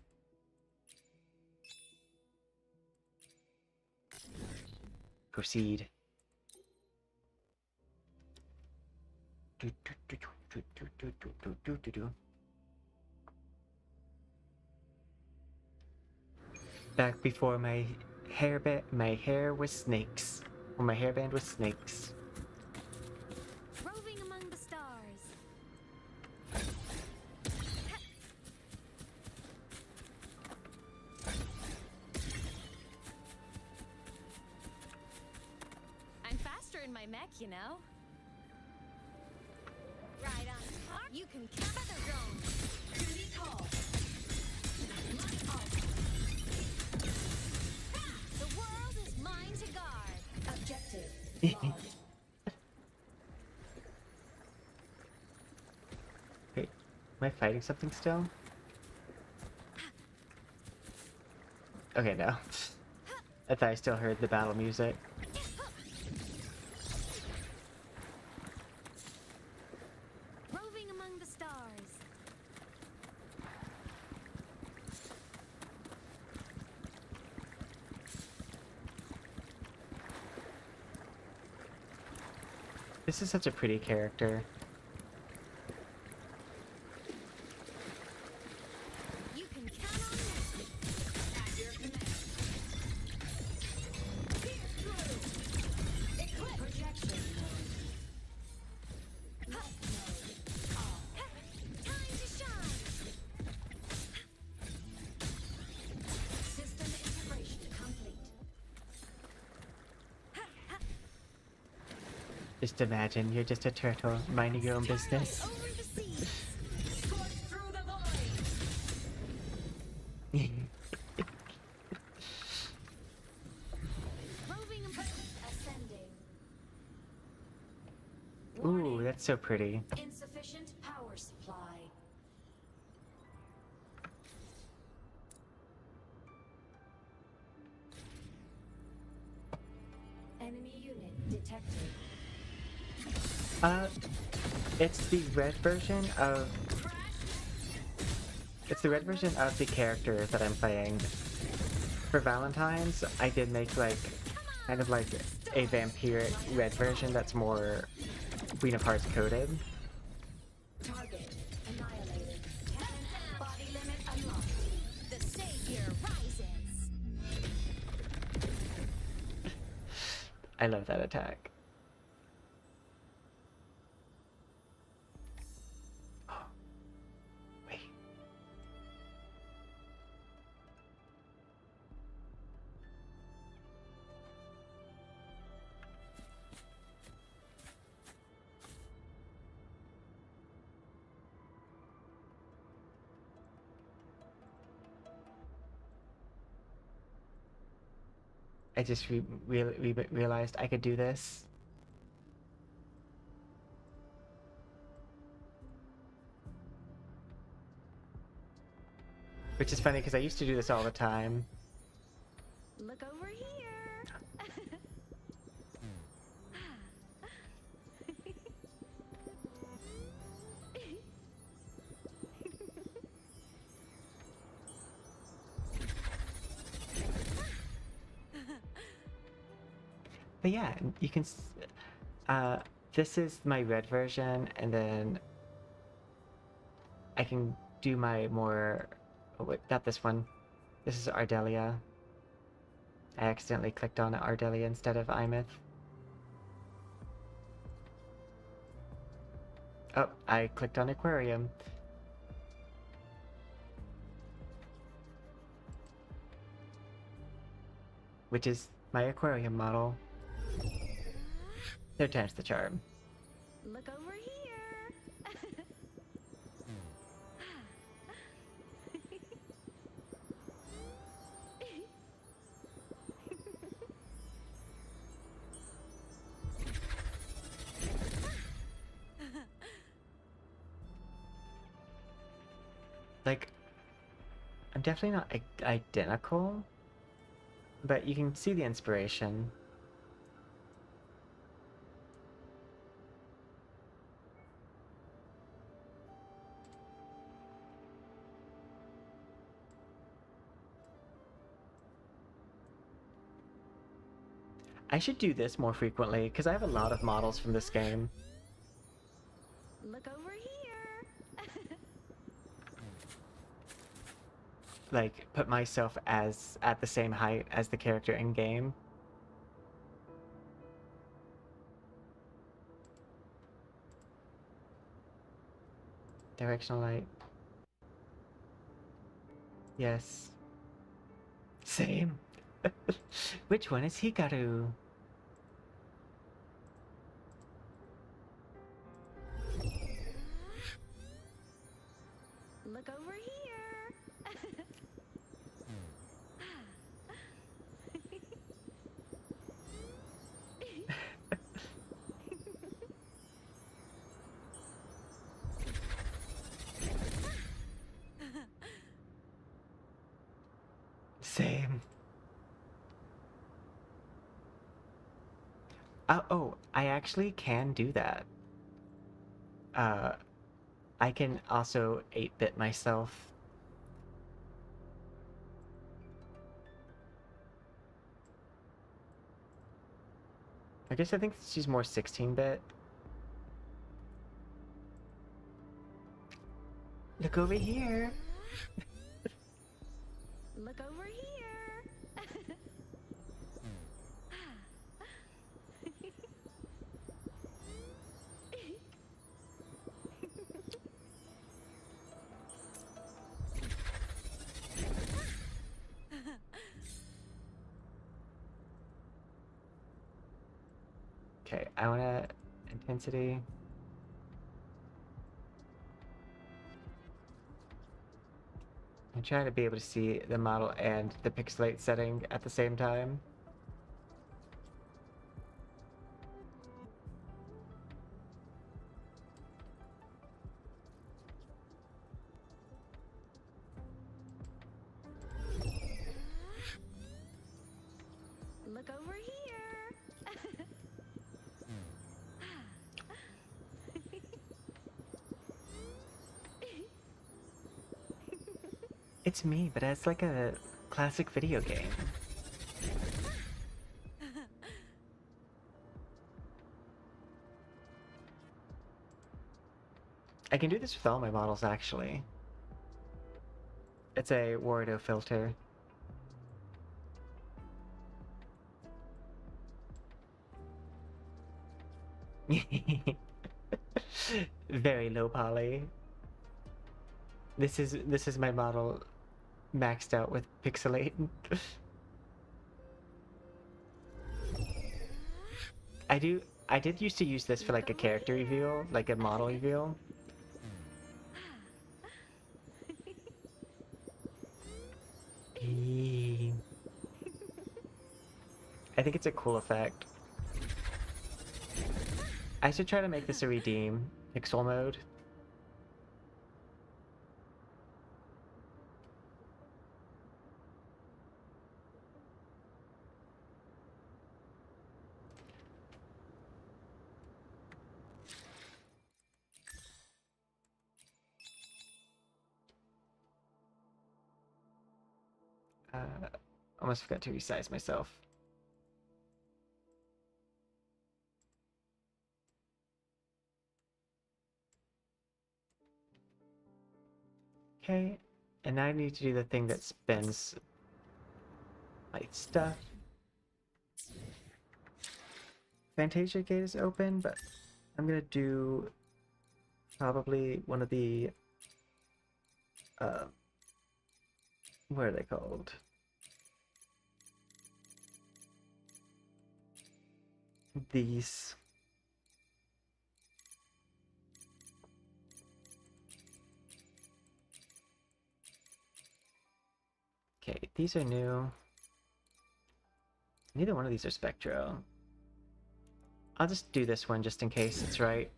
Proceed. Back before my hair was snakes. Or my hairband was snakes. Roving among the stars. I'm faster in my mech, you know. Right on top. You can cover the drone. Duty call. The world is mine to guard. Objective logged. Wait, am I fighting something still? Okay, no. I thought I still heard the battle music. Roving among the stars. This is such a pretty character. You can count on me. At your command. Pierce through. Eclipse. Projection mode. Light mode. Off. Time to shine. System integration complete. Just imagine you're just a turtle minding your own business. Over the seas. Scorch through the void. Roving ascending. Ooh, that's so pretty. Insufficient power supply. Enemy unit detected. It's the red version of... It's the red version of the character that I'm playing. For Valentine's, I did make, like, kind of like a vampiric red version that's more Queen of Hearts coded. Target annihilated. Body limit unlocked. The savior rises. I love that attack. Wait. I just realized I could do this. Which is funny because I used to do this all the time. Look over here. But yeah, you can... this is my red version, and then I can do my more... Oh wait, not this one. This is Ardelia. I accidentally clicked on Ardelia instead of Imeth. Oh, I clicked on Aquarium. Which is my Aquarium model. Third time's the charm. Look over here. Like, I'm definitely not identical, but you can see the inspiration. I should do this more frequently, because I have a lot of models from this game. Look over here. Like, put myself as at the same height as the character in game. Directional light. Yes. Same. Which one is Hikaru? Look over here. Same. Oh, I actually can do that. Uh, I can also 8-bit myself. I guess I think she's more 16-bit. Look over here. Look over here. Okay, I want to intensity. I'm trying to be able to see the model and the pixelate setting at the same time. Look over here. It's me, but it's like a classic video game. I can do this with all my models, actually. It's a Wardo filter. Very low poly. This is my model maxed out with pixelate. I did used to use this for like a character reveal, like a model reveal. Eee. I think it's a cool effect. I should try to make this a redeem pixel mode. Almost forgot to resize myself. Okay, and now I need to do the thing that spins my stuff. Fantasia gate is open, but I'm gonna do probably one of the what are they called? These. Okay, these are new. Neither one of these are Spectro. I'll just do this one just in case it's right.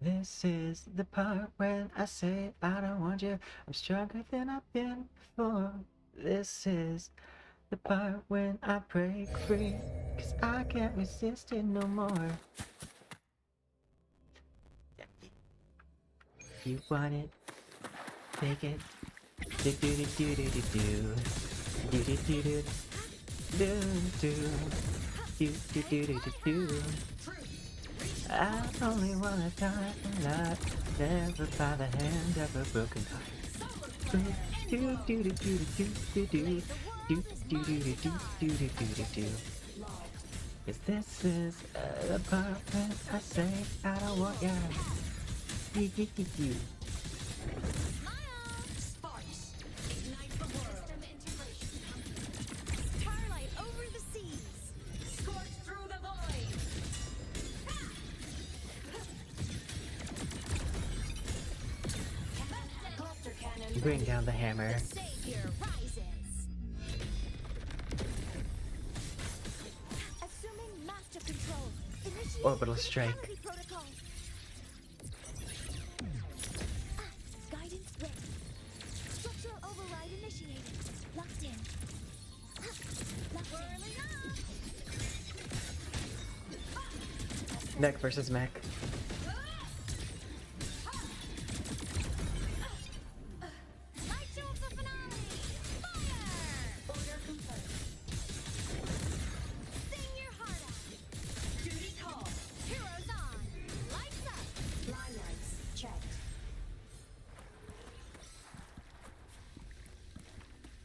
This is the part when I say I don't want you. I'm stronger than I've been before. This is the part when I break free, 'cause I can't resist it no more. You want it, take it. Do do do do do do do. Do do do do. Do do. Do do do do do do. I only wanna die a lot, never by the hand of a broken heart. Do do do do do do do do. Do do do do do do do do do do. 'Cause this is the part when I say I don't want ya. Do do do do. Sparks. Ignite the world. System integration. Starlight over the seas. Scorch through the void. Cluster cannon. Bring down the hammer. The savior rises. Assuming master control. Initiate Orbital strike. fatality protocol. Guidance ready. Structural override initiated. Locked in. Whirling up. Mech versus mech. Light show of the finale. Fire! Order confirmed. Sing your heart out. Duty call. Heroes on. Lights up. Line lights checked.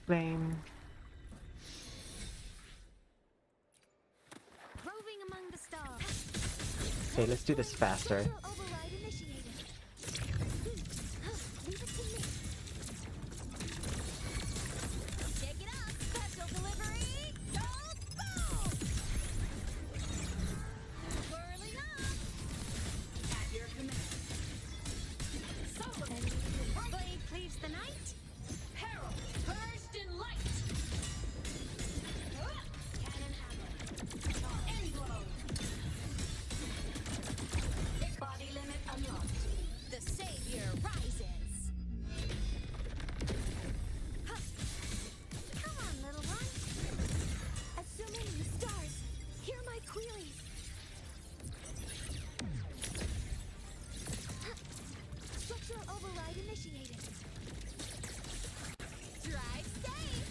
Flame. Roving among the stars. Okay, let's do this faster. Structural override initiated. Leave it to me. Take it up. Special delivery. Go boom! Whirling up. At your command. Solar. Blade cleaves the night. Herald. Burst in light. Cannon ammo. End blow. Body limit unlocked. The savior rises. Huh. Come on, little one. Assuming the stars hear my queries. Huh. Structural override initiated. Drive safe.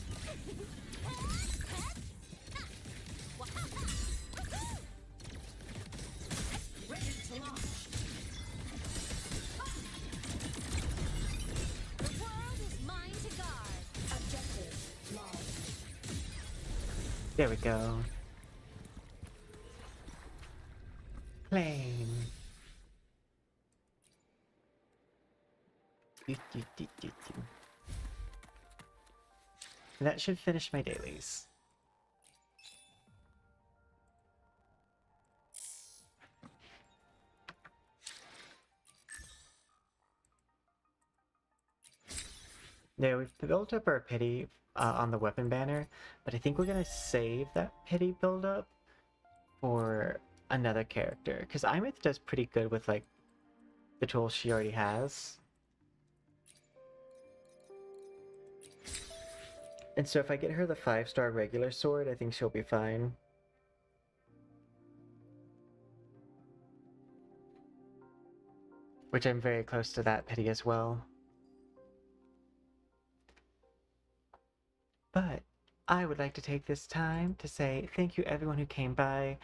Ready to launch. The world is mine to guard. Objective lost. There we go. Flame. Do, do, do, do, do. That should finish my dailies. There, we've built up our pity on the weapon banner, but I think we're gonna save that pity buildup for another character, because Imith does pretty good with like the tools she already has. And so if I get her the 5-star regular sword, I think she'll be fine. Which I'm very close to that pity as well. But I would like to take this time to say thank you everyone who came by.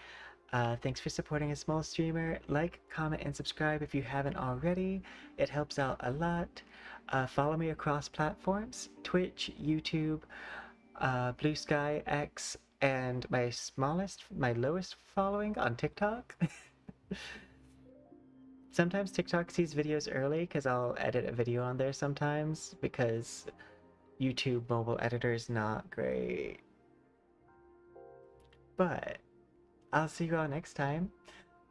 Thanks for supporting a small streamer. Like, comment, and subscribe if you haven't already. It helps out a lot. Follow me across platforms, Twitch, YouTube, Bluesky, X, and my lowest following on TikTok. Sometimes TikTok sees videos early because I'll edit a video on there sometimes because YouTube mobile editor is not great. But I'll see you all next time.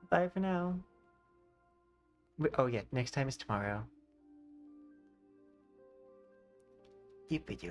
Bye for now. Oh yeah, next time is tomorrow. Keep video.